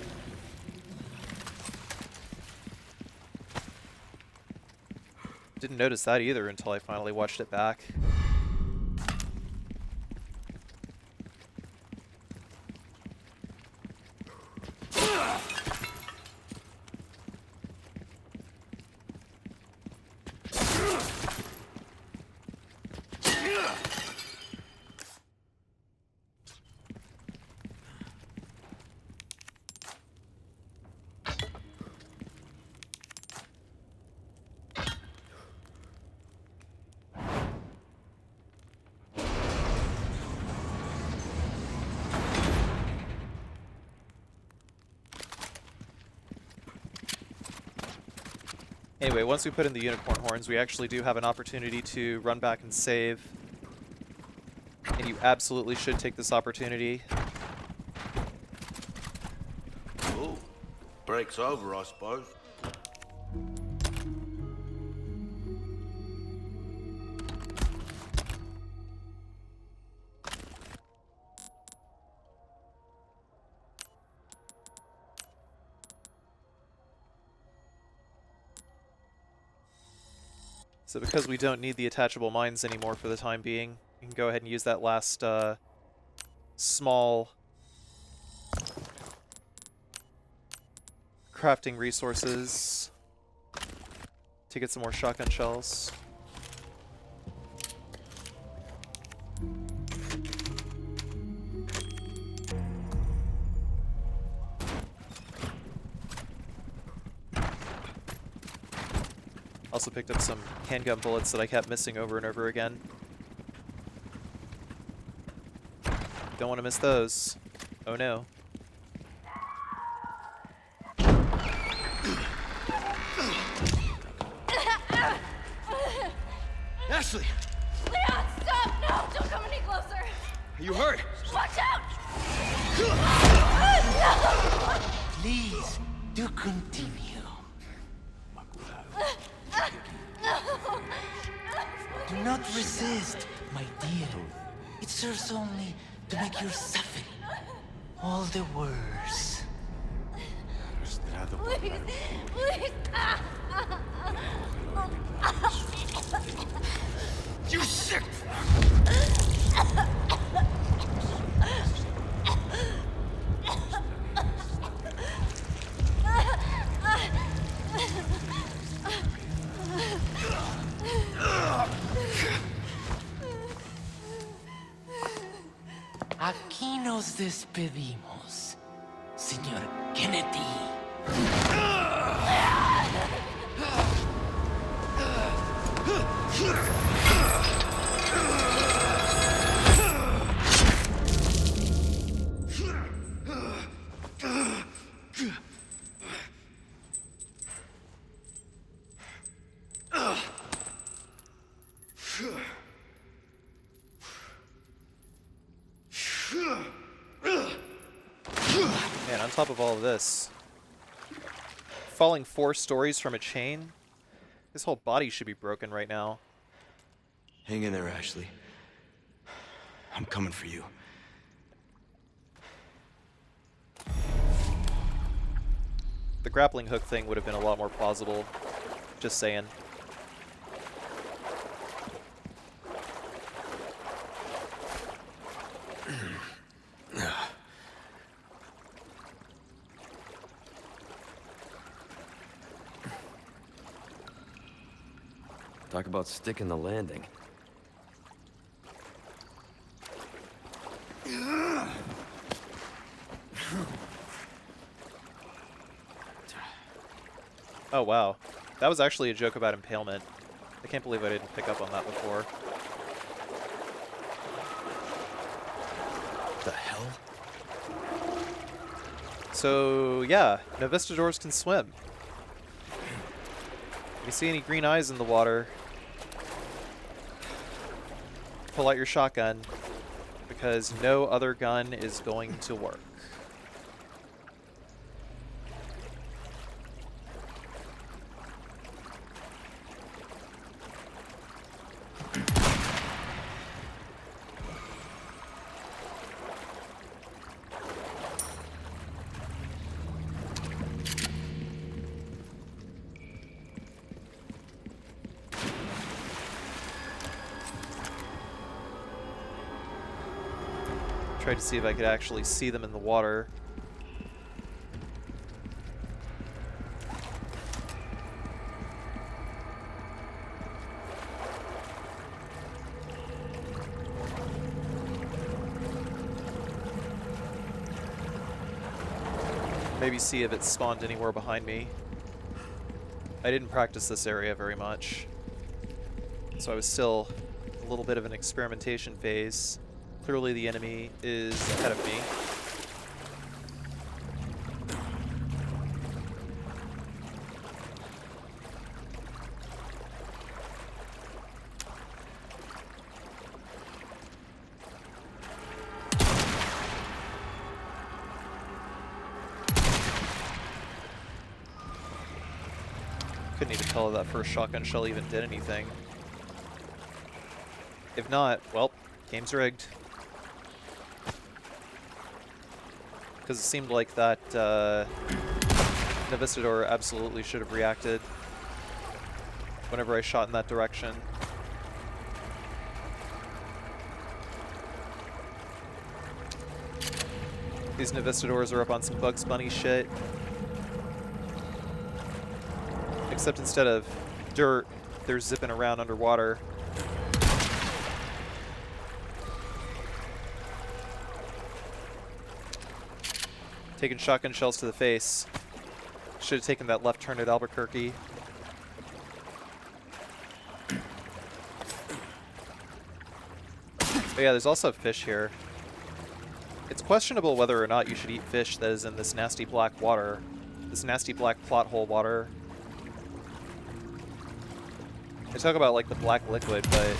Didn't notice that either until I finally watched it back. Anyway, once we put in the unicorn horns, we actually do have an opportunity to run back and save. And you absolutely should take this opportunity. Oh, break's over, I suppose. So because we don't need the attachable mines anymore for the time being, we can go ahead and use that last small crafting resources to get some more shotgun shells. Also picked up some handgun bullets that I kept missing over and over again. Don't want to miss those. Oh no. Ashley! Leon, stop! No! Don't come any closer! Are you hurt? Watch out! Please, do continue. Do not resist, my dear. It serves only to make your suffering all the worse. Please! Please! You sick! Aquí nos despedimos, señor Kennedy. Man, on top of all of this, falling 4 stories from a chain, his whole body should be broken right now. Hang in there, Ashley. I'm coming for you. The grappling hook thing would have been a lot more plausible. Just saying. Talk about sticking the landing. Oh wow. That was actually a joke about impalement. I can't believe I didn't pick up on that before. The hell? So yeah, Novistadors can swim. If you see any green eyes in the water, pull out your shotgun, because no other gun is going to work. Tried to see if I could actually see them in the water. Maybe see if it spawned anywhere behind me. I didn't practice this area very much, so I was still a little bit of an experimentation phase. Clearly the enemy is ahead of me. Couldn't even tell if that first shotgun shell even did anything. If not, well, game's rigged. Because it seemed like that Novistador absolutely should have reacted whenever I shot in that direction. These Novistadors are up on some Bugs Bunny shit. Except instead of dirt, they're zipping around underwater. Taking shotgun shells to the face. Should have taken that left turn at Albuquerque. But yeah, there's also fish here. It's questionable whether or not you should eat fish that is in this nasty black water. This nasty black plot hole water. They talk about like the black liquid, but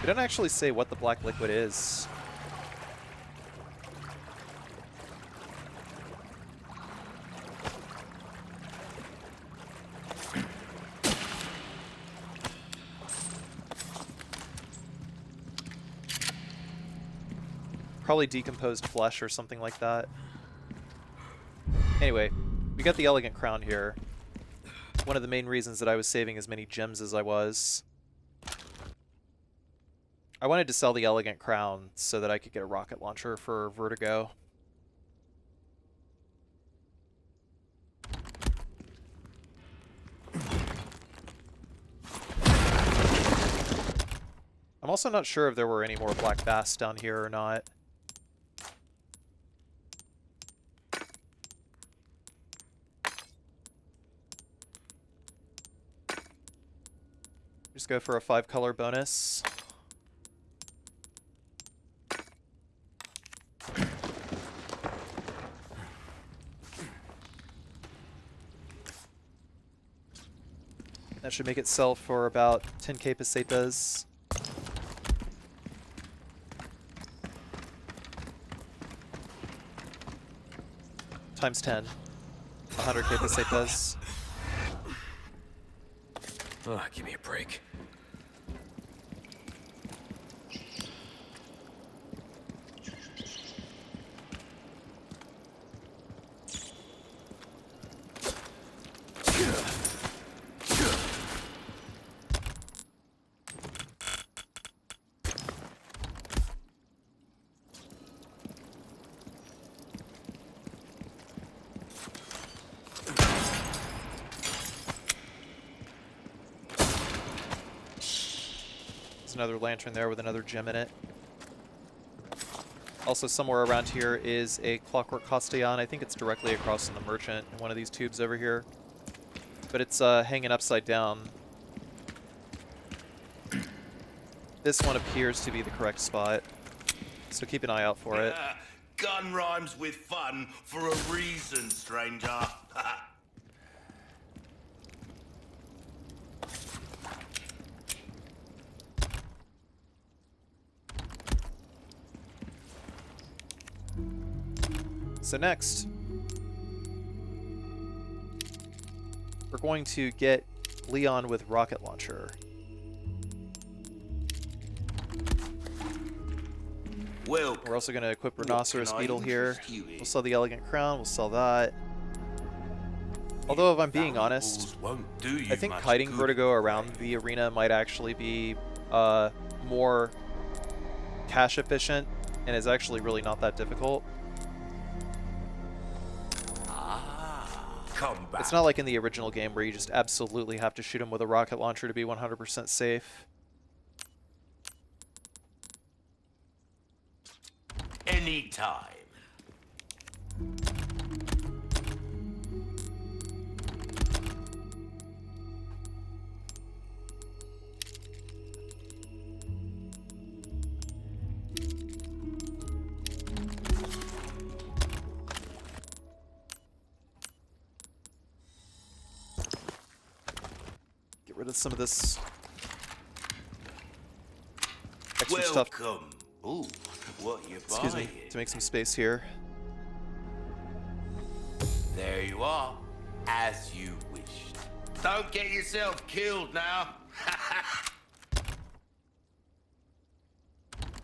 they don't actually say what the black liquid is. Probably decomposed flesh or something like that. Anyway, we got the elegant crown here. One of the main reasons that I was saving as many gems as I was. I wanted to sell the elegant crown so that I could get a rocket launcher for Verdugo. I'm also not sure if there were any more black bass down here or not. Just go for a 5-color bonus. That should make it sell for about 10k pesetas. Times 10. 100k pesetas. Oh, give me a break. Another lantern there with another gem in it. Also somewhere around here is a Clockwork Castle. I think it's directly across from the merchant in one of these tubes over here. But it's hanging upside down. This one appears to be the correct spot, so keep an eye out for it. Gun rhymes with fun for a reason, stranger. So next, we're going to get Leon with rocket launcher. Well, we're also going to equip Rhinoceros Beetle here. We'll sell the Elegant Crown, we'll sell that. Although if I'm being honest, I think hiding Verdugo around the arena might actually be more cash efficient and is actually really not that difficult. Come back. It's not like in the original game where you just absolutely have to shoot him with a rocket launcher to be 100% safe. Anytime. Get rid of some of this extra stuff. Welcome. Ooh, what you Excuse me, buying? to make some space here. There you are, as you wished. Don't get yourself killed now.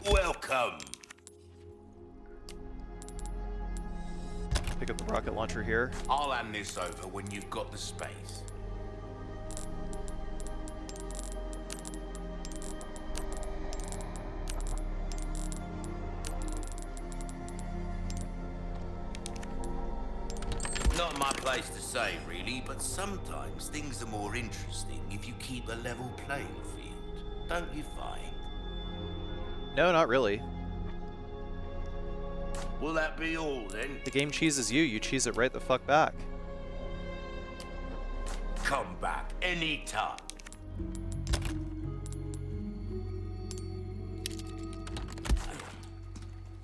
Welcome. Pick up the rocket launcher here. I'll hand this over when you've got the space. Not my place to say, really, but sometimes things are more interesting if you keep a level playing field, don't you find? No, not really. Will that be all, then? The game cheeses you, you cheese it right the fuck back. Come back anytime.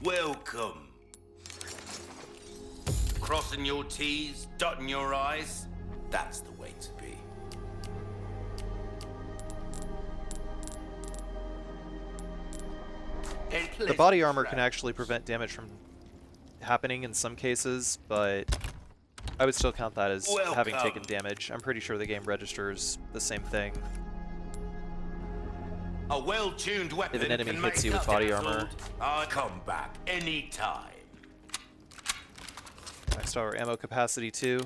Welcome. Crossing your T's, dotting your I's, that's the way to be. The body armor can actually prevent damage from happening in some cases, but I would still count that as having taken damage. I'm pretty sure the game registers the same thing. A well-tuned weapon if an enemy can hits make you with up body difficult. armor. I'll come back anytime. Maxed out our ammo capacity too.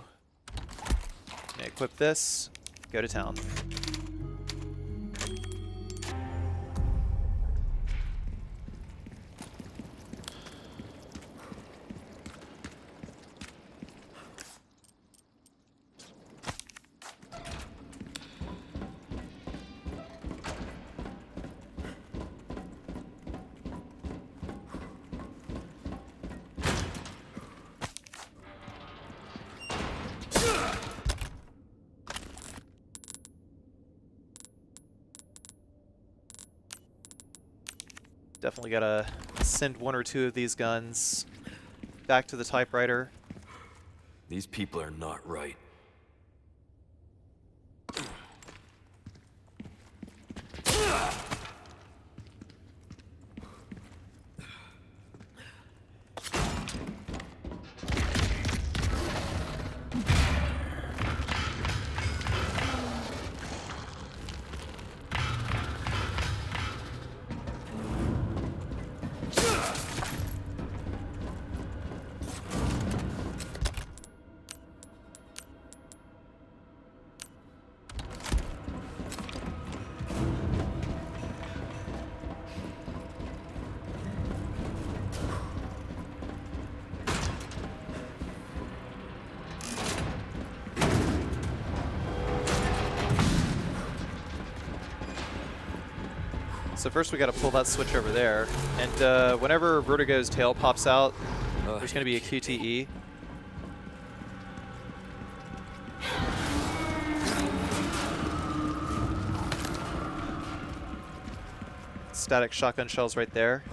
And equip this, go to town. Definitely gotta send one or two of these guns back to the typewriter. These people are not right. So first we gotta pull that switch over there, and whenever Verdugo's tail pops out, there's gonna be a QTE. Static shotgun shells right there.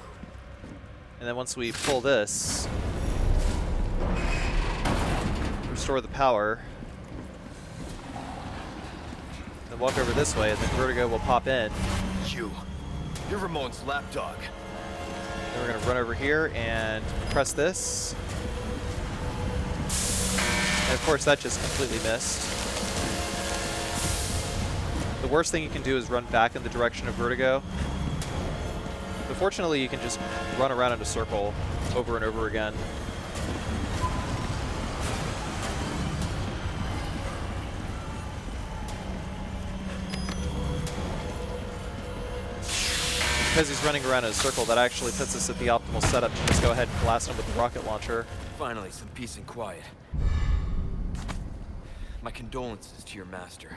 And then once we pull this, restore the power, then walk over this way, and then Verdugo will pop in. You're Ramon's lapdog. Then we're gonna run over here and press this. And of course that just completely missed. The worst thing you can do is run back in the direction of Verdugo. But fortunately you can just run around in a circle over and over again. because he's running around in a circle, that actually puts us at the optimal setup to just go ahead and blast him with the rocket launcher. Finally, some peace and quiet. My condolences to your master.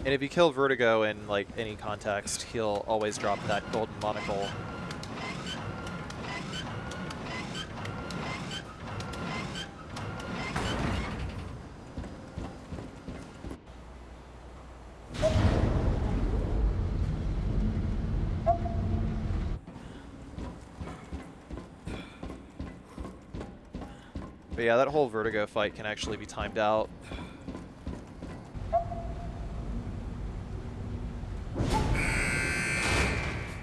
And if you kill Verdugo in like any context, he'll always drop that golden monocle. But yeah, that whole Verdugo fight can actually be timed out.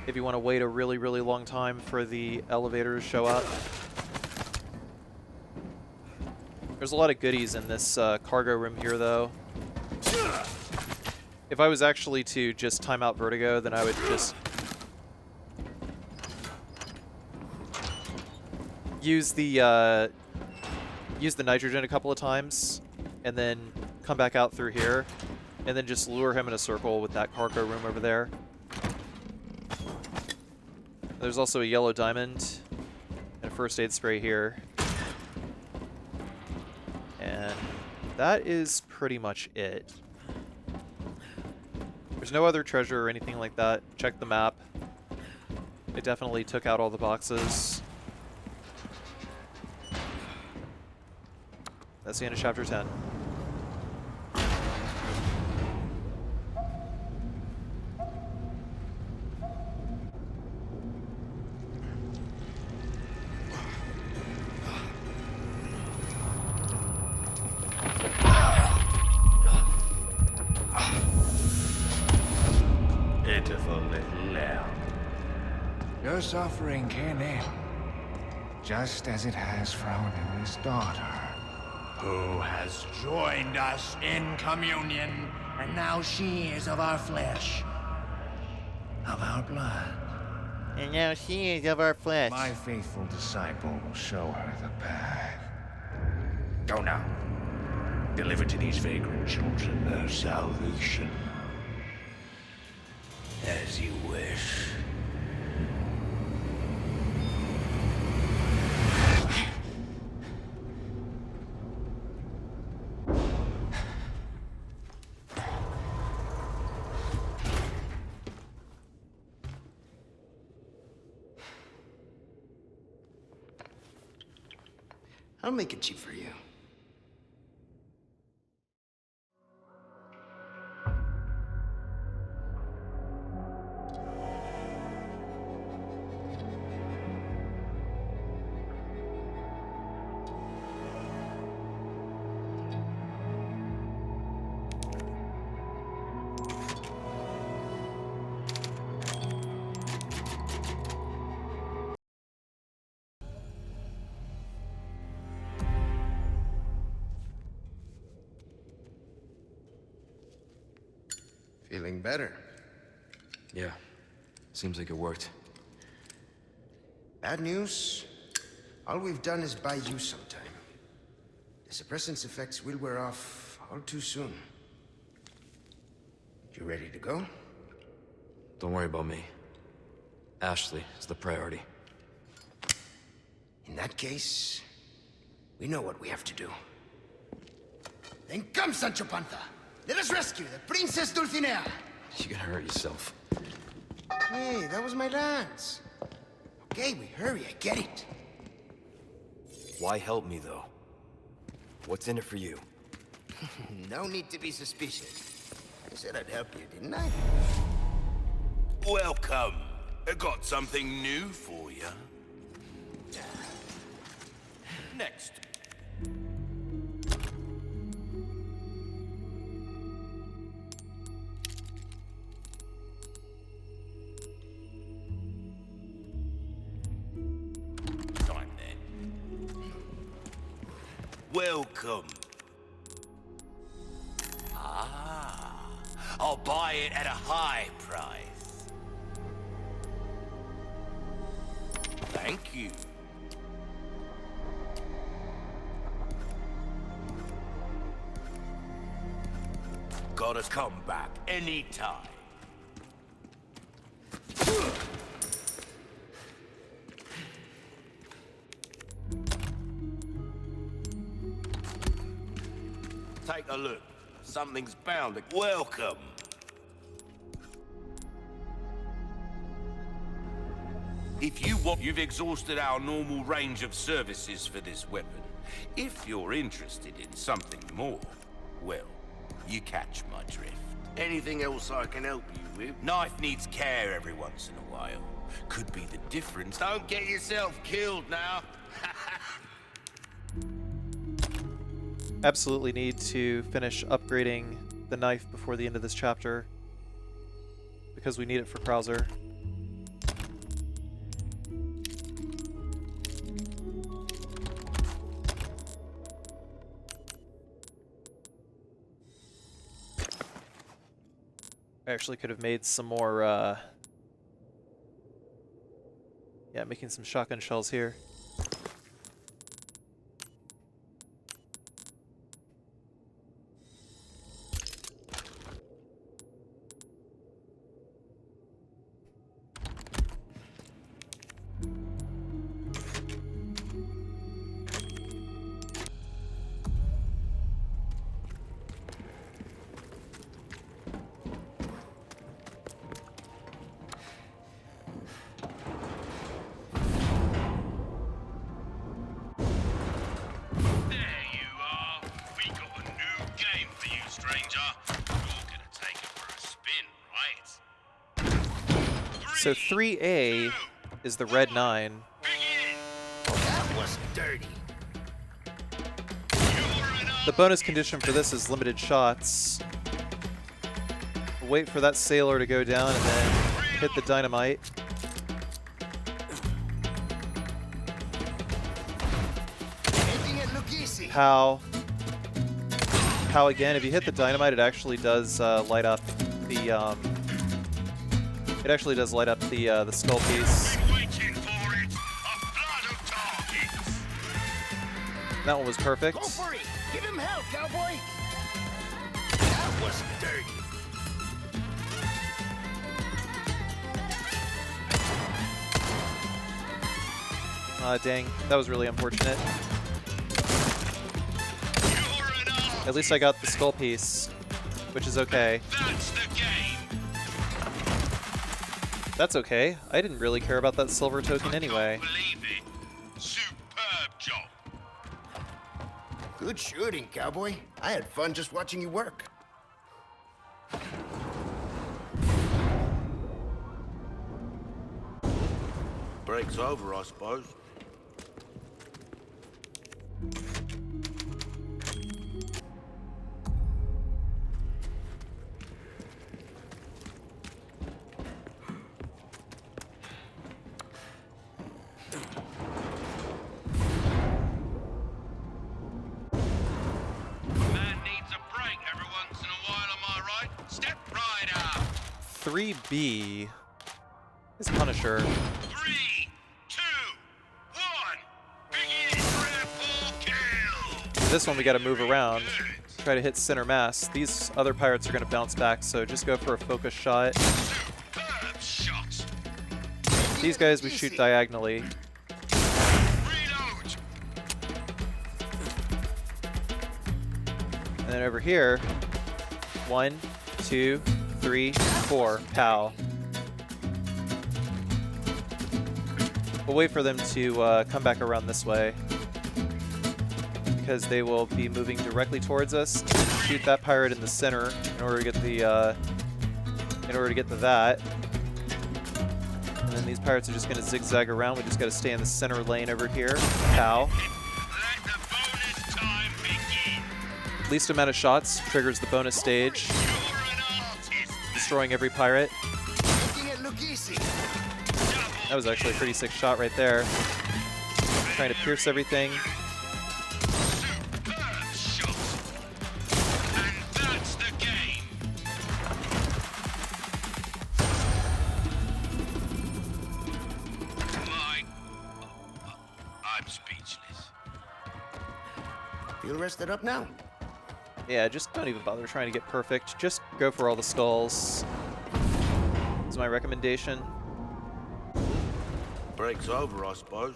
If you want to wait a really, really long time for the elevator to show up. There's a lot of goodies in this cargo room here, though. If I was actually to just time out Verdugo, then I would just use the nitrogen a couple of times, and then come back out through here, and then just lure him in a circle with that cargo room over there. There's also a yellow diamond and a first aid spray here. And that is pretty much it. There's no other treasure or anything like that. Check the map. It definitely took out all the boxes. That's the end of chapter 10. Your suffering can end, just as it has for our newest daughter, who has joined us in communion, and now she is of our flesh, of our blood. And now she is of our flesh. My faithful disciple will show her the path. Go now. Deliver to these vagrant children their salvation. As you wish. I'll make it cheap for you. Feeling better? Yeah. Seems like it worked. Bad news? All we've done is buy you some time. The suppressant's effects will wear off all too soon. You ready to go? Don't worry about me. Ashley is the priority. In that case, we know what we have to do. Then come, Sancho Panza! Let us rescue the Princess Dulcinea! You're gonna hurt yourself. Hey, that was my lance. Okay, we hurry, I get it. Why help me, though? What's in it for you? No need to be suspicious. I said I'd help you, didn't I? Welcome. I got something new for you. Next. Time then. Welcome. Ah, I'll buy it at a high price. Thank you. Gotta come back anytime. take a look. Something's bound to... Welcome. If you want, you've exhausted our normal range of services for this weapon. If you're interested in something more, well, you catch my drift. Anything else I can help you with? Knife needs care every once in a while. Could be the difference. Don't get yourself killed now. Absolutely need to finish upgrading the knife before the end of this chapter, because we need it for Krauser. I actually could have made some more, yeah, making some shotgun shells here. So 3A is the red 9. That was dirty. The bonus condition for this is limited shots. We'll wait for that sailor to go down and then hit the dynamite. How again, if you hit the dynamite, it actually does light up the the skull piece. That one was perfect. Go for it. Give him hell, cowboy. That was dirty. Dang, that was really unfortunate. At least I got the skull piece, which is okay. That's okay. I didn't really care about that silver token anyway. Superb job. Good shooting, cowboy. I had fun just watching you work. Break's over, I suppose. Man needs a break every once in a while, am I right? Step right up. 3B is Punisher. 3, 2, 1, begin. Triple kill. This one we gotta move around. Try to hit center mass. These other pirates are gonna bounce back, so just go for a focus shot. Superb shot. These guys we shoot diagonally. Reload. And then over here, 1, 2, 3, 4, pow. We'll wait for them to come back around this way, because they will be moving directly towards us. Shoot that pirate in the center in order to get the that. And then these pirates are just going to zigzag around. We just got to stay in the center lane over here. Pow. Let the bonus time begin. Least amount of shots triggers the bonus stage, You're an artist. destroying every pirate. Making it look easy. That was actually a pretty sick shot right there. Trying to pierce everything. Superb shot. And that's the game. I'm speechless. Feel rested up now? Yeah, just don't even bother trying to get perfect. Just go for all the skulls. Is my recommendation. Break's over, I suppose.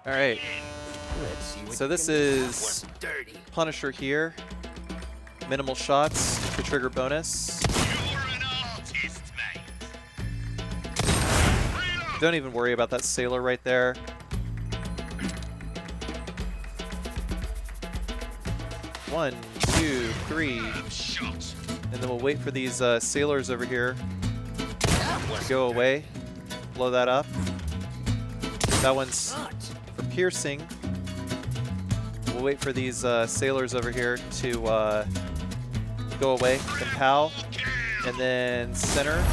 All right. Let's see what So you this can do. is Work dirty. Punisher here. Minimal shots, the trigger bonus. Don't even worry about that sailor right there. One, two, three. And then we'll wait for these sailors over here to go away. Blow that up. That one's for piercing. We'll wait for these sailors over here to go away. And pow. And then center.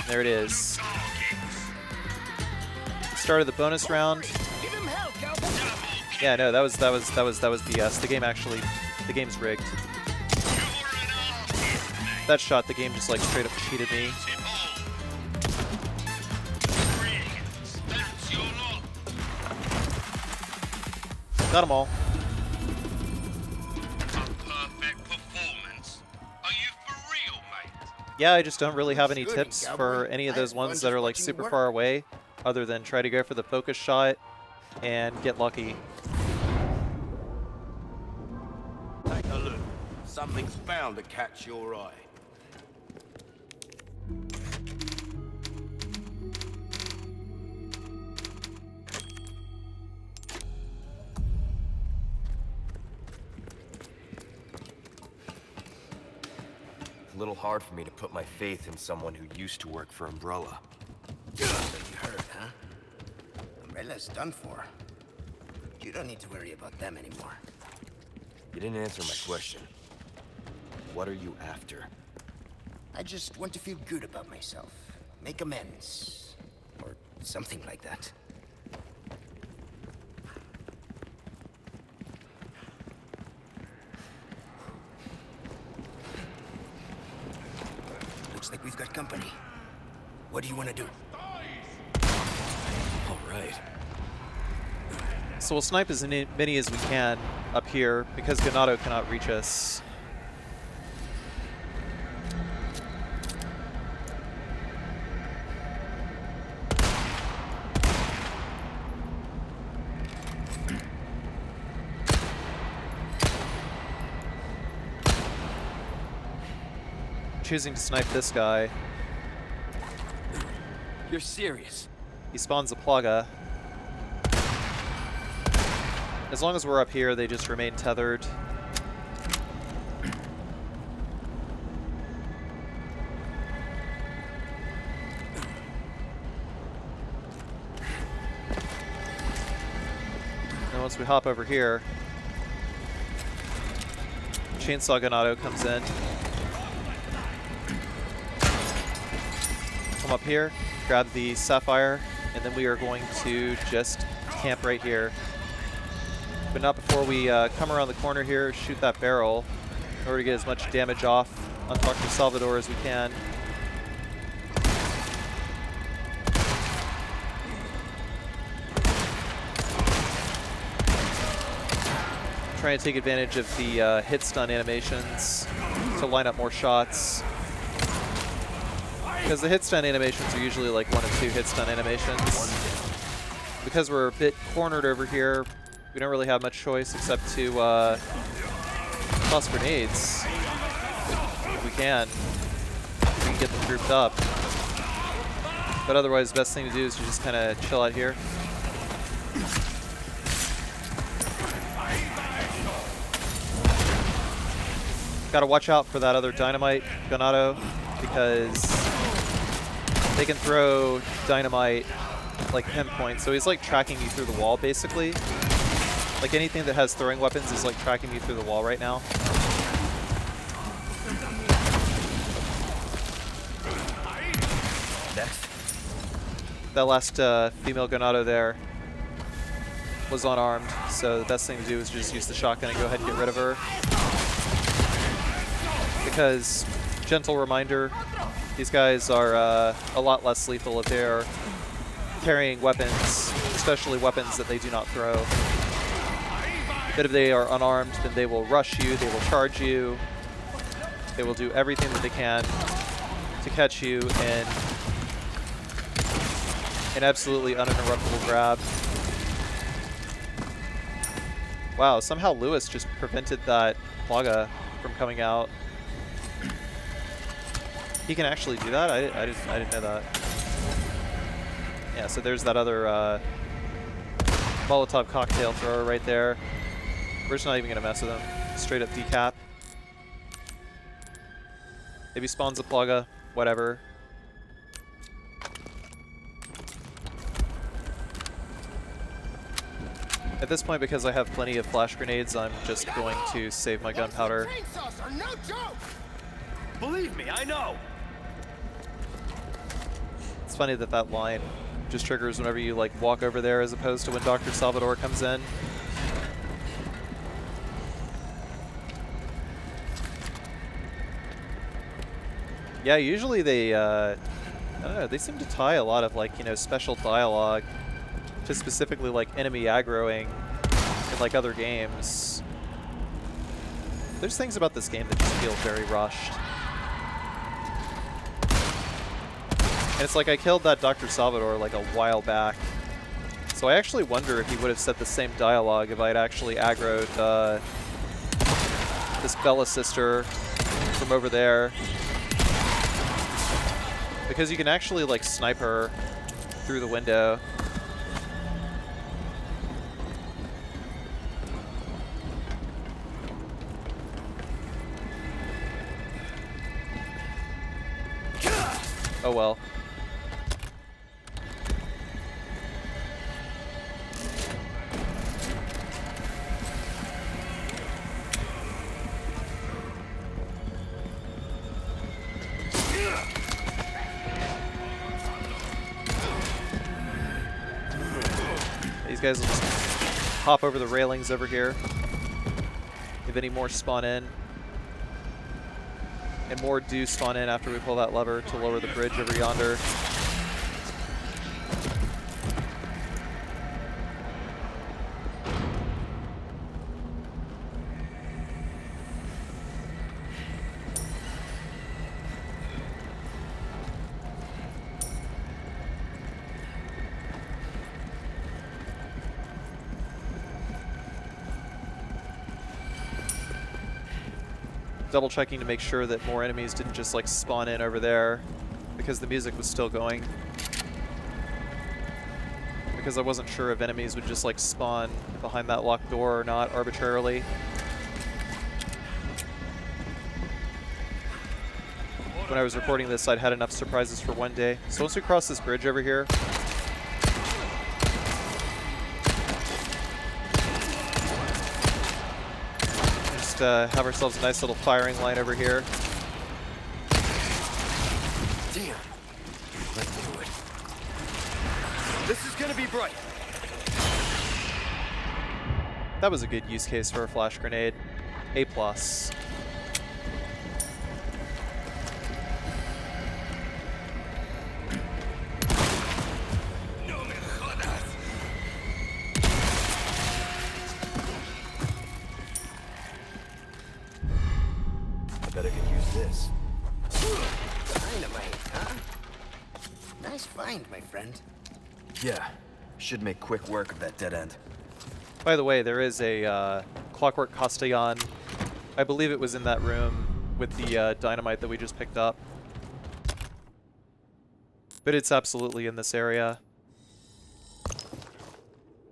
There it is. Started the bonus round. Yeah, no, that was BS. The game's rigged. That shot, the game just like straight up cheated me. Got them all. Yeah, I just don't really have any tips for any of those ones that are like super far away, other than try to go for the focus shot and get lucky. Take a look. Something's bound to catch your eye. It's a little hard for me to put my faith in someone who used to work for Umbrella. So you heard, huh? Umbrella's done for. You don't need to worry about them anymore. You didn't answer my question. What are you after? I just want to feel good about myself. Make amends. Or something like that. Looks like we've got company. What do you want to do? All right. So we'll snipe as many as we can up here because Garador cannot reach us. Choosing to snipe this guy. You're serious? He spawns a Plaga. As long as we're up here, they just remain tethered. And once we hop over here, Chainsaw Garador comes in. Come up here, grab the Sapphire, and then we are going to just camp right here. But not before we come around the corner here, shoot that barrel in order to get as much damage off on Dr. Salvador as we can. Trying to take advantage of the hit stun animations to line up more shots. Because the hit stun animations are usually like 1 or 2 hit stun animations. Because we're a bit cornered over here, we don't really have much choice except to toss grenades if we can. We can get them grouped up. But otherwise, the best thing to do is to just kind of chill out here. Gotta watch out for that other dynamite Garador because they can throw dynamite like pinpoint. So he's like tracking you through the wall basically. Like anything that has throwing weapons is like tracking you through the wall right now. Next. That last female Garador there was unarmed, so the best thing to do is just use the shotgun and go ahead and get rid of her. Because, gentle reminder, these guys are a lot less lethal if they're carrying weapons, especially weapons that they do not throw. But if they are unarmed, then they will rush you, they will charge you, they will do everything that they can to catch you in an absolutely uninterruptible grab. Wow, somehow Lewis just prevented that Plaga from coming out. He can actually do that? I didn't know that. Yeah, so there's that other Molotov cocktail thrower right there. We're just not even gonna mess with him. Straight up decap. Maybe spawns a Plaga, whatever. At this point, because I have plenty of flash grenades, I'm just going to save my gunpowder. Chainsaws are no joke! Believe me, I know! It's funny that that line just triggers whenever you like walk over there as opposed to when Dr. Salvador comes in. Yeah, usually they, I don't know, they seem to tie a lot of like, you know, special dialogue to specifically like enemy aggroing in like other games. There's things about this game that just feel very rushed. And it's like I killed that Dr. Salvador like a while back. So I actually wonder if he would have said the same dialogue if I had actually aggroed this Bella sister from over there. Because you can actually like snipe her through the window. Oh well. These guys will just hop over the railings over here. If any more spawn in. And more do spawn in after we pull that lever to lower the bridge over yonder. Double checking to make sure that more enemies didn't just like spawn in over there because the music was still going. Because I wasn't sure if enemies would just like spawn behind that locked door or not arbitrarily. When I was recording this, I'd had enough surprises for one day. So once we cross this bridge over here, have ourselves a nice little firing line over here. Damn. Let's do it. This is gonna be bright. That was a good use case for a flash grenade. A+. Bet I could use this. Dynamite, huh? Nice find, my friend. Yeah, should make quick work of that dead end. By the way, there is a Clockwork Castle. I believe it was in that room with the dynamite that we just picked up. But it's absolutely in this area.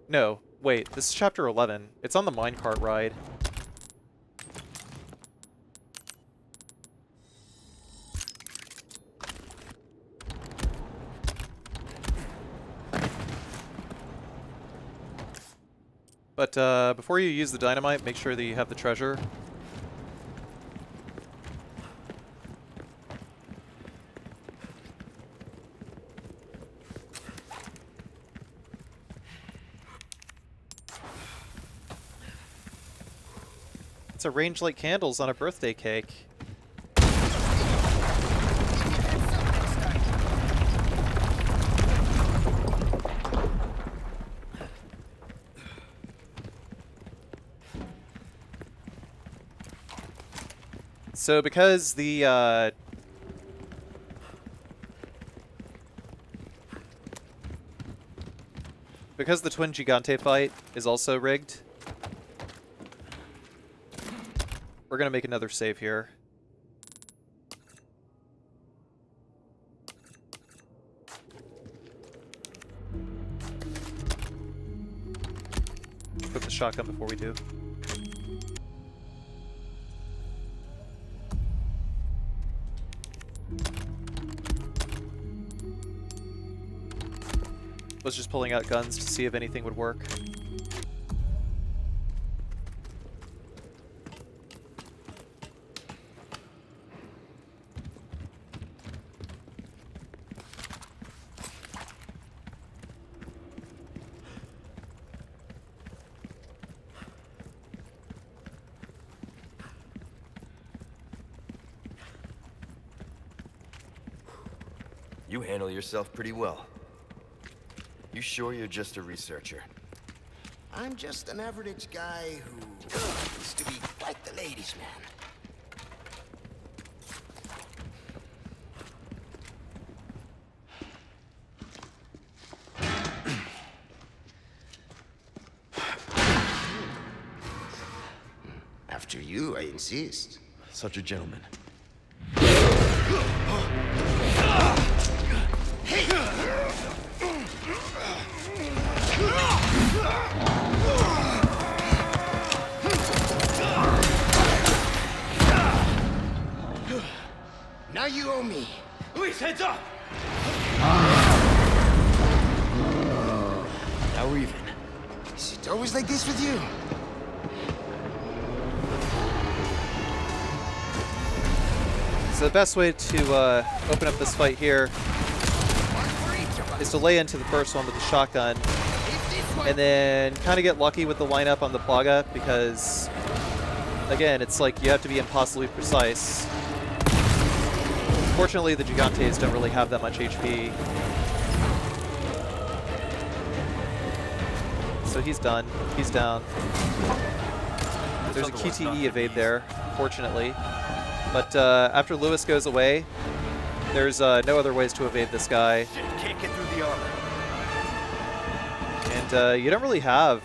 No, wait, this is chapter 11. It's on the minecart ride. But before you use the dynamite, make sure that you have the treasure. It's arranged like candles on a birthday cake. So because the Twin Gigante fight is also rigged, We're gonna make another save here. Put the shotgun before we do. Was just pulling out guns to see if anything would work. You handle yourself pretty well. You sure you're just a researcher? I'm just an average guy who used to be quite the ladies' man. After you, I insist. Such a gentleman. Now you owe me. Luis, heads up! Now we're even. Is it always like this with you? So the best way to open up this fight here is to lay into the first one with the shotgun, and then kind of get lucky with the lineup on the plaga, because, again, it's like you have to be impossibly precise. Fortunately, the Gigantes don't really have that much HP. So he's done. He's down. There's a QTE evade there, fortunately. But after Lewis goes away, there's no other ways to evade this guy. Can't get through the armor. And you don't really have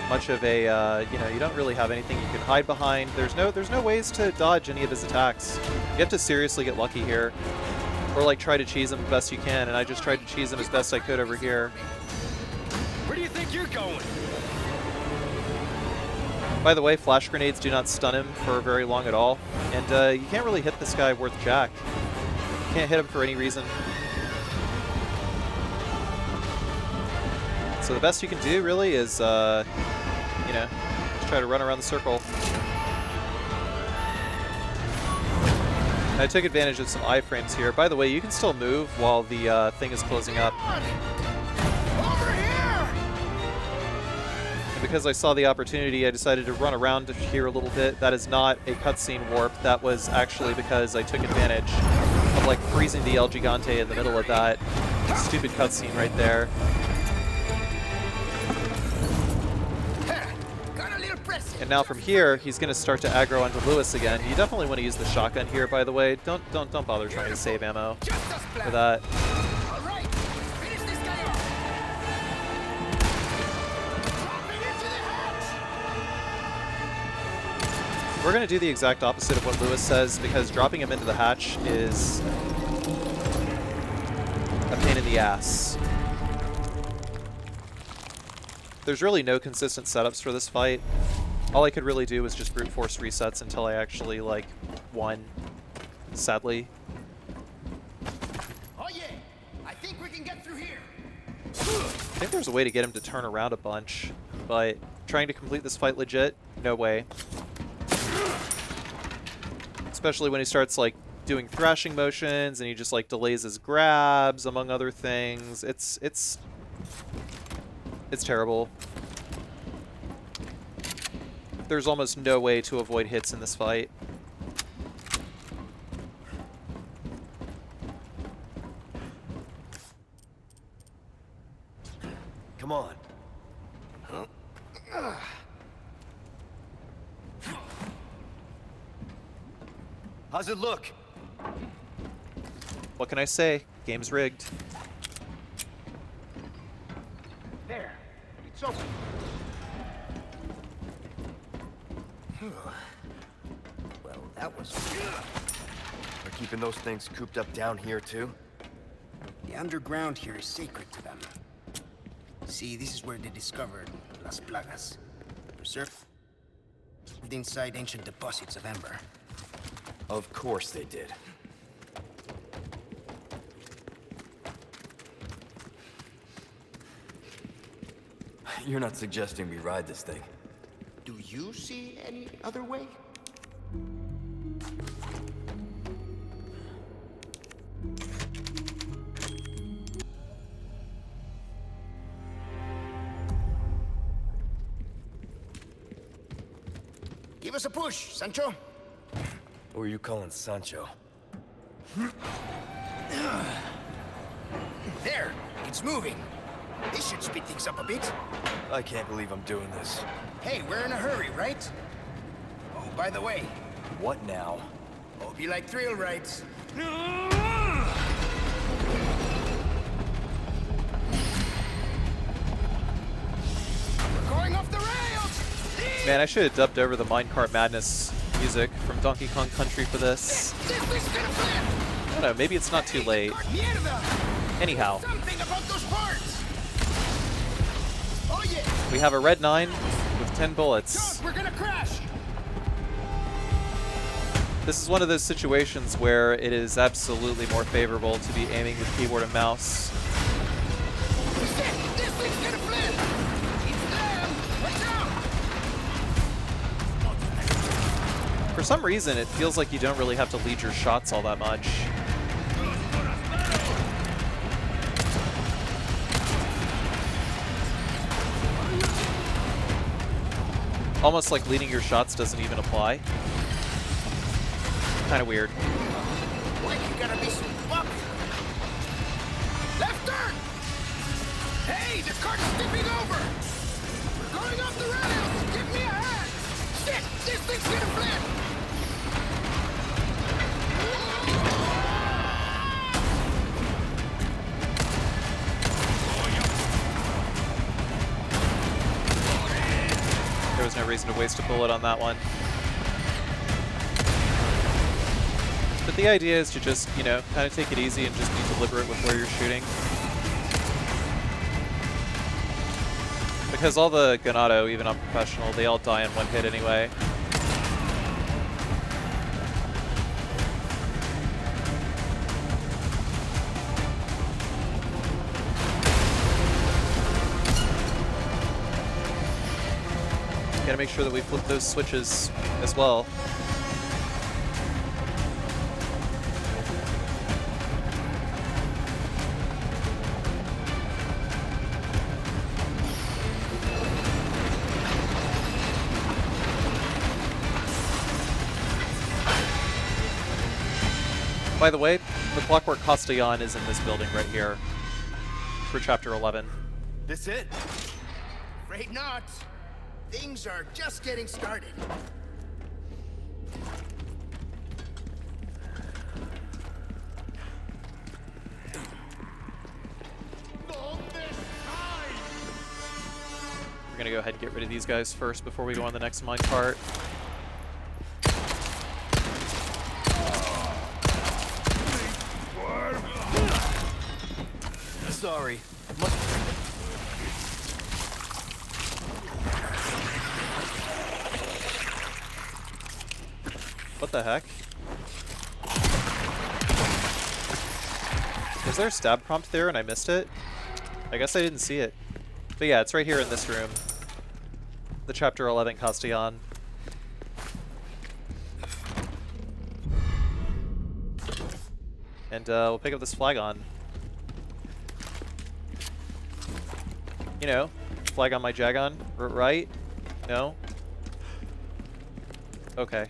much of a, you know, you don't really have anything you can hide behind. There's no ways to dodge any of his attacks. You have to seriously get lucky here, or like try to cheese him the best you can. And I just tried to cheese him as best I could over here. Where do you think you're going? By the way, flash grenades do not stun him for very long at all, and you can't really hit this guy worth jack. You can't hit him for any reason. So the best you can do, really, is, you know, just try to run around the circle. And I took advantage of some iframes here. By the way, you can still move while the thing is closing up. And because I saw the opportunity, I decided to run around here a little bit. That is not a cutscene warp. That was actually because I took advantage of, like, freezing the El Gigante in the middle of that stupid cutscene right there. And now from here, he's going to start to aggro onto Lewis again. You definitely want to use the shotgun here, by the way. Don't bother trying to save ammo for that. We're going to do the exact opposite of what Lewis says, because dropping him into the hatch is a pain in the ass. There's really no consistent setups for this fight. All I could really do was just brute force resets until I actually, like, won, sadly. Oh yeah, I think we can get through here. I think there's a way to get him to turn around a bunch, but trying to complete this fight legit, no way. Especially when he starts, like, doing thrashing motions and he just, like, delays his grabs, among other things. It's terrible. There's almost no way to avoid hits in this fight. Come on. How's it look? What can I say? Game's rigged. There. It's open. That was... They're keeping those things cooped up down here, too? The underground here is sacred to them. See, this is where they discovered Las Plagas, preserved inside ancient deposits of amber. Of course they did. You're not suggesting we ride this thing? Do you see any other way? Give us a push, Sancho. Who are you calling Sancho? There, it's moving. This should speed things up a bit. I can't believe I'm doing this. Hey, we're in a hurry, right? Oh, by the way. What now? Hope you like thrill rides. We're going off the rails! Man, I should have dubbed over the Minecart Madness music from Donkey Kong Country for this. I don't know, maybe it's not too late. Anyhow. We have a red 9 with 10 bullets. We're gonna crash! This is one of those situations where it is absolutely more favorable to be aiming with keyboard and mouse. This thing's gonna flip! It's them! Watch out! For some reason, it feels like you don't really have to lead your shots all that much. Almost like leading your shots doesn't even apply. Kind of weird. Why you gotta be so bumpy? Left turn! Hey, the cart's tipping over! We're going off the rails! Give me a hand! Shit! This thing's gonna flip! There was no reason to waste a bullet on that one. But the idea is to just, you know, kind of take it easy and just be deliberate with where you're shooting. Because all the Ganado, even on professional, they all die in one hit anyway. Gotta make sure that we flip those switches as well. By the way, the Clockwork Castle is in this building right here for Chapter 11. This it? Afraid not. Things are just getting started. We're gonna go ahead and get rid of these guys first before we go on the next minecart. Sorry. What the heck? Is there a stab prompt there and I missed it? I guess I didn't see it. But yeah, it's right here in this room. The Chapter 11 Castellan. And we'll pick up this flagon. You know, flag on my Jagon, right? No? Okay.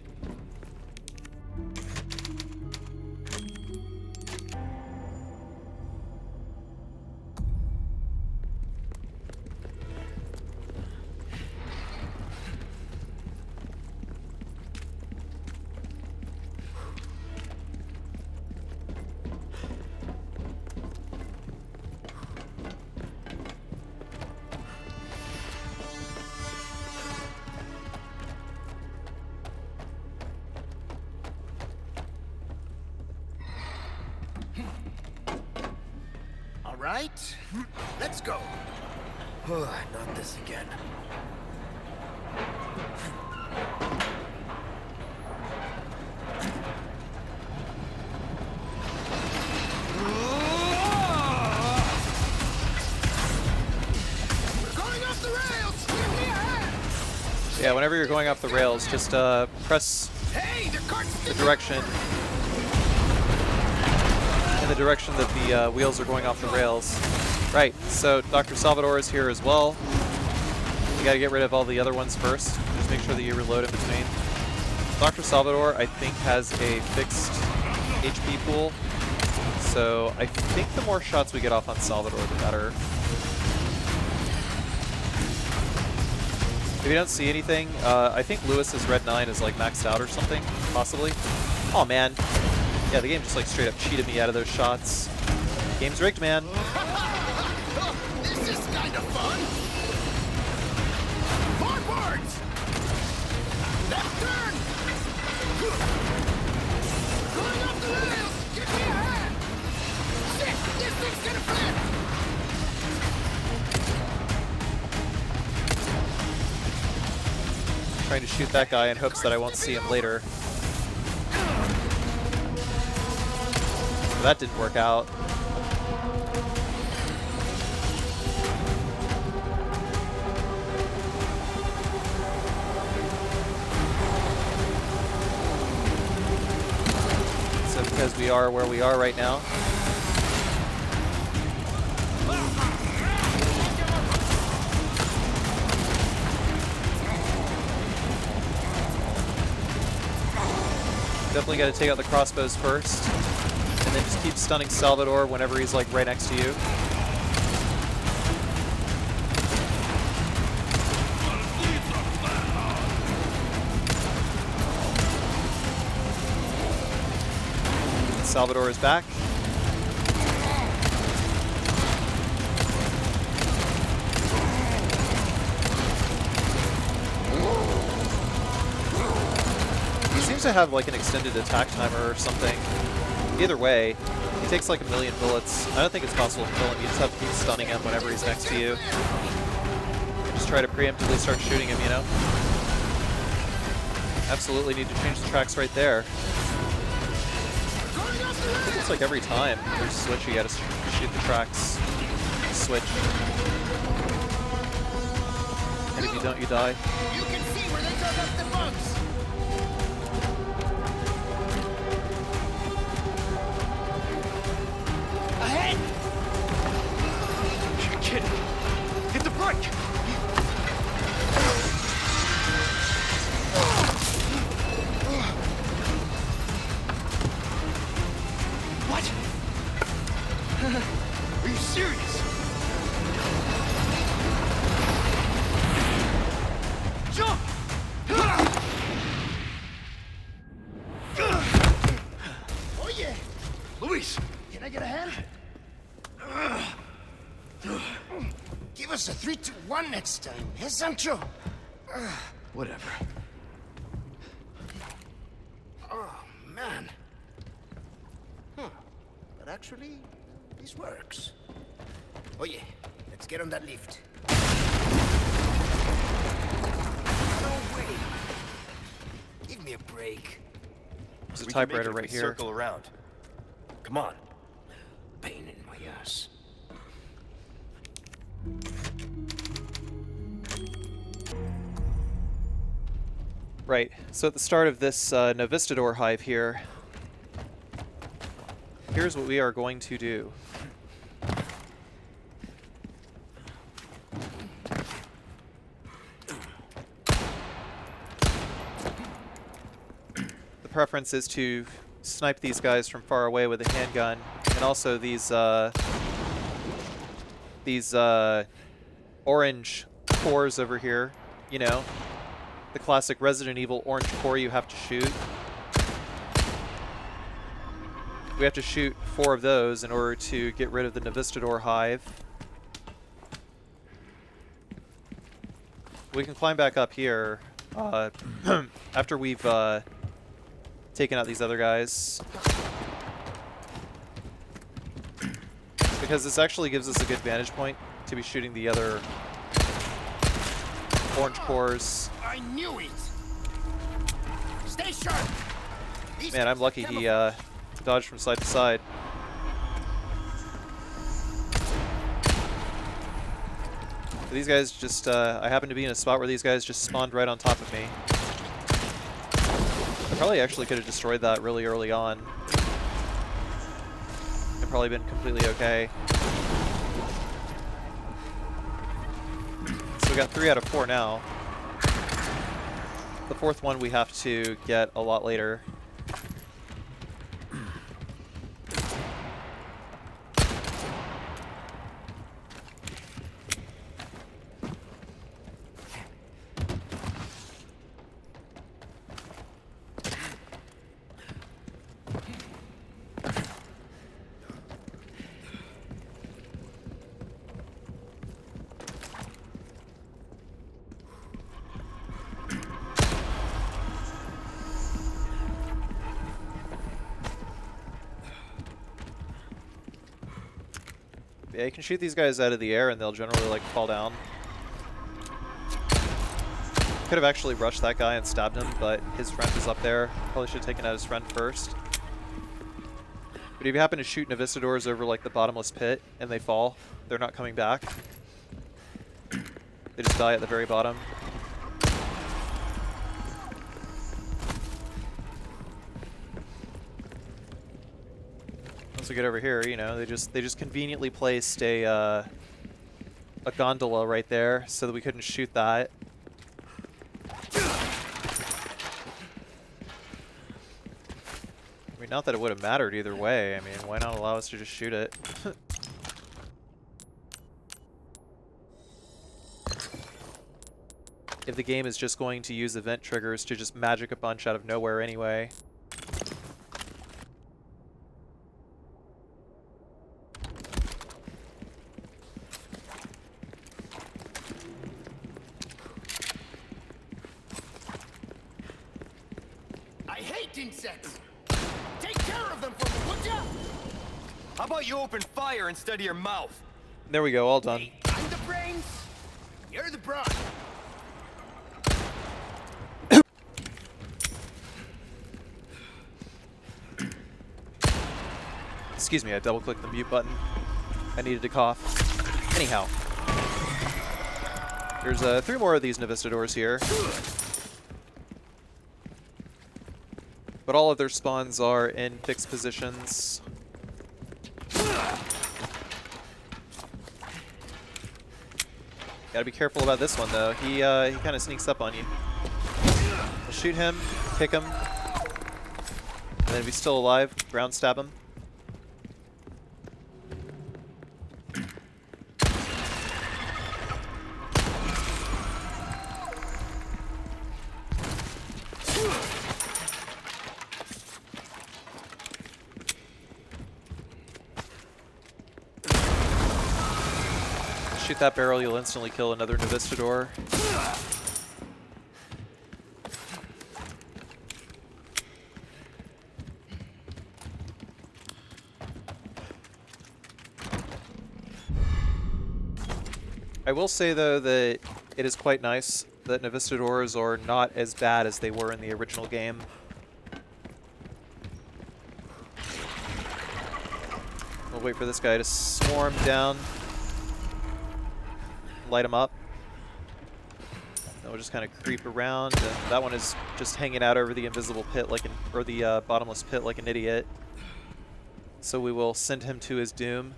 right? Let's go. Not this again. We're going off the rails! Give me a hand! Yeah, whenever you're going off the rails, just press Hey, the cart's the direction in the direction that the wheels are going off the rails. Right, so Dr. Salvador is here as well. You gotta get rid of all the other ones first. Just make sure that you reload in between. Dr. Salvador, I think, has a fixed HP pool. So I think the more shots we get off on Salvador, the better. If you don't see anything, I think Lewis's Red 9 is like maxed out or something, possibly. Oh man. Yeah, the game just like straight up cheated me out of those shots. Game's rigged, man. This is kind of fun! Forwards! Left turn! Going off the rails! Give me a hand! Shit! This thing's gonna flip! Trying to shoot that guy in hopes that I won't see him later. That didn't work out. So because we are where we are right now. Definitely got to take out the crossbows first, and then just keep stunning Salvador whenever he's like right next to you. Salvador is back. Seems to have like an extended attack timer or something. Either way, he takes like 1,000,000 bullets. I don't think it's possible to kill him. You just have to keep stunning him whenever he's next to you. Just try to preemptively start shooting him, you know? Absolutely need to change the tracks right there. I think it's like every time there's a switch, you gotta shoot the tracks. Switch. And if you don't, you die. You can see where they dug up the bugs! Ahead! You're kidding. Hit the brake! What? Are you serious? Jump! Oh yeah! Luis! Can I get a hand? Give us a 3-2-1 next time, eh, Sancho? Whatever. Oh, man. But actually, this works. Oh yeah, let's get on that lift. No way! Give me a break. There's a We can make typewriter it if right we here. Circle around. Come on. Pain in my ass. Right, so at the start of this Novistador hive here, here's what we are going to do. The preference is to snipe these guys from far away with a handgun, and also these orange cores over here, you know, the classic Resident Evil orange core you have to shoot. We have to shoot 4 of those in order to get rid of the Novistador hive. We can climb back up here after we've taken out these other guys. Good Because this actually gives us a good vantage point to be shooting the other orange cores. I knew it. Stay sharp. Man, I'm lucky he dodged from side to side. These guys just, I happen to be in a spot where these guys just spawned right on top of me. I probably actually could have destroyed that really early on. I've probably been completely okay. So we got 3 out of 4 now. The 4th one we have to get a lot later. Yeah, you can shoot these guys out of the air and they'll generally like fall down. Could have actually rushed that guy and stabbed him, but his friend was up there. Probably should have taken out his friend first. But if you happen to shoot Novistadors over like the bottomless pit and they fall, they're not coming back. They just die at the very bottom. Once we get over here, you know, they just conveniently placed a gondola right there so that we couldn't shoot that. I mean, not that it would have mattered either way. I mean, why not allow us to just shoot it? If the game is just going to use event triggers to just magic a bunch out of nowhere anyway. I hate insects. Take care of them for me, would ya? How about you open fire instead of your mouth? There we go, all done. I'm the brains. You're the brawn. Excuse me, I double-clicked the mute button. I needed to cough. Anyhow. There's 3 more of these Novistadors here. But all of their spawns are in fixed positions. Gotta be careful about this one, though. He kind of sneaks up on you. We'll shoot him, kick him, and then if he's still alive, ground stab him. Shoot that barrel, you'll instantly kill another Novistador. I will say, though, that it is quite nice that Novistadors are not as bad as they were in the original game. We'll wait for this guy to swarm down. Light him up. Then we'll just kind of creep around, and that one is just hanging out over the invisible pit like or the bottomless pit like an idiot. So we will send him to his doom.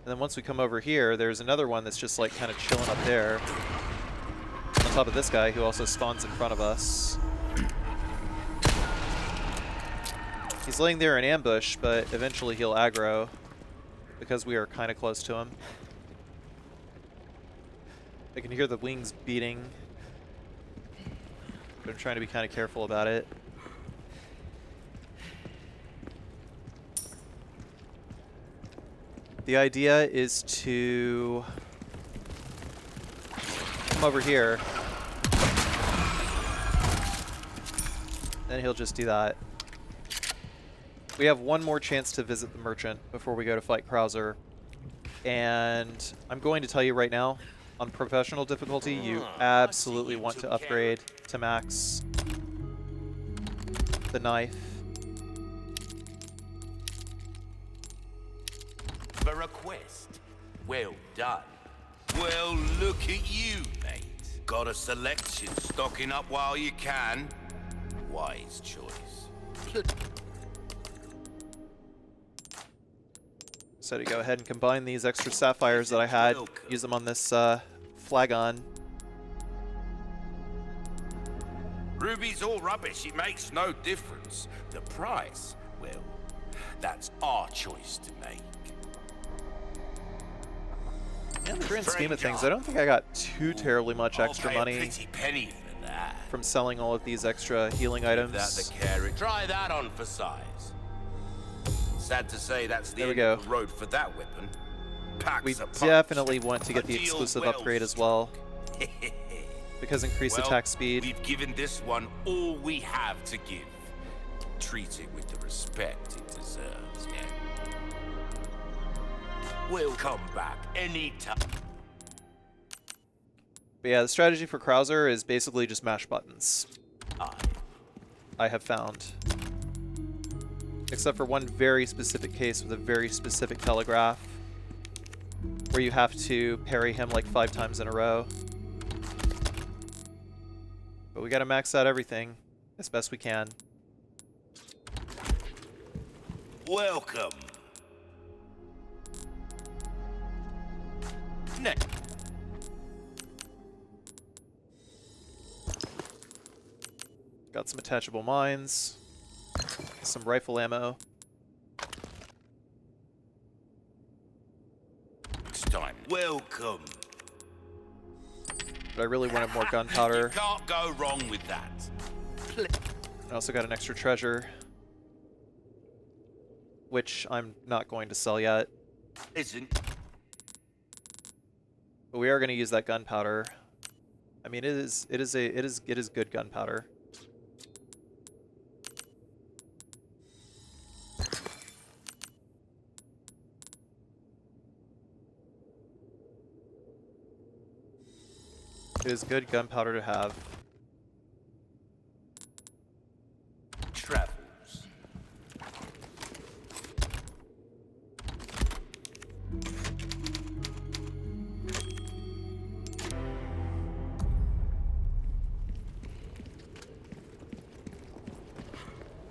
And then once we come over here, there's another one that's just like kind of chilling up there. On top of this guy who also spawns in front of us. He's laying there in ambush, but eventually he'll aggro because we are kind of close to him. I can hear the wings beating, but I'm trying to be kind of careful about it. The idea is to come over here, then he'll just do that. We have one more chance to visit the merchant before we go to fight Krauser. And I'm going to tell you right now, on professional difficulty, you absolutely want to upgrade to max the knife. The request. Well done. Well, look at you, mate. Got a selection, stocking up while you can. Wise choice. So to go ahead and combine these extra sapphires that I had, use them on this flagon. Ruby's all rubbish, it makes no difference. The price, well, that's our choice to make. In the grand scheme of things, I don't think I got too terribly much extra money Penny for that. from selling all of these extra healing items. That the carrot. Try that on for size. Sad to say that's the There we end go. of the road for that weapon. Packs We a punch. definitely want to get the A deal exclusive well upgrade as well, because increased Well, attack speed. We've given this one all we have to give. Treat it with the respect it deserves, yeah? We'll come back anytime. But yeah, the strategy for Krauser is basically just mash buttons. I have found. Except for one very specific case with a very specific telegraph, where you have to parry him like 5 times in a row. But we gotta max out everything as best we can. Welcome. Next. Got some attachable mines, some rifle ammo. It's time. Welcome. But I really wanted more gunpowder. You can't go wrong with that. I also got an extra treasure, which I'm not going to sell yet. Isn't. But we are going to use that gunpowder. I mean, it is good gunpowder. It is good gunpowder to have. Travels.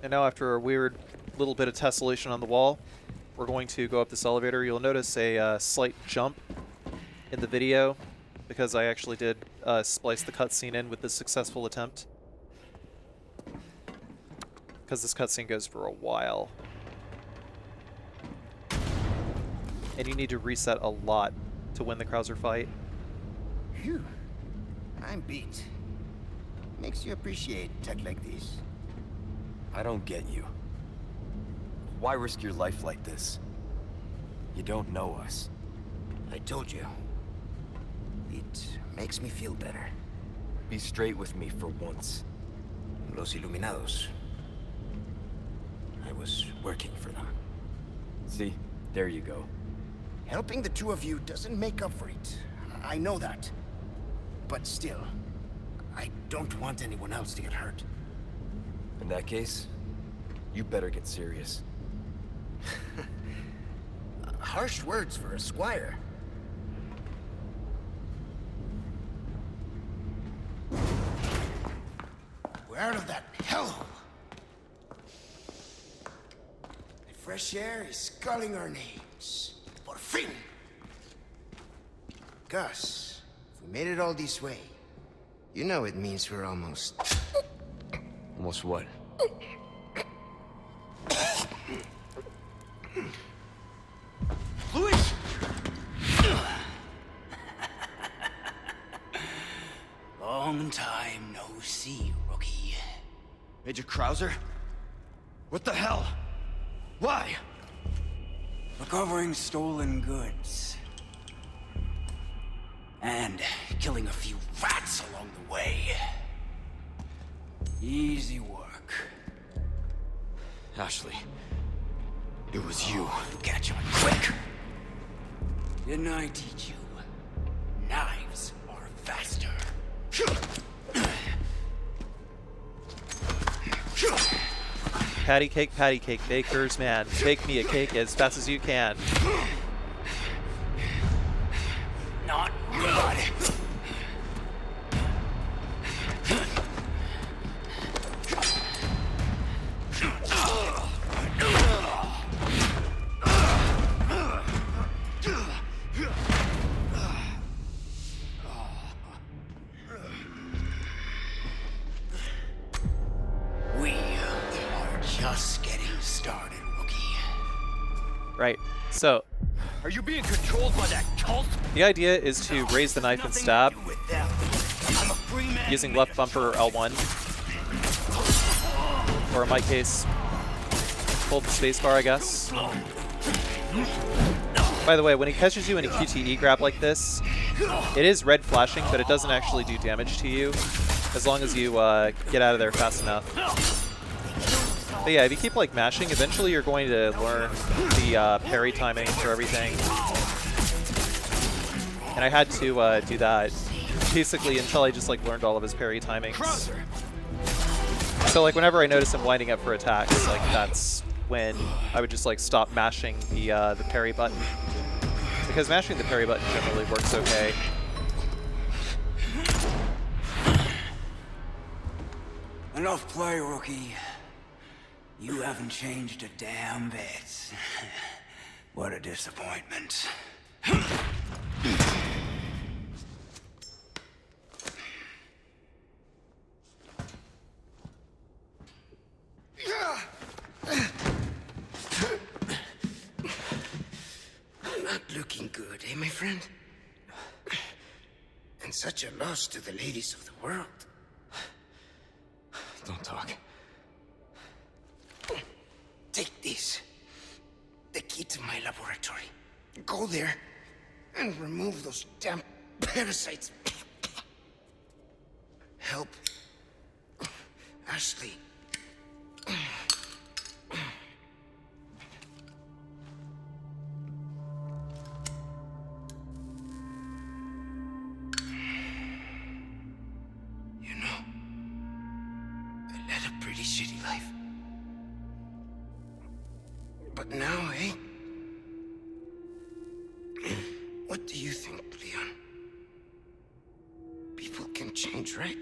And now, after a weird little bit of tessellation on the wall, we're going to go up this elevator. You'll notice a slight jump in the video, because I actually did splice the cutscene in with this successful attempt. Because this cutscene goes for a while. And you need to reset a lot to win the Krauser fight. Phew. I'm beat. Makes you appreciate tech like this. I don't get you. Why risk your life like this? You don't know us. I told you. It makes me feel better. Be straight with me for once. Los Iluminados. I was working for them. See? There you go. Helping the two of you doesn't make up for it. I know that. But still, I don't want anyone else to get hurt. In that case, you better get serious. Harsh words for a squire. We're out of that hellhole. The fresh air is calling our names. Por fin! Gus, if we made it all this way, you know it means we're almost... Almost what? Luis! Long time no see, rookie. Major Krauser? What the hell? Why? Recovering stolen goods. And killing a few rats along the way. Easy work. Ashley, It was you. Catch on quick. Didn't I teach you? Knives are faster. Patty cake, baker's man. Bake me a cake as fast as you can. Not good. We are just getting started, rookie. Right. So, Are you being controlled by that cult? the idea is to raise the knife and stab using left bumper or L1. Or in my case, hold the spacebar, I guess. By the way, when he catches you in a QTE grab like this, it is red flashing, but it doesn't actually do damage to you, as long as you get out of there fast enough. But yeah, if you keep like mashing, eventually you're going to learn the parry timing for everything. And I had to do that basically until I just like learned all of his parry timings. So like whenever I notice him winding up for attacks, like that's when I would just like stop mashing the parry button, because mashing the parry button generally works okay. Enough play, rookie. You haven't changed a damn bit. What a disappointment. Not looking good, eh, my friend? And such a loss to the ladies of the world. Don't talk. Take this. The key to my laboratory. Go there and remove those damn parasites. Help Ashley. You know, I led a pretty shitty life. But now, eh? What do you think, Leon? People can change, right?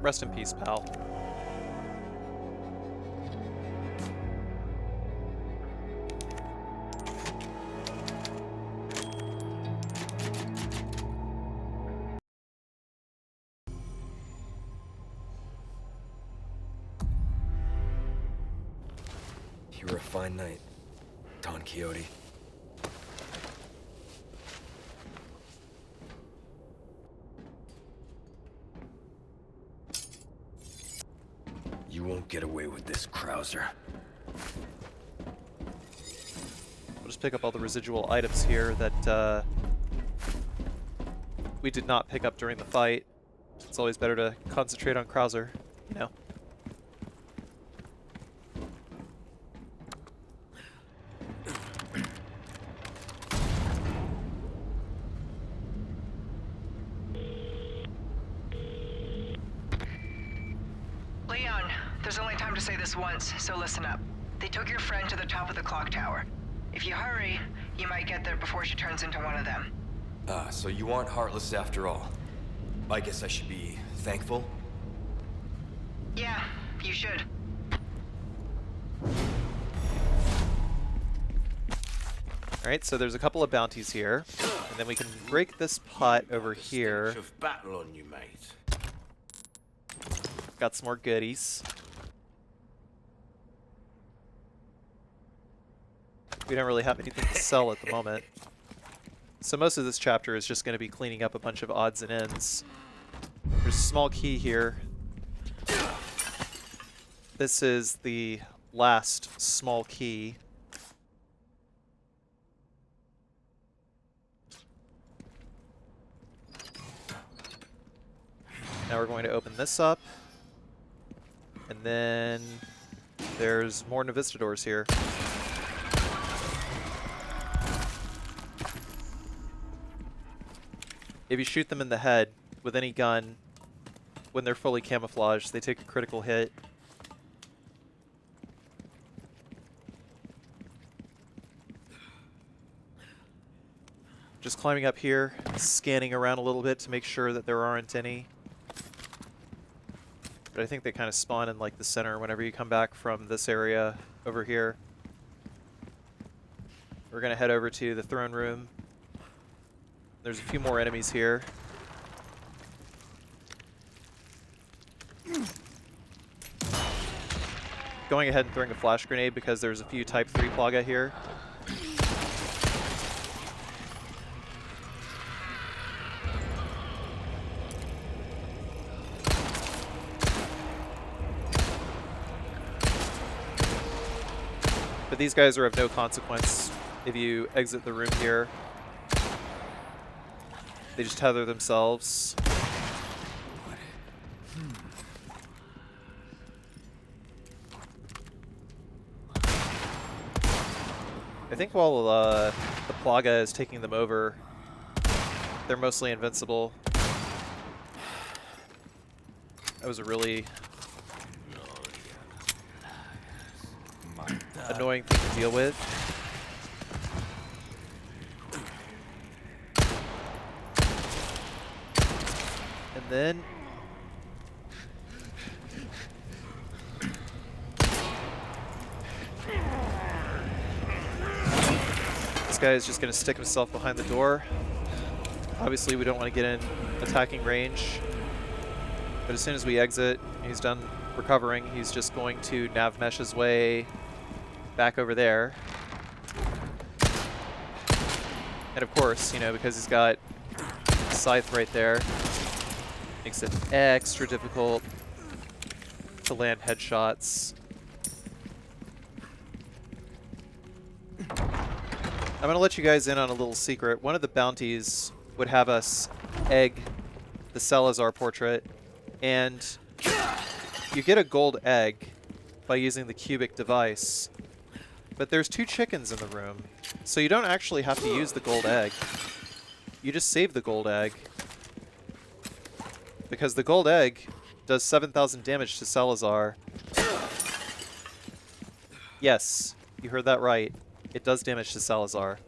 Rest in peace, pal. You were a fine knight, Don Quixote. You won't get away with this, Krauser. We'll just pick up all the residual items here that we did not pick up during the fight. It's always better to concentrate on Krauser, you know. Leon, there's only time to say this once, so listen up. They took your friend to the top of the clock tower. If you hurry, you might get there before she turns into one of them. Ah, so you aren't heartless after all. I guess I should be thankful? Yeah, you should. Alright, so there's a couple of bounties here, and then we can break this pot over here. Of battle on you, mate. Got some more goodies. We don't really have anything to sell at the moment. So most of this chapter is just going to be cleaning up a bunch of odds and ends. There's a small key here. This is the last small key. Now we're going to open this up. And then there's more Novistadors here. If you shoot them in the head with any gun, when they're fully camouflaged, they take a critical hit. Just climbing up here, scanning around a little bit to make sure that there aren't any. But I think they kind of spawn in like the center whenever you come back from this area over here. We're going to head over to the throne room. There's a few more enemies here. Going ahead and throwing a flash grenade because there's a few type 3 Plaga here. But these guys are of no consequence if you exit the room here. They just tether themselves. I think while the Plaga is taking them over, they're mostly invincible. That was a really annoying thing to deal with. And then this guy is just going to stick himself behind the door. Obviously we don't want to get in attacking range, but as soon as we exit, he's done recovering, he's just going to nav mesh his way back over there. And of course, you know, because he's got Scythe right there, makes it extra difficult to land headshots. I'm going to let you guys in on a little secret. One of the bounties would have us egg the Salazar portrait, and you get a gold egg by using the cubic device. But there's 2 chickens in the room, so you don't actually have to use the gold egg. You just save the gold egg. Because the gold egg does 7,000 damage to Salazar. Yes, you heard that right. It does damage to Salazar.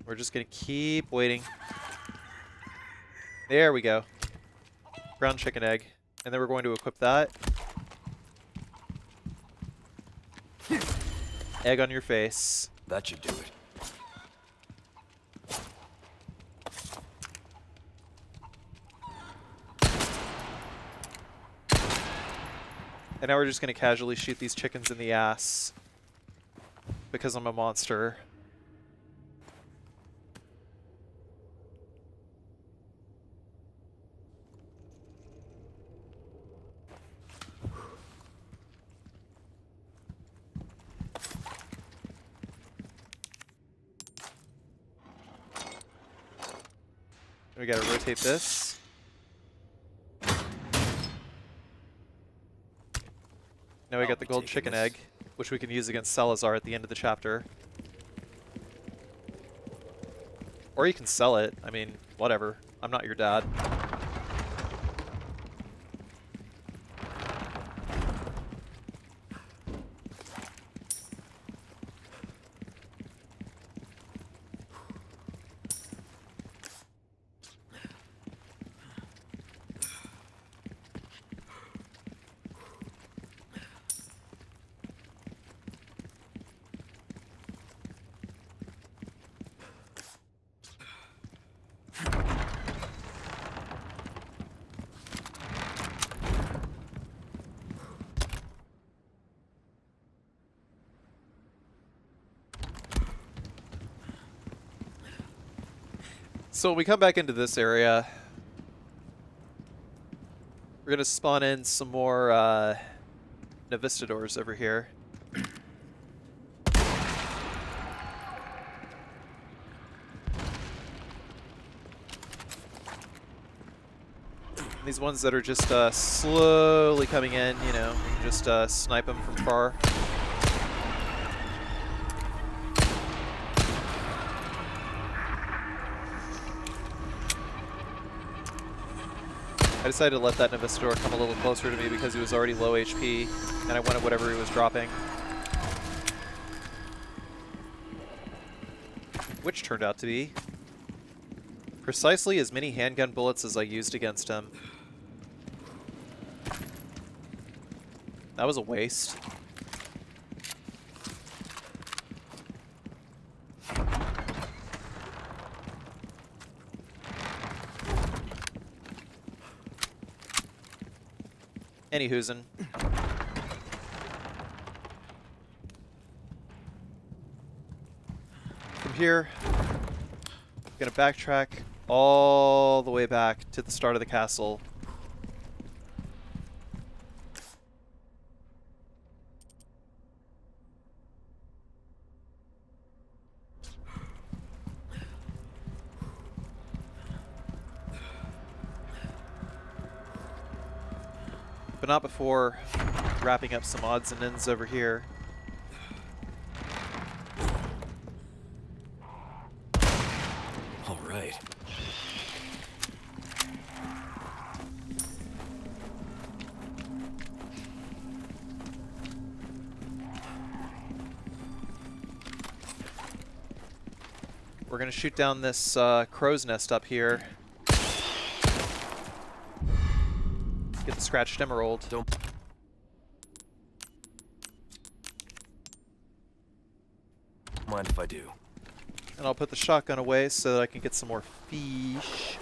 We're just gonna keep waiting. There we go. Ground chicken egg. And then we're going to equip that. Egg on your face. That should do it. And now we're just going to casually shoot these chickens in the ass. Because I'm a monster. We gotta rotate this. Now we got the gold chicken egg, which we can use against Salazar at the end of the chapter. Or you can sell it. I mean, whatever. I'm not your dad. So when we come back into this area, we're going to spawn in some more Novistadors over here. These ones that are just slowly coming in, you know, you can just snipe them from far. I decided to let that Novistador come a little closer to me because he was already low HP, and I wanted whatever he was dropping. Which turned out to be precisely as many handgun bullets as I used against him. That was a waste. Anyhoosin. From here, I'm gonna backtrack all the way back to the start of the castle. But not before wrapping up some odds and ends over here. All right. We're gonna shoot down this crow's nest up here. Get the scratched emerald. Don't mind if I do. And I'll put the shotgun away so that I can get some more fish.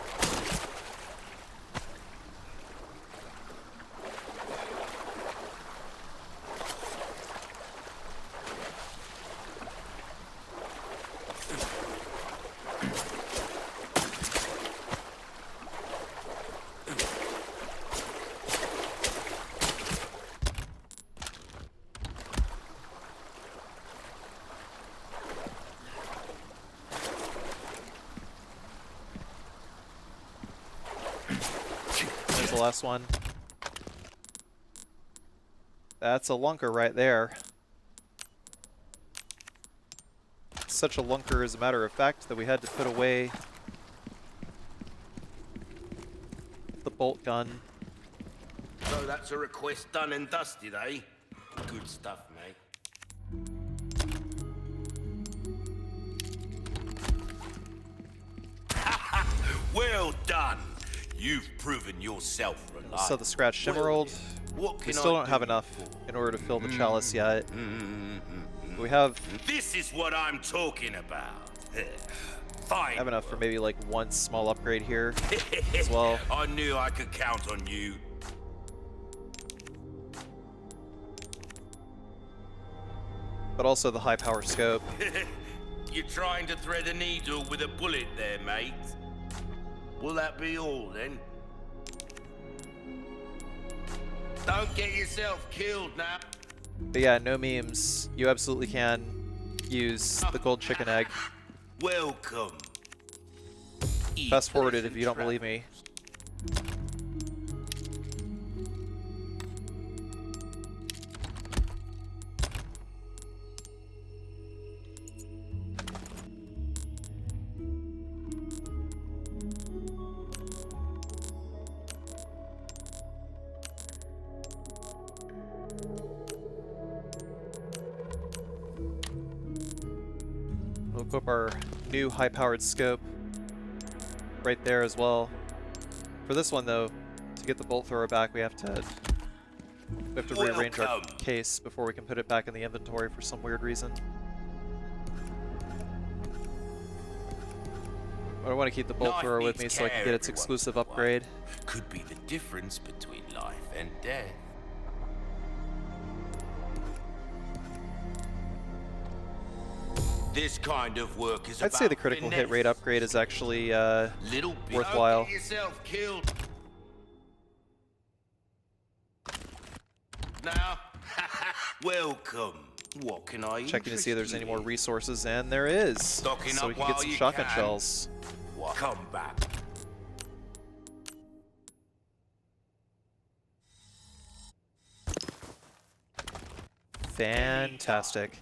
The last one. That's a lunker right there. Such a lunker, as a matter of fact, that we had to put away the bolt gun. So that's a request done and dusted, eh? Good stuff, mate. Well done. You've proven yourself reliable. So the scratched emerald. We still don't have enough in order to fill the chalice yet. We have. This is what I'm talking about. Fine. Have enough for maybe like one small upgrade here as well. I knew I could count on you. But also the high power scope. You're trying to thread a needle with a bullet there, mate. Will that be all, then? Don't get yourself killed now. But yeah, no memes. You absolutely can use the gold chicken egg. Welcome. Fast forward it if you don't believe me. We'll equip our new high-powered scope right there as well. For this one, though, to get the bolt thrower back, we have to rearrange our case before we can put it back in the inventory for some weird reason. But I want to keep the bolt thrower with me so I can get its exclusive upgrade. Could be the difference between life and death. This kind of work is I'd say the critical hit rate upgrade is actually worthwhile. Don't get yourself killed. Now, welcome. What can I Checking to see if there's any more resources, and there is. Stocking So up we can get while some you shotgun can. shells. Come back. Fantastic.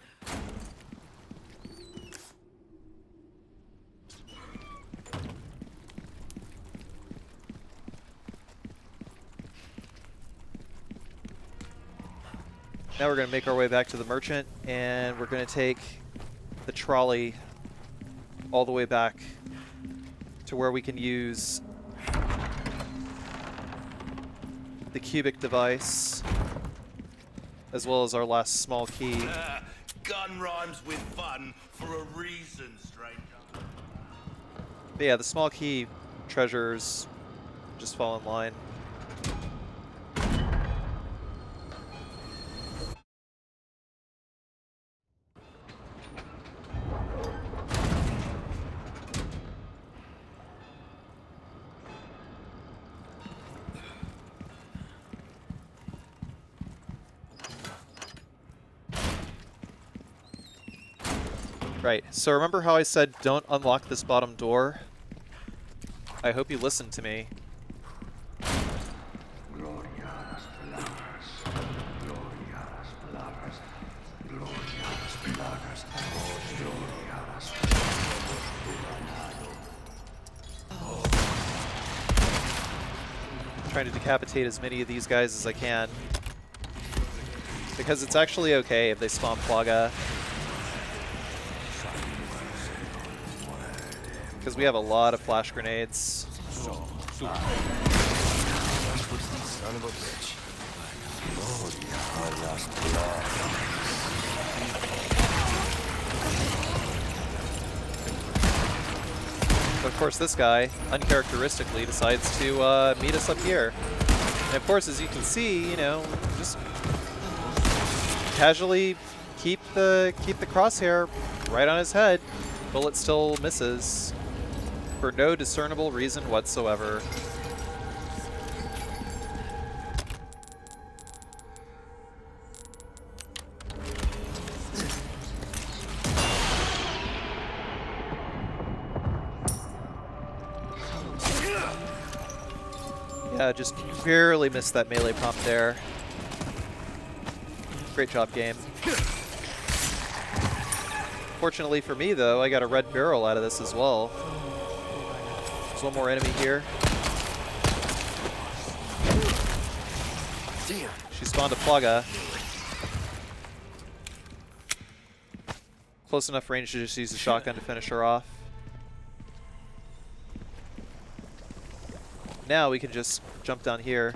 Now we're going to make our way back to the merchant, and we're going to take the trolley all the way back to where we can use the cubic device, as well as our last small key. Gun rhymes with fun for a reason, stranger. But yeah, the small key treasures just fall in line. Right, so remember how I said don't unlock this bottom door? I hope you listened to me. Trying to decapitate as many of these guys as I can. Because it's actually okay if they spawn Plaga. Because we have a lot of flash grenades. Son of a bitch. But of course this guy, uncharacteristically, decides to meet us up here. And of course, as you can see, you know, just casually keep the crosshair right on his head. Bullet still misses for no discernible reason whatsoever. Yeah, just barely missed that melee prompt there. Great job, game. Fortunately for me, though, I got a red barrel out of this as well. There's one more enemy here. Damn. She spawned a Plaga. Close enough range to just use the shotgun to finish her off. Now we can just jump down here.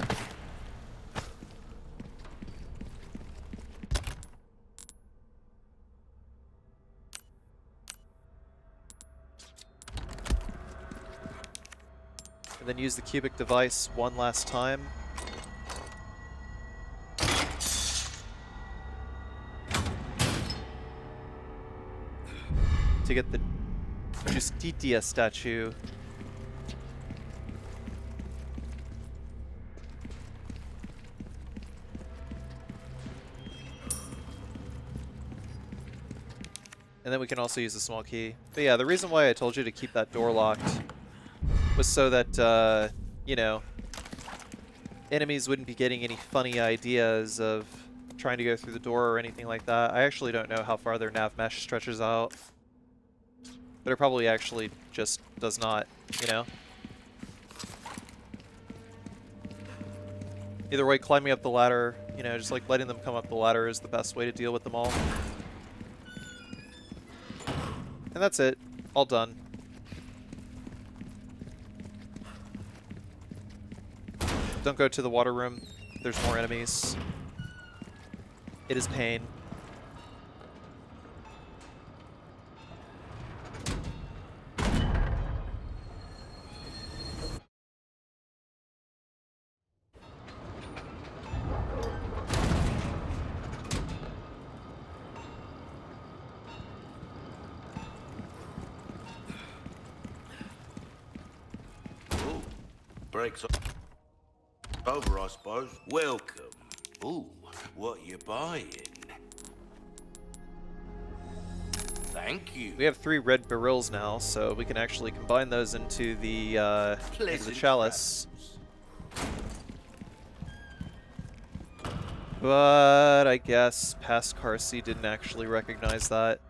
And then use the cubic device one last time. To get the Justitia statue. And then we can also use the small key. But yeah, the reason why I told you to keep that door locked was so that, you know, enemies wouldn't be getting any funny ideas of trying to go through the door or anything like that. I actually don't know how far their nav mesh stretches out. But it probably actually just does not, you know? Either way, climbing up the ladder, you know, just like letting them come up the ladder is the best way to deal with them all. And that's it. All done. Don't go to the water room. There's more enemies. It is pain. breaks over, I suppose. Welcome. Ooh, what you buying? Thank you. We have 3 red barrels now, so we can actually combine those into the chalice. But I guess past Carsey didn't actually recognize that.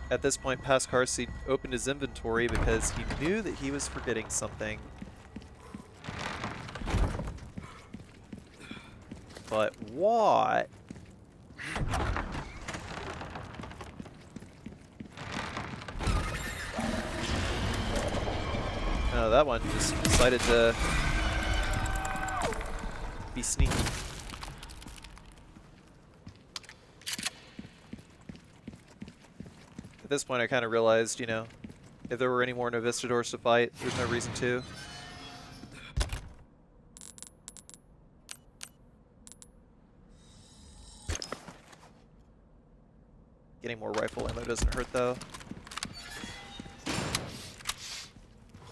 At this point, past Carsey opened his inventory because he knew that he was forgetting something. But what? Oh, that one just decided to be sneaky. At this point, I kind of realized, you know, if there were any more Novistadors to fight, there's no reason to. Getting more rifle ammo doesn't hurt, though.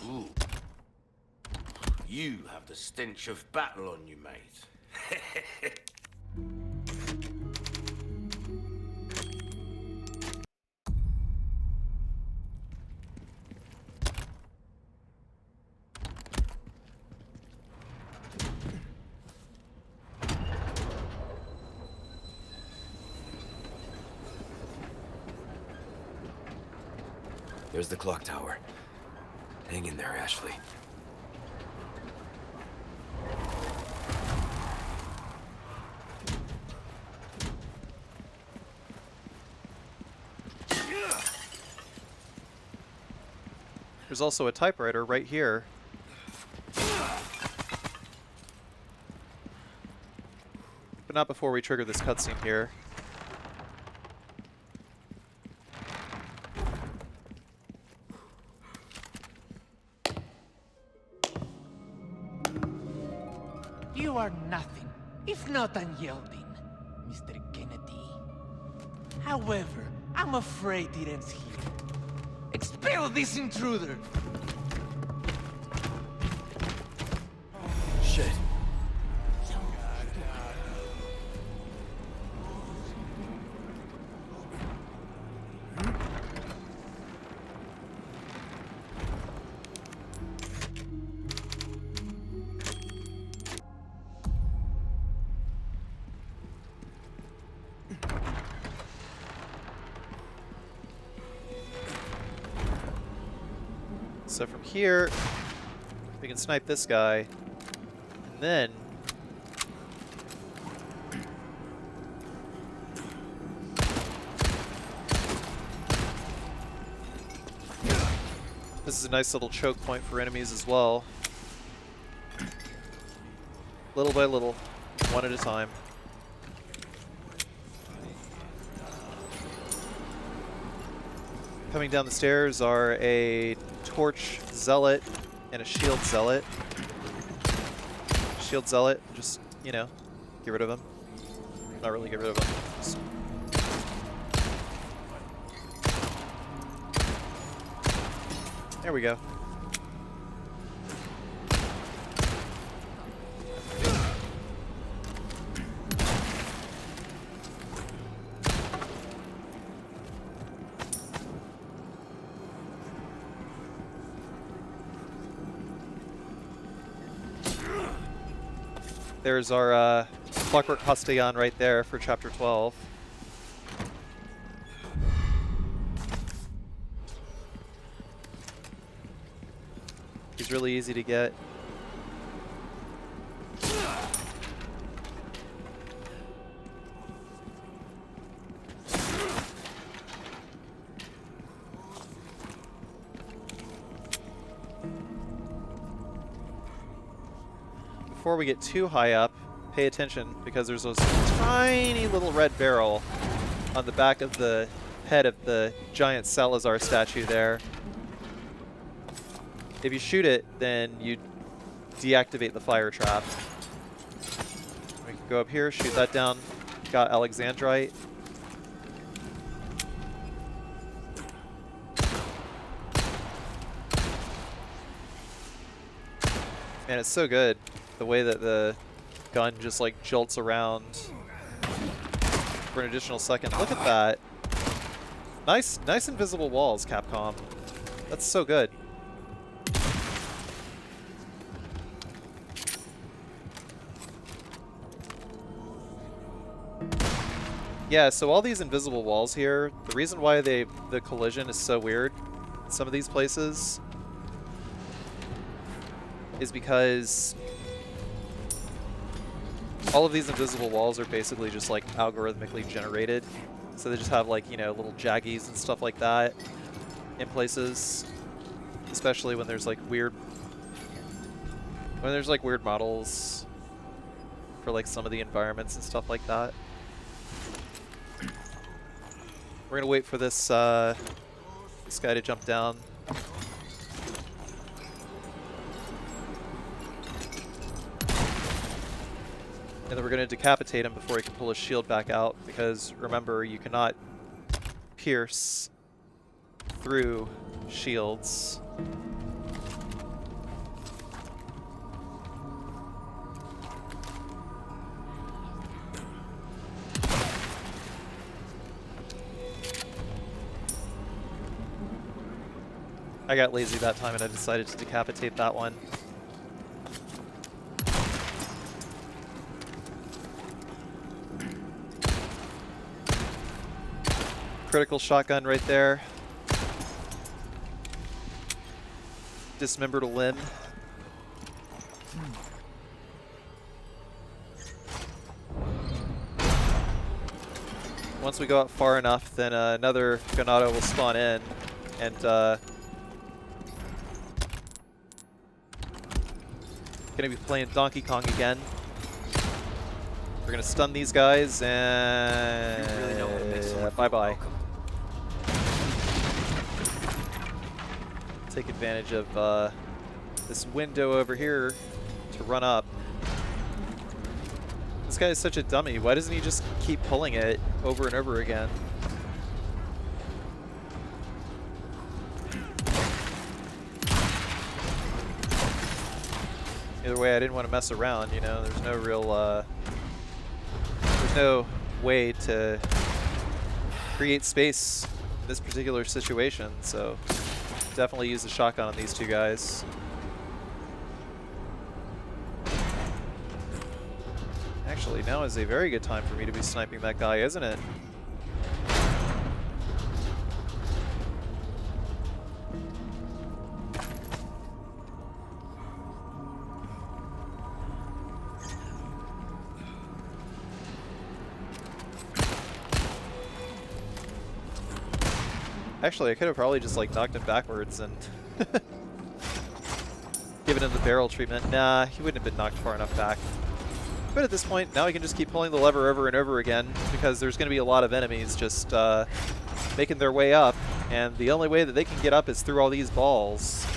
Ooh. You have the stench of battle on you, mate. There's the clock tower. Hang in there, Ashley. There's also a typewriter right here. But not before we trigger this cutscene here. You are nothing, if not unyielding, Mr. Kennedy. However, I'm afraid it ends here. Expel this intruder! Shit. So from here, we can snipe this guy, and then this is a nice little choke point for enemies as well. Little by little, one at a time. Coming down the stairs are a torch zealot and a shield zealot. Shield zealot, just, you know, get rid of him. Not really get rid of him. Just there we go. There's our Clockwork Castle right there for Chapter 12. He's really easy to get. Before we get too high up, pay attention because there's a tiny little red barrel on the back of the head of the giant Salazar statue there. If you shoot it, then you deactivate the fire trap. We can go up here, shoot that down. Got Alexandrite. Man, it's so good. The way that the gun just like jolts around for an additional second. Look at that. Nice invisible walls, Capcom. That's so good. Yeah, so all these invisible walls here, the reason why the collision is so weird in some of these places is because all of these invisible walls are basically just like algorithmically generated. So they just have like, you know, little jaggies and stuff like that in places, especially when there's like weird models for like some of the environments and stuff like that. We're gonna wait for this this guy to jump down. And then we're gonna decapitate him before he can pull his shield back out, because remember, you cannot pierce through shields. I got lazy that time and I decided to decapitate that one. Critical shotgun right there. Dismembered a limb. Once we go out far enough, then another Ganado will spawn in, and gonna be playing Donkey Kong again. We're gonna stun these guys and bye-bye. Take advantage of this window over here to run up. This guy is such a dummy. Why doesn't he just keep pulling it over and over again? Either way, I didn't want to mess around, you know. There's no real, there's no way to create space in this particular situation, so definitely use the shotgun on these two guys. Actually, now is a very good time for me to be sniping that guy, isn't it? Actually, I could have probably just like knocked him backwards and given him the barrel treatment. Nah, he wouldn't have been knocked far enough back. But at this point, now we can just keep pulling the lever over and over again, because there's going to be a lot of enemies just making their way up, and the only way that they can get up is through all these balls.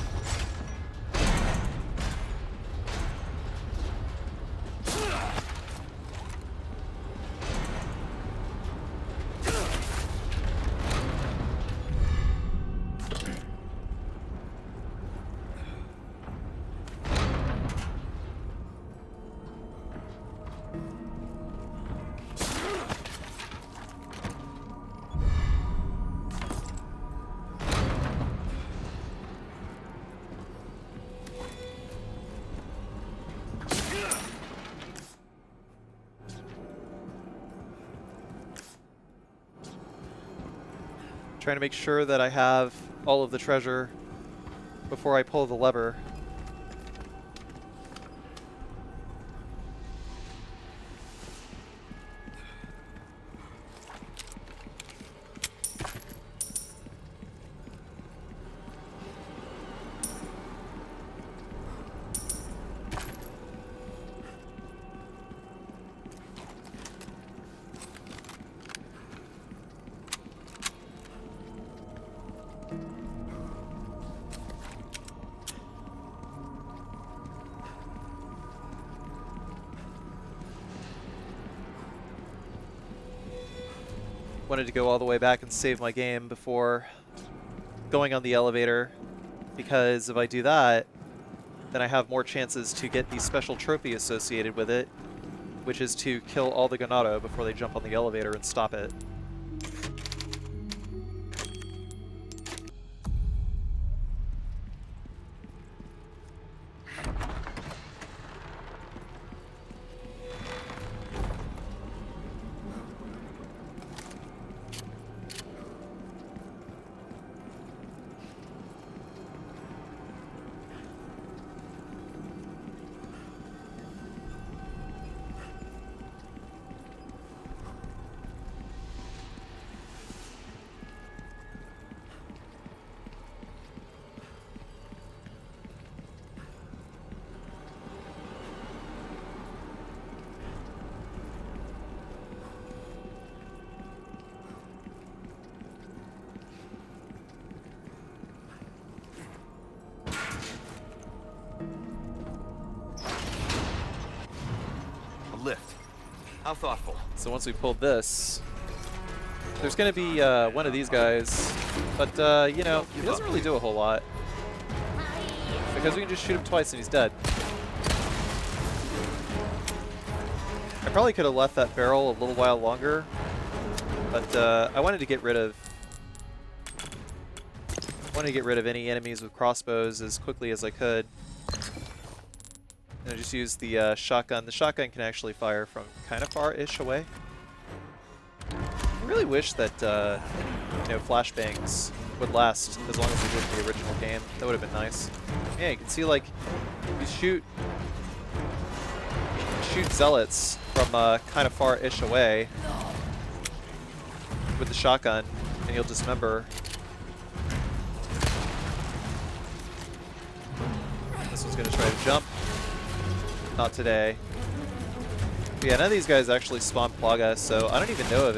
Trying to make sure that I have all of the treasure before I pull the lever. Wanted to go all the way back and save my game before going on the elevator, because if I do that, then I have more chances to get the special trophy associated with it, which is to kill all the Ganado before they jump on the elevator and stop it. Lift. How thoughtful. So once we pulled this, there's going to be one of these guys, but you know, he doesn't really do a whole lot because we can just shoot him twice and he's dead. I probably could have left that barrel a little while longer, but I wanted to get rid of any enemies with crossbows as quickly as I could. And I just used the shotgun. The shotgun can actually fire from kind of far-ish away. I really wish that you know, flashbangs would last as long as they did in the original game. That would have been nice. Yeah, you can see like you shoot zealots from kind of far-ish away with the shotgun, and you'll dismember. This one's gonna try to jump. Not today. But yeah, none of these guys actually spawn Plaga, so I don't even know if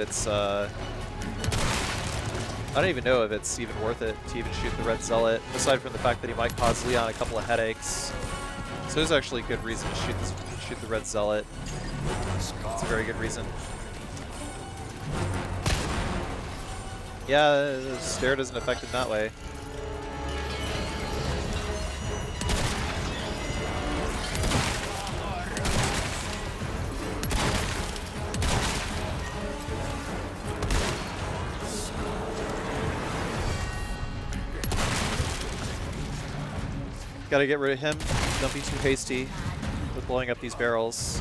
it's even worth it to even shoot the Red Zealot, aside from the fact that he might cause Leon a couple of headaches. So there's actually a good reason to shoot the Red Zealot. It's a very good reason. Yeah, the stare doesn't affect him that way. Gotta get rid of him. Don't be too hasty with blowing up these barrels.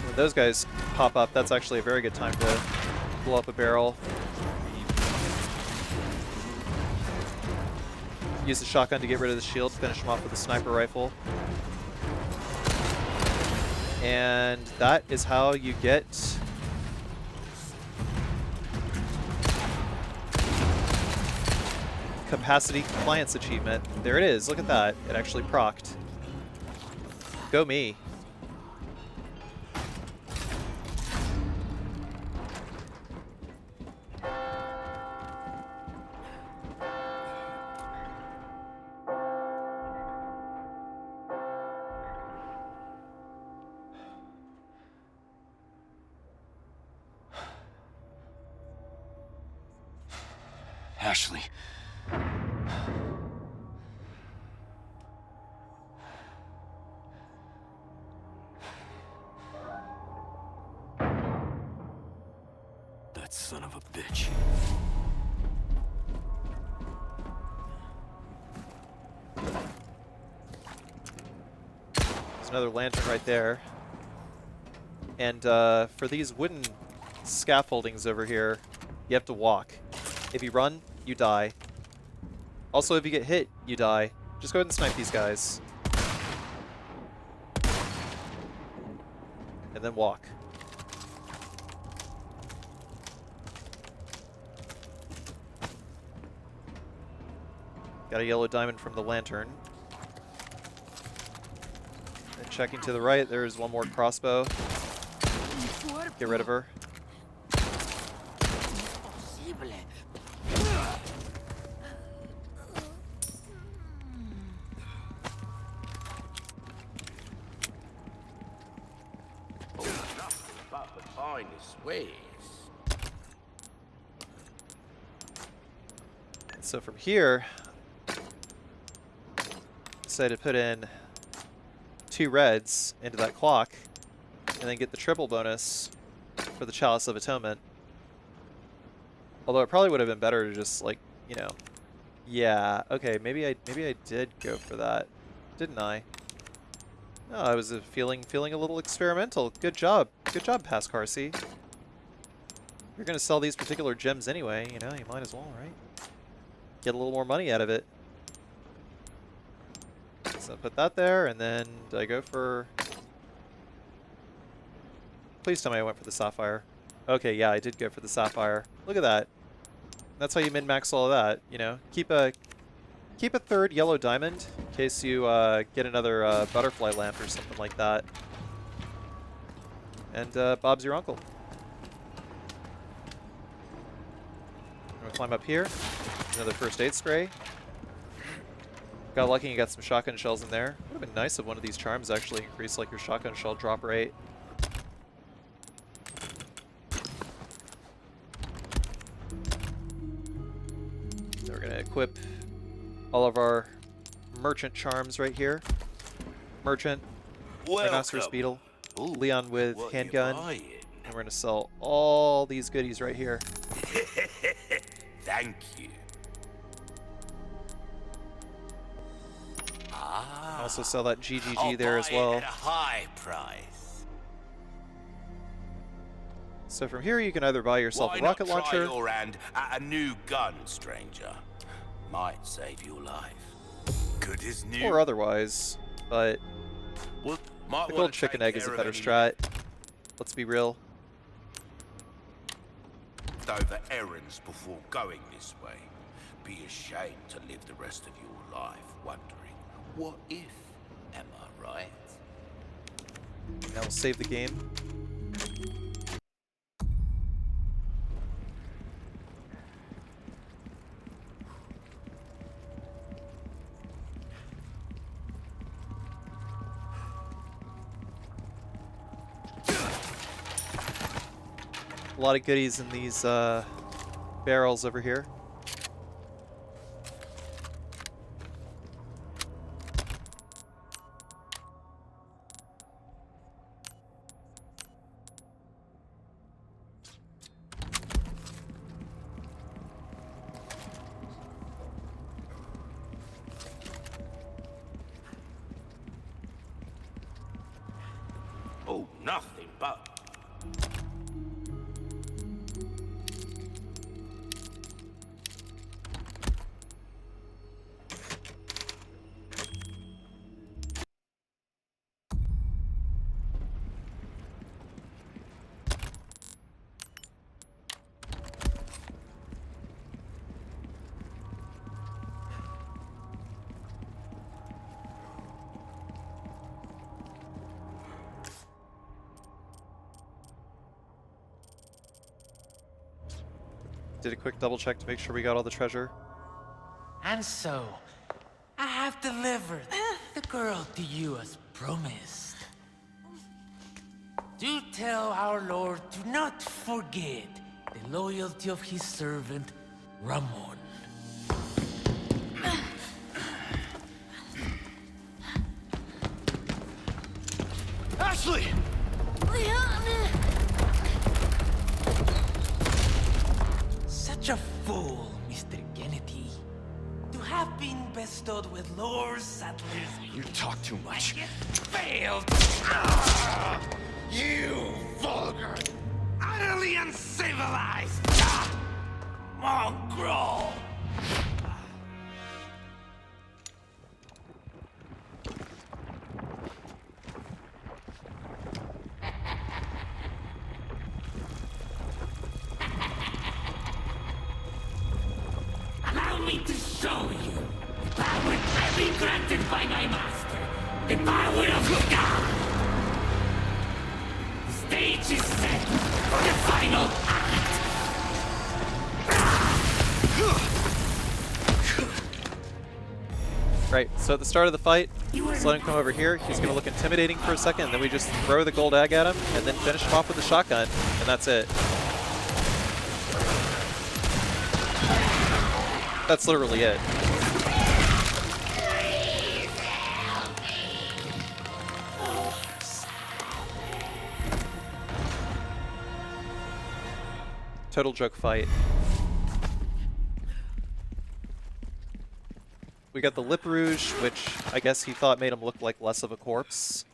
When those guys pop up, that's actually a very good time to blow up a barrel. Use the shotgun to get rid of the shield, finish him off with a sniper rifle. And that is how you get Capacity Compliance Achievement. There it is. Look at that. It actually procced. Go me. Ashley. That son of a bitch. There's another lantern right there. And for these wooden scaffoldings over here, you have to walk. If you run, you die. Also, if you get hit, you die. Just go ahead and snipe these guys. And then walk. Got a yellow diamond from the lantern. And checking to the right, there's one more crossbow. Get rid of her. So from here, decided to put in 2 reds into that clock and then get the triple bonus for the Chalice of Atonement. Although it probably would have been better to just, like, you know, yeah, okay, maybe I did go for that, didn't I? No, I was feeling a little experimental. Good job, Past Carsey. You're gonna sell these particular gems anyway, you know, you might as well, right? Get a little more money out of it. So put that there, and then did I go for... Please tell me I went for the sapphire. Okay, yeah, I did go for the sapphire. Look at that. That's how you min-max all of that, you know. Keep a 3rd yellow diamond in case you get another butterfly lamp or something like that. And Bob's your uncle. I'm gonna climb up here. Another first aid spray. Got lucky and got some shotgun shells in there. Would have been nice if one of these charms actually increased like your shotgun shell drop rate. So we're gonna equip all of our merchant charms right here. Merchant, Rhinoceros Beetle, Leon with handgun, and we're gonna sell all these goodies right here. Thank you. Also sell that GGG there as well. At a high price. So from here you can either buy yourself a rocket launcher. Try your hand at a new gun, stranger. Might save your life. Good as new. Or otherwise, but the gold chicken egg is a better strat. Let's be real. Over errands before going this way. Be ashamed to live the rest of your life wondering, what if? Am I right? Now we'll save the game. A lot of goodies in these barrels over here. Oh, nothing but. Did a quick double check to make sure we got all the treasure. And so, I have delivered the girl to you as promised. Do tell our Lord to not forget the loyalty of his servant, Ramon. Ashley! Such a fool, Mr. Kennedy. To have been bestowed with Lord Sattler's... You talk too much. Failed! You vulgar, utterly uncivilized mongrel! Allow me to show you the power I've been granted by my master. The power of God. The stage is set for the final act. Right, so at the start of the fight, let's let him come over here. He's going to look intimidating for a second, and then we just throw the gold egg at him, and then finish him off with the shotgun, and that's it. That's literally it. Total joke fight. We got the lip rouge, which I guess he thought made him look like less of a corpse.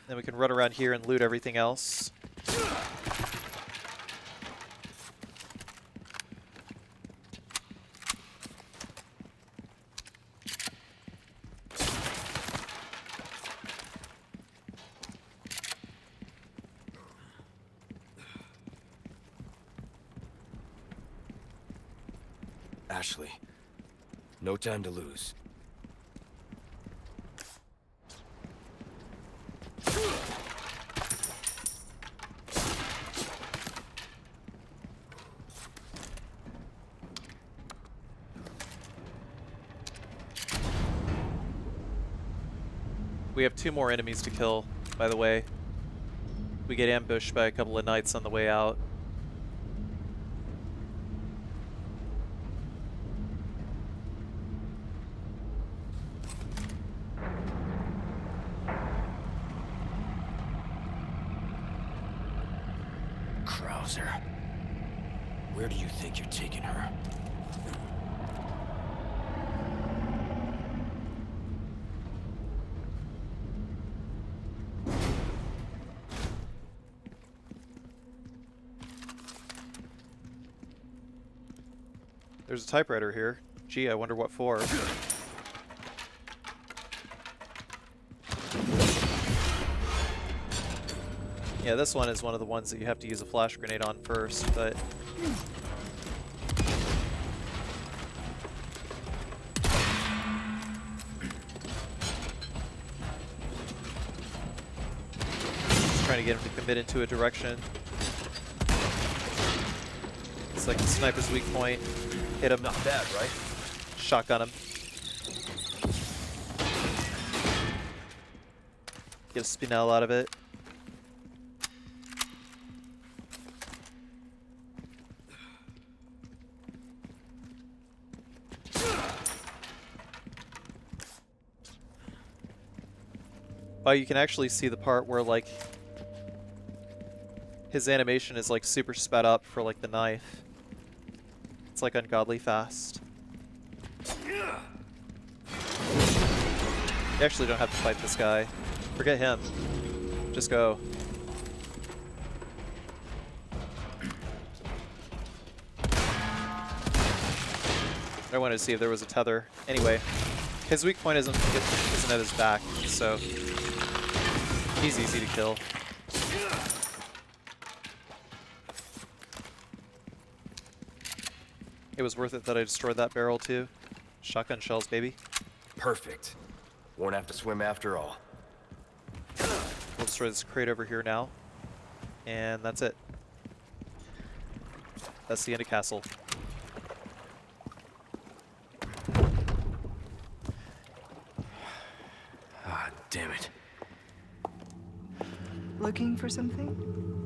Then we can run around here and loot everything else. Ashley, no time to lose. We have 2 more enemies to kill, by the way. We get ambushed by a couple of knights on the way out. Where do you think you're taking her? There's a typewriter here. Gee, I wonder what for. Yeah, this one is one of the ones that you have to use a flash grenade on first, but... Just trying to get him to commit into a direction. It's like the sniper's weak point. Hit him. Not bad, right? Shotgun him. Get a spinel out of it. Oh, you can actually see the part where, like, his animation is, like, super sped up for, like, the knife. It's, like, ungodly fast. You actually don't have to fight this guy. Forget him. Just go. I wanted to see if there was a tether. Anyway, his weak point isn't at his back, so he's easy to kill. It was worth it that I destroyed that barrel too. Shotgun shells, baby. Perfect. Won't have to swim after all. We'll destroy this crate over here now. And that's it. That's the end of Castle. Ah, damn it. Looking for something?